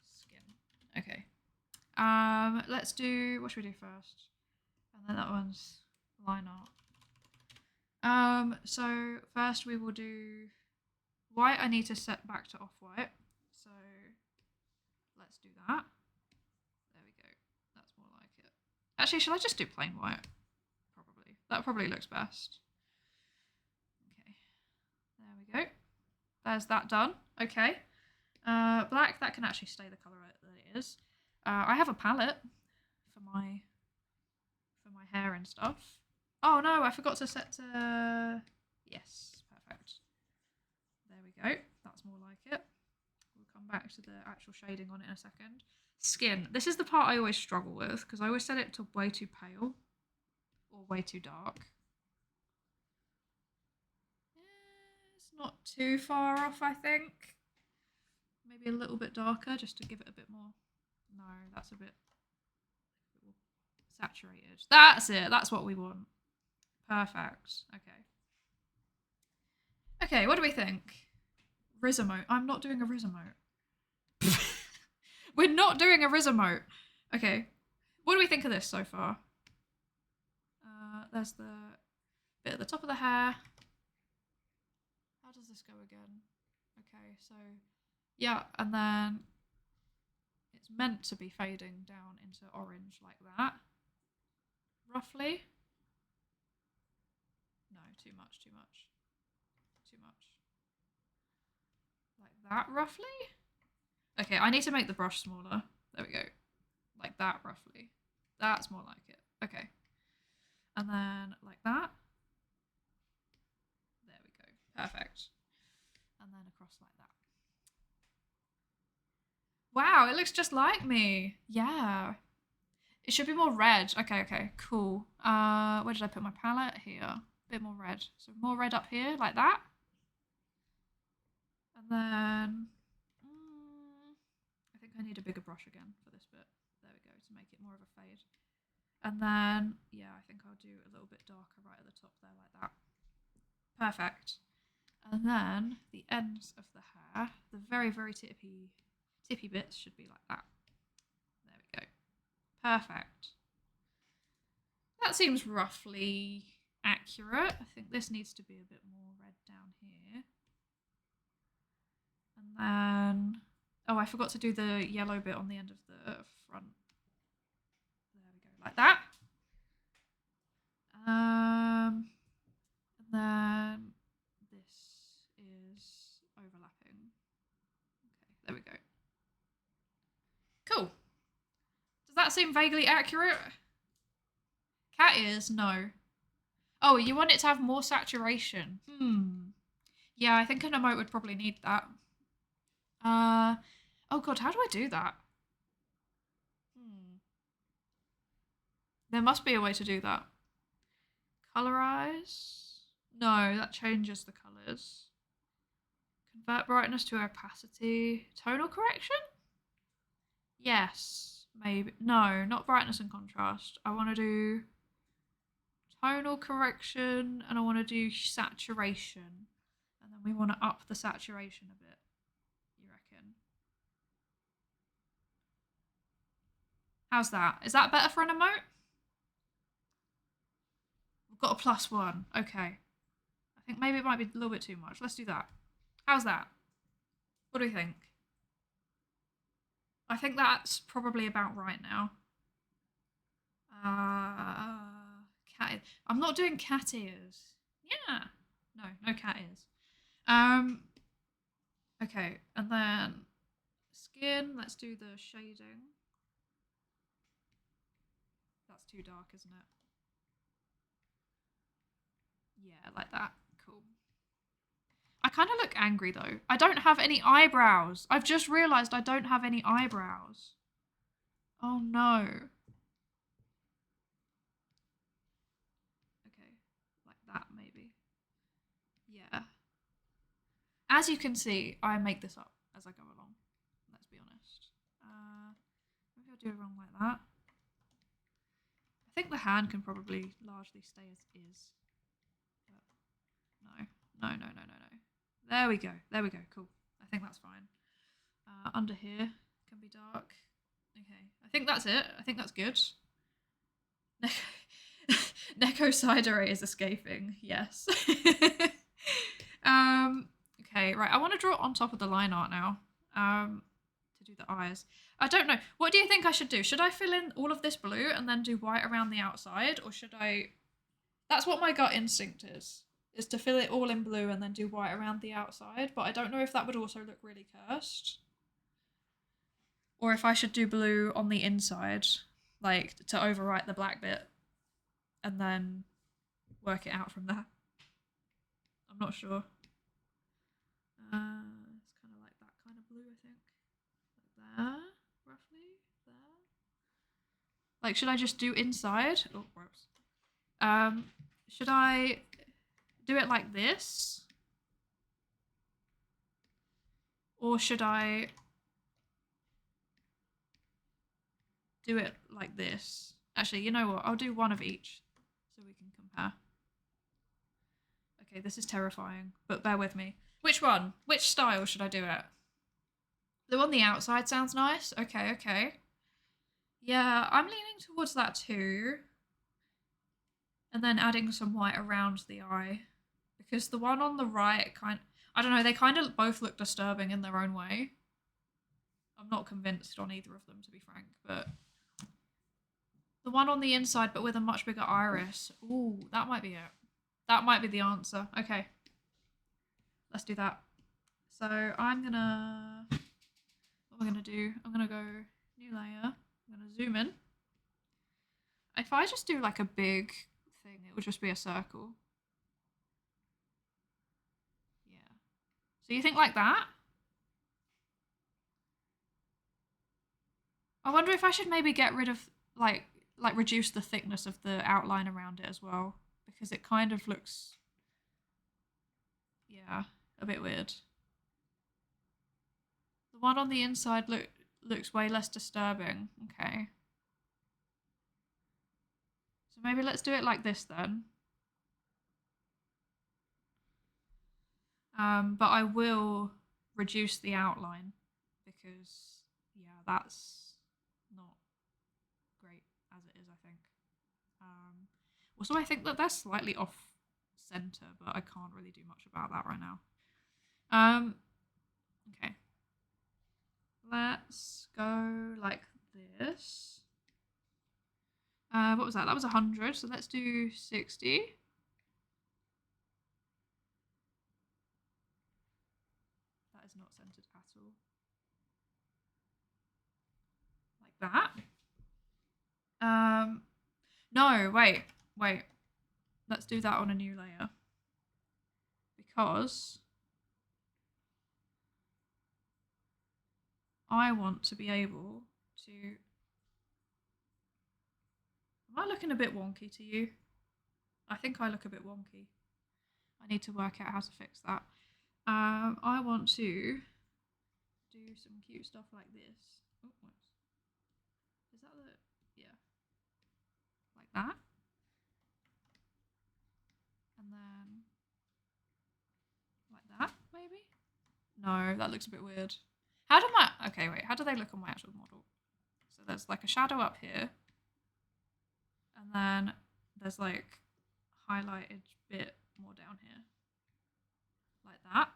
skin. Okay. Let's do, what should we do first? And then that one's line art. So first we will do white. I need to set back to off-white. So let's do that. There we go. That's more like it. Actually, should I just do plain white? Probably. That probably looks best. Okay. There we go. There's that done. Okay. Black, that can actually stay the colour that it is. I have a palette for my hair and stuff. Oh no, I forgot to set to... Yes, perfect. There we go. That's more like it. We'll come back to the actual shading on it in a second. Skin. This is the part I always struggle with because I always set it to way too pale or way too dark. It's not too far off, I think. Maybe a little bit darker just to give it a bit more. No, that's a bit saturated. That's it. That's what we want. Perfect. Okay. Okay, what do we think? Riz emote. I'm not doing a Riz emote. We're not doing a Riz emote. Okay. What do we think of this so far? There's the bit at the top of the hair. How does this go again? Okay, so yeah, and then it's meant to be fading down into orange like that. Roughly. No, too much. Like that, roughly? Okay, I need to make the brush smaller. There we go. Like that, roughly. That's more like it. Okay. And then like that. There we go. Perfect. And then across like that. Wow, it looks just like me. Yeah. It should be more red. Okay, cool. Where did I put my palette? Here. A bit more red. So more red up here, like that. And then... I think I need a bigger brush again for this bit. There we go, to make it more of a fade. And then, yeah, I think I'll do a little bit darker right at the top there, like that. Perfect. And then the ends of the hair, the very, very tippy bits should be like that. There we go. Perfect. That seems roughly accurate. I think this needs to be a bit more red down here. And then, oh, I forgot to do the yellow bit on the end of the front. There we go, like that. And then this is overlapping. Okay, there we go. Cool. Does that seem vaguely accurate? Cat ears? No. Oh, you want it to have more saturation. Yeah, I think an emote would probably need that. Oh god, how do I do that? There must be a way to do that. Colorize? No, that changes the colors. Convert brightness to opacity. Tonal correction? Yes, maybe. No, not brightness and contrast. I want to do tonal correction and I want to do saturation. And then we want to up the saturation a bit, you reckon? How's that? Is that better for an emote? We've got a +1. Okay. I think maybe it might be a little bit too much. Let's do that. How's that? What do we think? I think that's probably about right now. Cat. I'm not doing cat ears. Yeah. No cat ears. Okay, and then skin. Let's do the shading. That's too dark, isn't it? Yeah, like that. Cool. I kind of look angry though. I don't have any eyebrows. I've just realised I don't have any eyebrows. Oh no. Okay, like that maybe. Yeah. As you can see, I make this up as I go along. Let's be honest. Maybe I'll do it wrong like that. I think the hand can probably largely stay as is. But no. There we go. There we go. Cool. I think that's fine. Under here can be dark. Okay. I think that's it. I think that's good. Neko Psydere is escaping. Yes. Okay, right. I want to draw it on top of the line art now. To do the eyes. I don't know. What do you think I should do? Should I fill in all of this blue and then do white around the outside? Or should I... That's what my gut instinct is to fill it all in blue and then do white around the outside. But I don't know if that would also look really cursed. Or if I should do blue on the inside, like to overwrite the black bit. And then work it out from there. I'm not sure. It's kind of like that kind of blue, I think. Like there, roughly. There. Like, should I just do inside? Oh, gross. Should I do it like this? Or should I do it like this? Actually, you know what? I'll do one of each so we can compare. Okay, this is terrifying, but bear with me. Which one? Which style should I do it? The one on the outside sounds nice. Okay. Yeah, I'm leaning towards that too. And then adding some white around the eye. Because the one on the right I don't know, they kind of both look disturbing in their own way. I'm not convinced on either of them, to be frank, but... The one on the inside, but with a much bigger iris. Ooh, that might be it. That might be the answer. Okay. Let's do that. So I'm gonna... What am I gonna do? I'm gonna go new layer. I'm gonna zoom in. If I just do like a big thing, it would just be a circle. Yeah. So you think like that? I wonder if I should maybe get rid of, like reduce the thickness of the outline around it as well. Because it kind of looks, yeah, a bit weird. The one on the inside looks way less disturbing. Okay. So maybe let's do it like this then. But I will reduce the outline because, yeah, that's not great as it is, I think. Also, I think that they're slightly off center, but I can't really do much about that right now. Okay. Let's go like this. What was that? That was 100, so let's do 60. That is not centered at all. Like that. No, wait. Let's do that on a new layer. Because I want to be able to... Am I looking a bit wonky to you? I think I look a bit wonky. I need to work out how to fix that. I want to do some cute stuff like this. Oh, is that the... Yeah. Like that. And then... like that, maybe? No, that looks a bit weird. How do my... Okay, wait. How do they look on my actual model? So there's like a shadow up here. And then there's like highlighted bit more down here. Like that.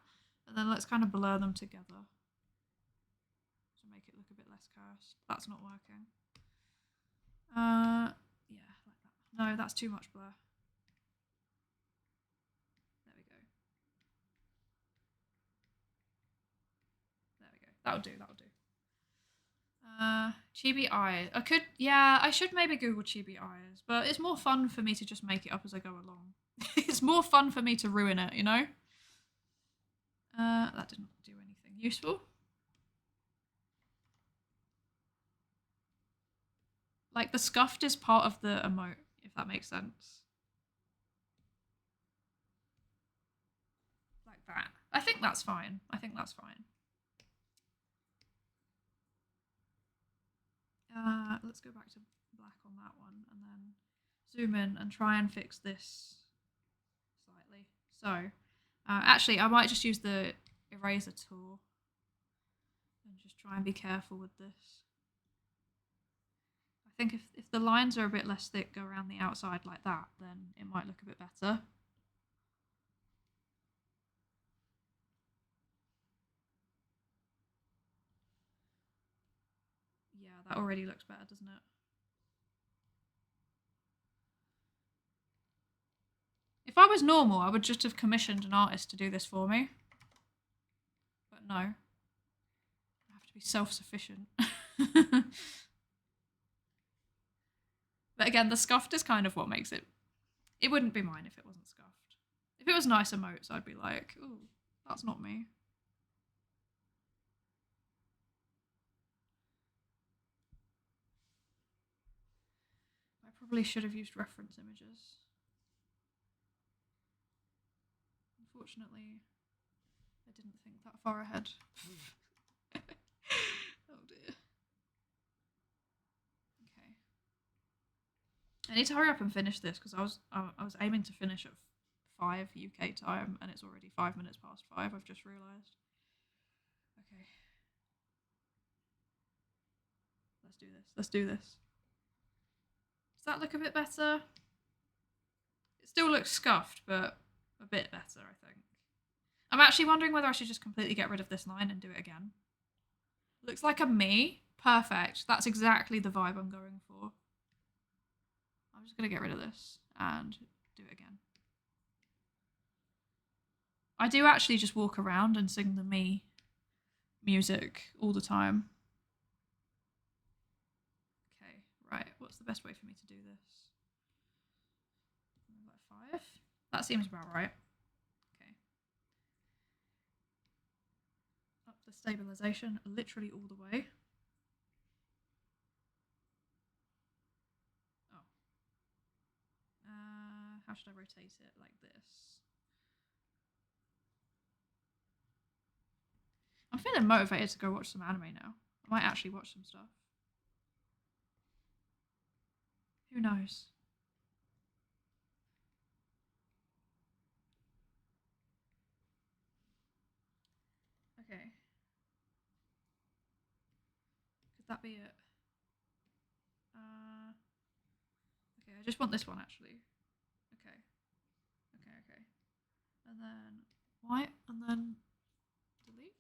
And then let's kind of blur them together to make it look a bit less cursed. That's not working. Yeah, like that. No, that's too much blur. There we go. There we go. That'll do, that'll do. Chibi eyes. I should maybe Google chibi eyes, but it's more fun for me to just make it up as I go along. It's more fun for me to ruin it, you know? That didn't do anything useful. Like, the scuffed is part of the emote, if that makes sense. Like that. I think that's fine. Let's go back to black on that one and then zoom in and try and fix this slightly. So, actually, I might just use the eraser tool and just try and be careful with this. I think if the lines are a bit less thick, go around the outside like that, then it might look a bit better. Yeah, that already looks better, doesn't it? If I was normal, I would just have commissioned an artist to do this for me. But no. I have to be self-sufficient. But again, the scuffed is kind of what makes it... It wouldn't be mine if it wasn't scuffed. If it was nice emotes, I'd be like, ooh, that's not me. I probably should have used reference images. Unfortunately, I didn't think that far ahead. Oh dear. Okay. I need to hurry up and finish this because I was aiming to finish at 5 UK time and it's already 5 minutes past 5. I've just realised. Okay. Let's do this. Does that look a bit better? It still looks scuffed, but a bit better, I think. I'm actually wondering whether I should just completely get rid of this line and do it again. Looks like a me. Perfect. That's exactly the vibe I'm going for. I'm just going to get rid of this and do it again. I do actually just walk around and sing the me music all the time. Okay, right. What's the best way for me to do this? Like 5? That seems about right. Okay. the stabilization literally all the way. Oh. How should I rotate it? Like this. I'm feeling motivated to go watch some anime now. I might actually watch some stuff. Who knows? Okay. Could that be it? Okay, I just want this one actually. Okay. Okay. And then white, and then delete.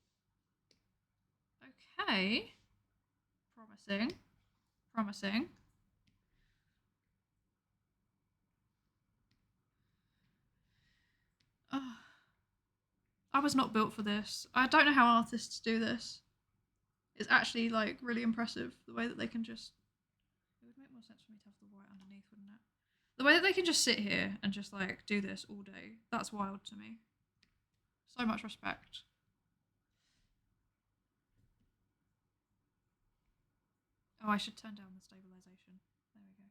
Okay. Promising. Oh, I was not built for this. I don't know how artists do this. It's actually like really impressive the way that they can just. It would make more sense for me to have the white underneath, wouldn't it? The way that they can just sit here and just like do this all day. That's wild to me. So much respect. Oh, I should turn down the stabilization. There we go.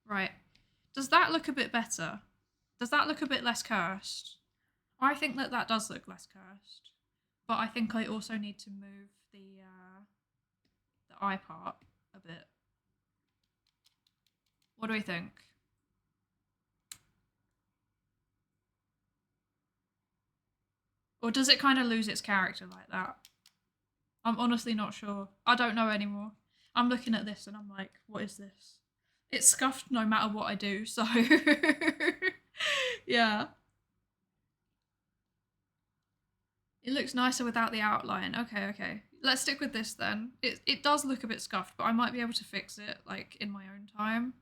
Right. Does that look a bit better? Does that look a bit less cursed? I think that that does look less cursed. But I think I also need to move the eye part a bit. What do we think? Or does it kind of lose its character like that? I'm honestly not sure. I don't know anymore. I'm looking at this and I'm like, what is this? It's scuffed no matter what I do, so yeah. It looks nicer without the outline. Okay. Let's stick with this then. It does look a bit scuffed, but I might be able to fix it like in my own time.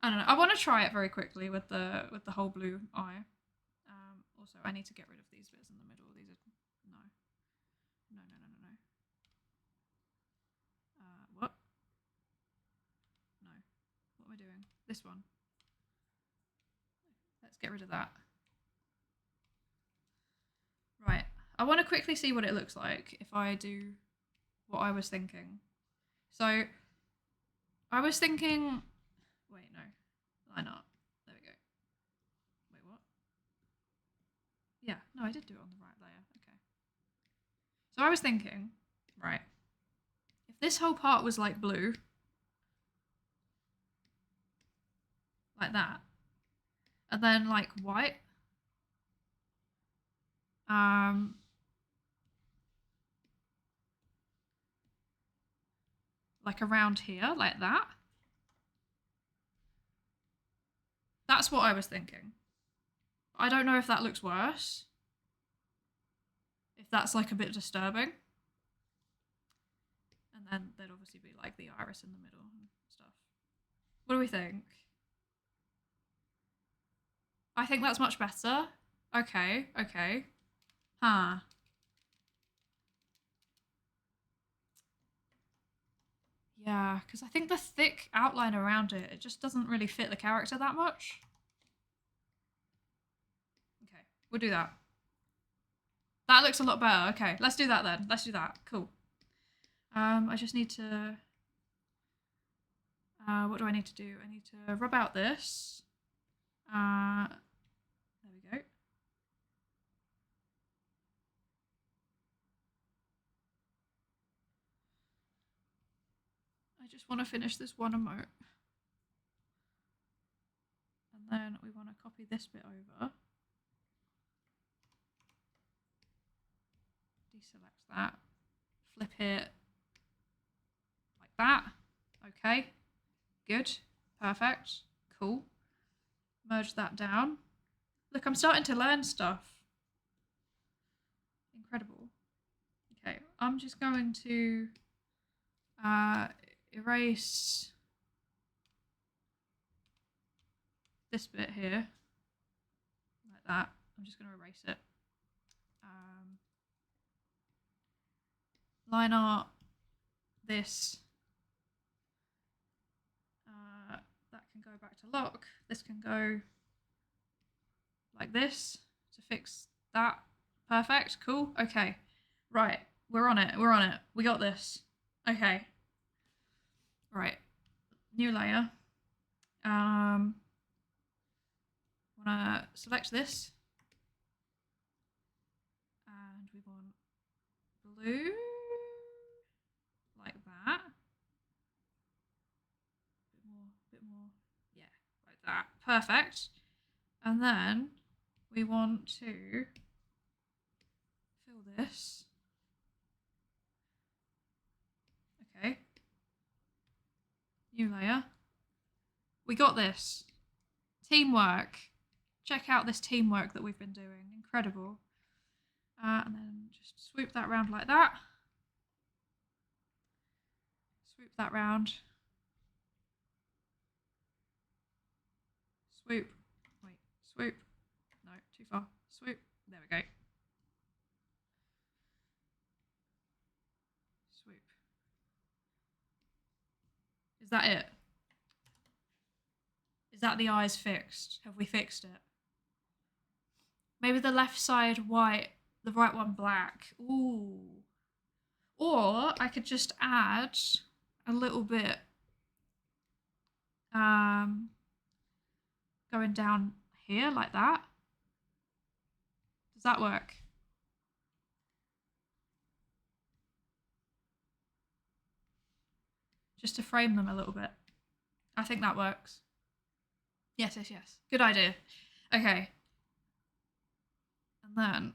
I don't know. I want to try it very quickly with the whole blue eye. Also, I need to get rid of these bits in the middle. These are no. What? No. What am I doing? This one. Let's get rid of that. Right. I want to quickly see what it looks like if I do what I was thinking. So, I was thinking. Wait, no. Line up. There we go. Wait, what? Yeah, no, I did do it on the right layer. Okay. So I was thinking, right, if this whole part was like blue, like that, and then like white, like around here, like that. That's what I was thinking. I don't know if that looks worse. If that's like a bit disturbing. And then there'd obviously be like the iris in the middle and stuff. What do we think? I think that's much better. Okay. Huh. Yeah, because I think the thick outline around it just doesn't really fit the character that much. Okay, we'll do that. That looks a lot better. Okay, let's do that then. Let's do that. Cool. I just need to... what do I need to do? I need to rub out this. There we go. I just want to finish this one emote. And then we want to copy this bit over. Deselect that. Flip it like that. Okay. Good. Perfect. Cool. Merge that down. Look, I'm starting to learn stuff. Incredible. Okay, I'm just going to erase this bit here. Like that. I'm just going to erase it. line art, this. That can go back to lock. This can go like this to fix that. Perfect. Cool. Okay. Right. We're on it. We're on it. We got this. Okay. Right. New layer. Wanna select this. And we want blue. Like that. Bit more. Yeah, like that. Perfect. And then we want to fill this. Okay. New layer. We got this. Teamwork. Check out this teamwork that we've been doing. Incredible. And then just swoop that round like that. Swoop that round. Swoop. Wait. Swoop. No, too far. Swoop. There we go. Swoop. Is that it? Is that the eyes fixed? Have we fixed it? Maybe the left side white, the right one black. Ooh. Or I could just add a little bit going down here like that. Does that work? Just to frame them a little bit. I think that works. Yes, yes, yes. Good idea. Okay. And then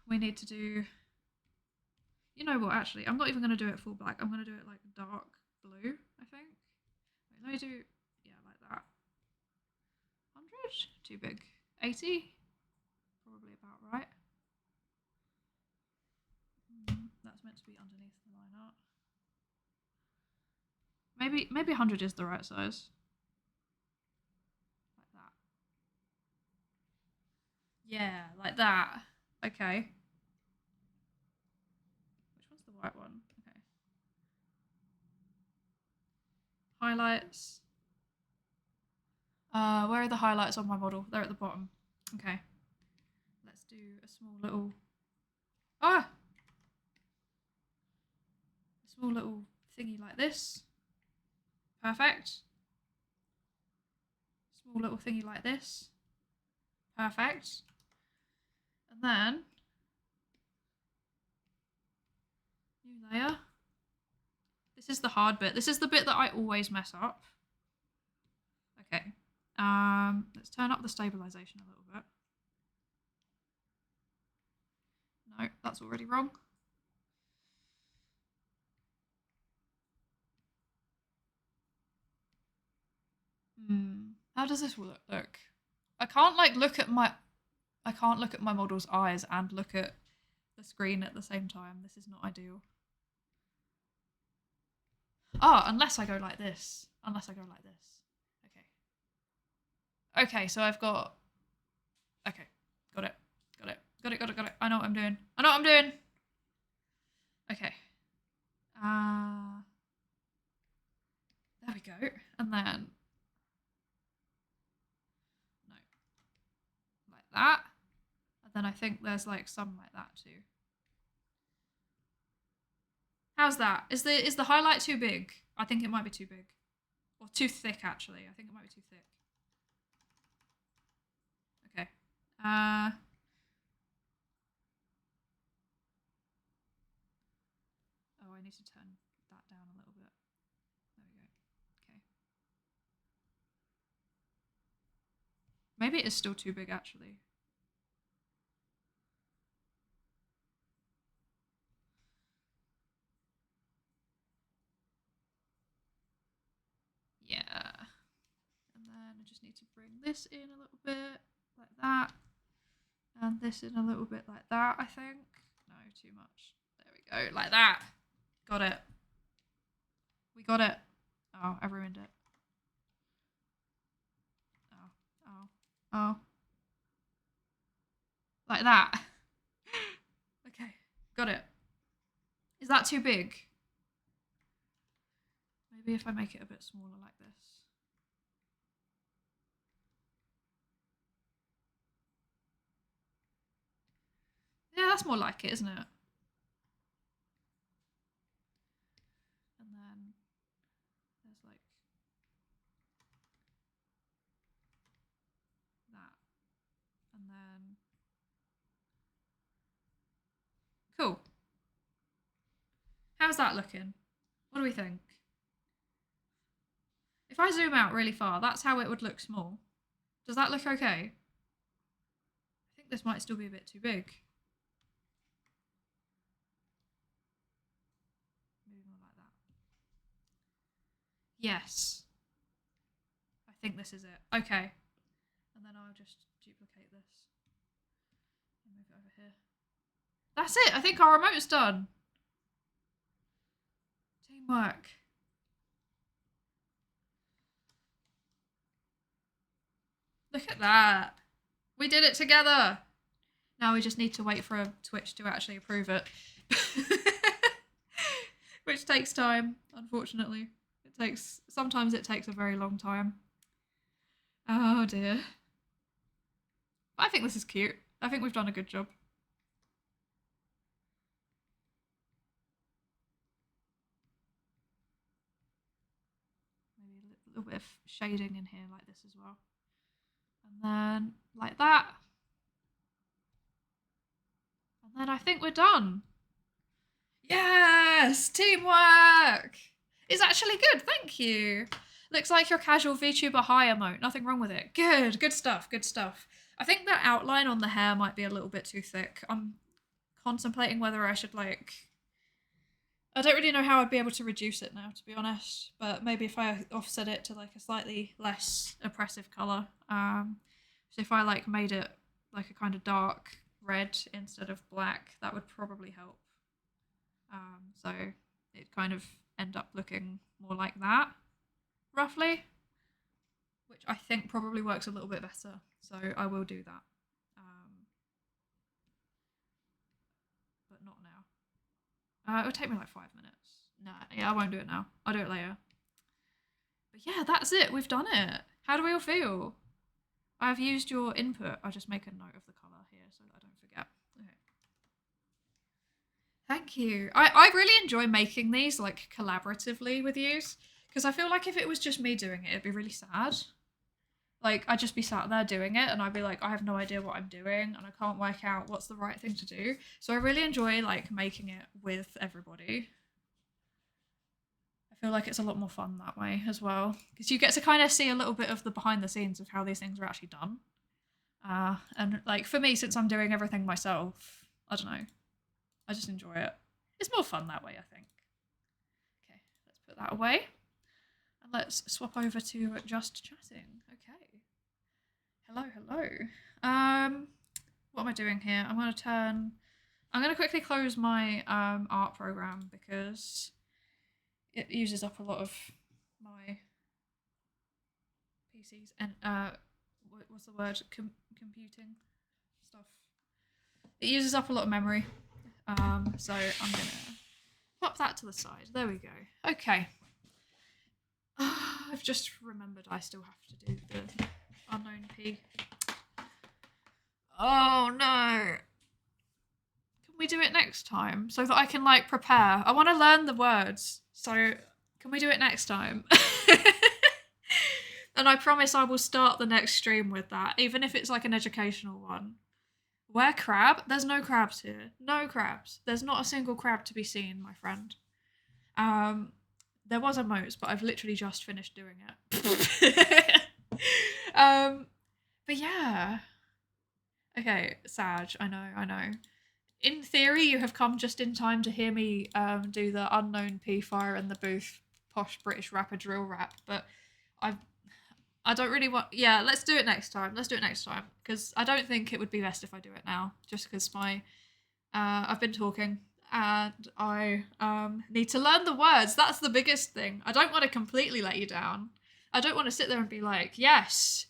we need to do... You know what, actually, I'm not even going to do it full black. I'm going to do it like dark blue, I think. Wait, let me do... Yeah, like that. 100? Too big. 80? Probably about right. That's meant to be underneath the line art. Maybe 100 is the right size. Like that. Yeah, like that. Okay. Which one's the white one? Okay. Highlights. Where are the highlights on my model? They're at the bottom. Okay. Let's do a small little... Ah! A small little thingy like this. Perfect. Small little thingy like this. Perfect. And then... New layer. This is the hard bit. This is the bit that I always mess up. Okay. Let's turn up the stabilization a little bit. No, that's already wrong. How does this look? I can't like look at my model's eyes and look at the screen at the same time. This is not ideal. Ah, unless I go like this. Unless I go like this. Okay. Okay, so I've got... Okay, got it. Got it. Got it, got it, got it. I know what I'm doing. I know what I'm doing! Okay. There we go. And then... No. Like that. And then I think there's like some like that too. How's that? Is the highlight too big? I think it might be too big. Or too thick, actually. I think it might be too thick. Okay. Oh, I need to turn that down a little bit. There we go. Okay. Maybe it is still too big, actually. Yeah. And then I just need to bring this in a little bit, like that. And this in a little bit like that, I think. No, too much. There we go, like that. Got it. We got it. Oh, I ruined it. Oh. Like that. Okay, got it. Is that too big? Maybe if I make it a bit smaller like this. Yeah, that's more like it, isn't it? And then there's like that. And then cool. How's that looking? What do we think? If I zoom out really far, that's how it would look small. Does that look okay? I think this might still be a bit too big. Maybe more like that. Yes. I think this is it. Okay. And then I'll just duplicate this. And move it over here. That's it. I think our remote's done. Teamwork. Look at that. We did it together. Now we just need to wait for a Twitch to actually approve it. Which takes time, unfortunately. Sometimes it takes a very long time. Oh dear. I think this is cute. I think we've done a good job. Maybe a little bit of shading in here like this as well. And then like that. And then I think we're done. Yes! Teamwork! It's actually good, thank you. Looks like your casual VTuber high emote. Nothing wrong with it. Good stuff, good stuff. I think that outline on the hair might be a little bit too thick. I'm contemplating whether I should I don't really know how I'd be able to reduce it now, to be honest. But maybe if I offset it to like a slightly less oppressive colour. So if I made it like a kind of dark red instead of black, that would probably help. So it kind of end up looking more like that, roughly, which I think probably works a little bit better. So I will do that, but not now. It would take me like 5 minutes. Nah, yeah, I won't do it now. I'll do it later. But yeah, that's it. We've done it. How do we all feel? I've used your input. I'll just make a note of the colour here so that I don't forget. Okay. Thank you. I really enjoy making these collaboratively with you, because I feel like if it was just me doing it, it'd be really sad. I'd just be sat there doing it and I'd be like, I have no idea what I'm doing and I can't work out what's the right thing to do. So I really enjoy making it with everybody. I feel like it's a lot more fun that way as well, because you get to kind of see a little bit of the behind the scenes of how these things are actually done. And for me, since I'm doing everything myself, I don't know, I just enjoy it. It's more fun that way, I think. Okay, let's put that away. And let's swap over to just chatting. Okay. Hello. What am I doing here? I'm going to quickly close my art program because it uses up a lot of my PC's and what's the word? Computing stuff. It uses up a lot of memory. So I'm gonna pop that to the side. There we go. Okay. I've just remembered I still have to do the unknown P. Oh no. Can we do it next time so that I can prepare? I want to learn the words. So can we do it next time? And I promise I will start the next stream with that, even if it's an educational one. Where crab? There's no crabs here. No crabs. There's not a single crab to be seen, my friend. There was emotes, but I've literally just finished doing it. But yeah. Okay, Sag, I know. In theory, you have come just in time to hear me do the unknown P fire in the booth, posh British rapper drill rap, but I don't really want... Yeah, let's do it next time. Because I don't think it would be best if I do it now. Just because I've been talking and I need to learn the words. That's the biggest thing. I don't want to completely let you down. I don't want to sit there and be like, yes,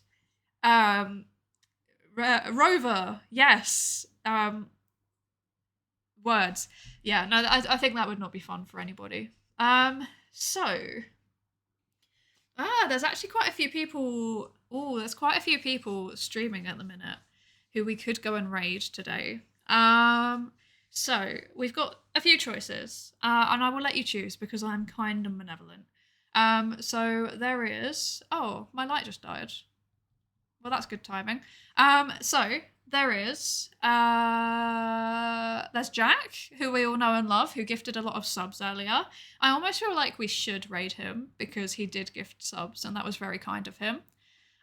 Rover, yes, Words. Yeah, no, I think that would not be fun for anybody. So there's actually quite a few people. Oh, there's quite a few people streaming at the minute who we could go and raid today. So we've got a few choices, and I will let you choose because I'm kind and benevolent. So there is. Oh, my light just died. Well, that's good timing. So there is. There's Jack, who we all know and love, who gifted a lot of subs earlier. I almost feel like we should raid him because he did gift subs, and that was very kind of him.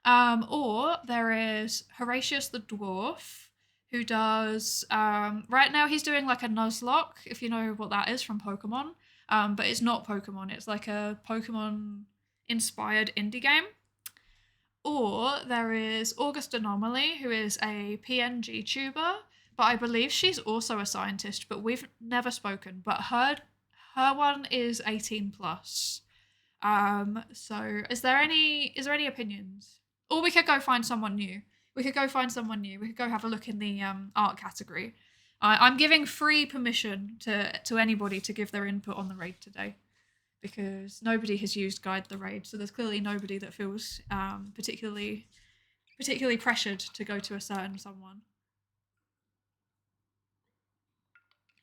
Or there is Horatius the Dwarf, who does. Right now, he's doing like a Nuzlocke, if you know what that is from Pokemon. But it's not Pokemon. It's like a Pokemon-inspired indie game. Or there is August Anomaly, who is a PNG tuber, but I believe she's also a scientist, but we've never spoken. But her one is 18 plus. So is there any opinions? Or we could go find someone new. We could go have a look in the art category. I'm giving free permission to anybody to give their input on the raid today, because nobody has used Guide the Raid, so there's clearly nobody that feels particularly pressured to go to a certain someone.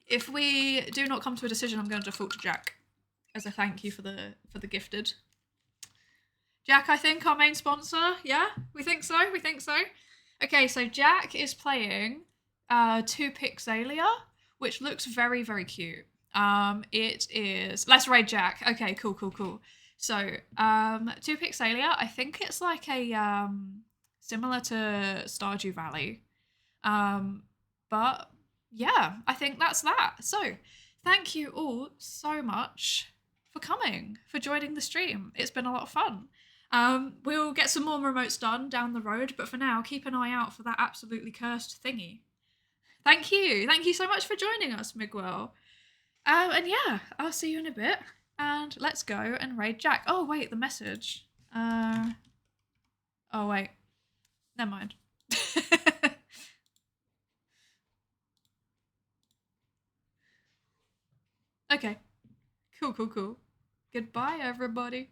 If we do not come to a decision, I'm going to default to Jack as a thank you for the gifted. Jack, I think, our main sponsor. Yeah, we think so. Okay, so Jack is playing 2Pixelia, which looks very, very cute. It is. Let's raid Jack. Okay, cool. So, 2Pixelia, I think it's like a similar to Stardew Valley. But yeah, I think that's that. So, thank you all so much for coming, for joining the stream. It's been a lot of fun. We'll get some more remotes done down the road, but for now, keep an eye out for that absolutely cursed thingy. Thank you so much for joining us, Miguel. And yeah, I'll see you in a bit. And let's go and raid Jack. Oh, wait, the message. Oh, wait. Never mind. Okay. Cool. Goodbye, everybody.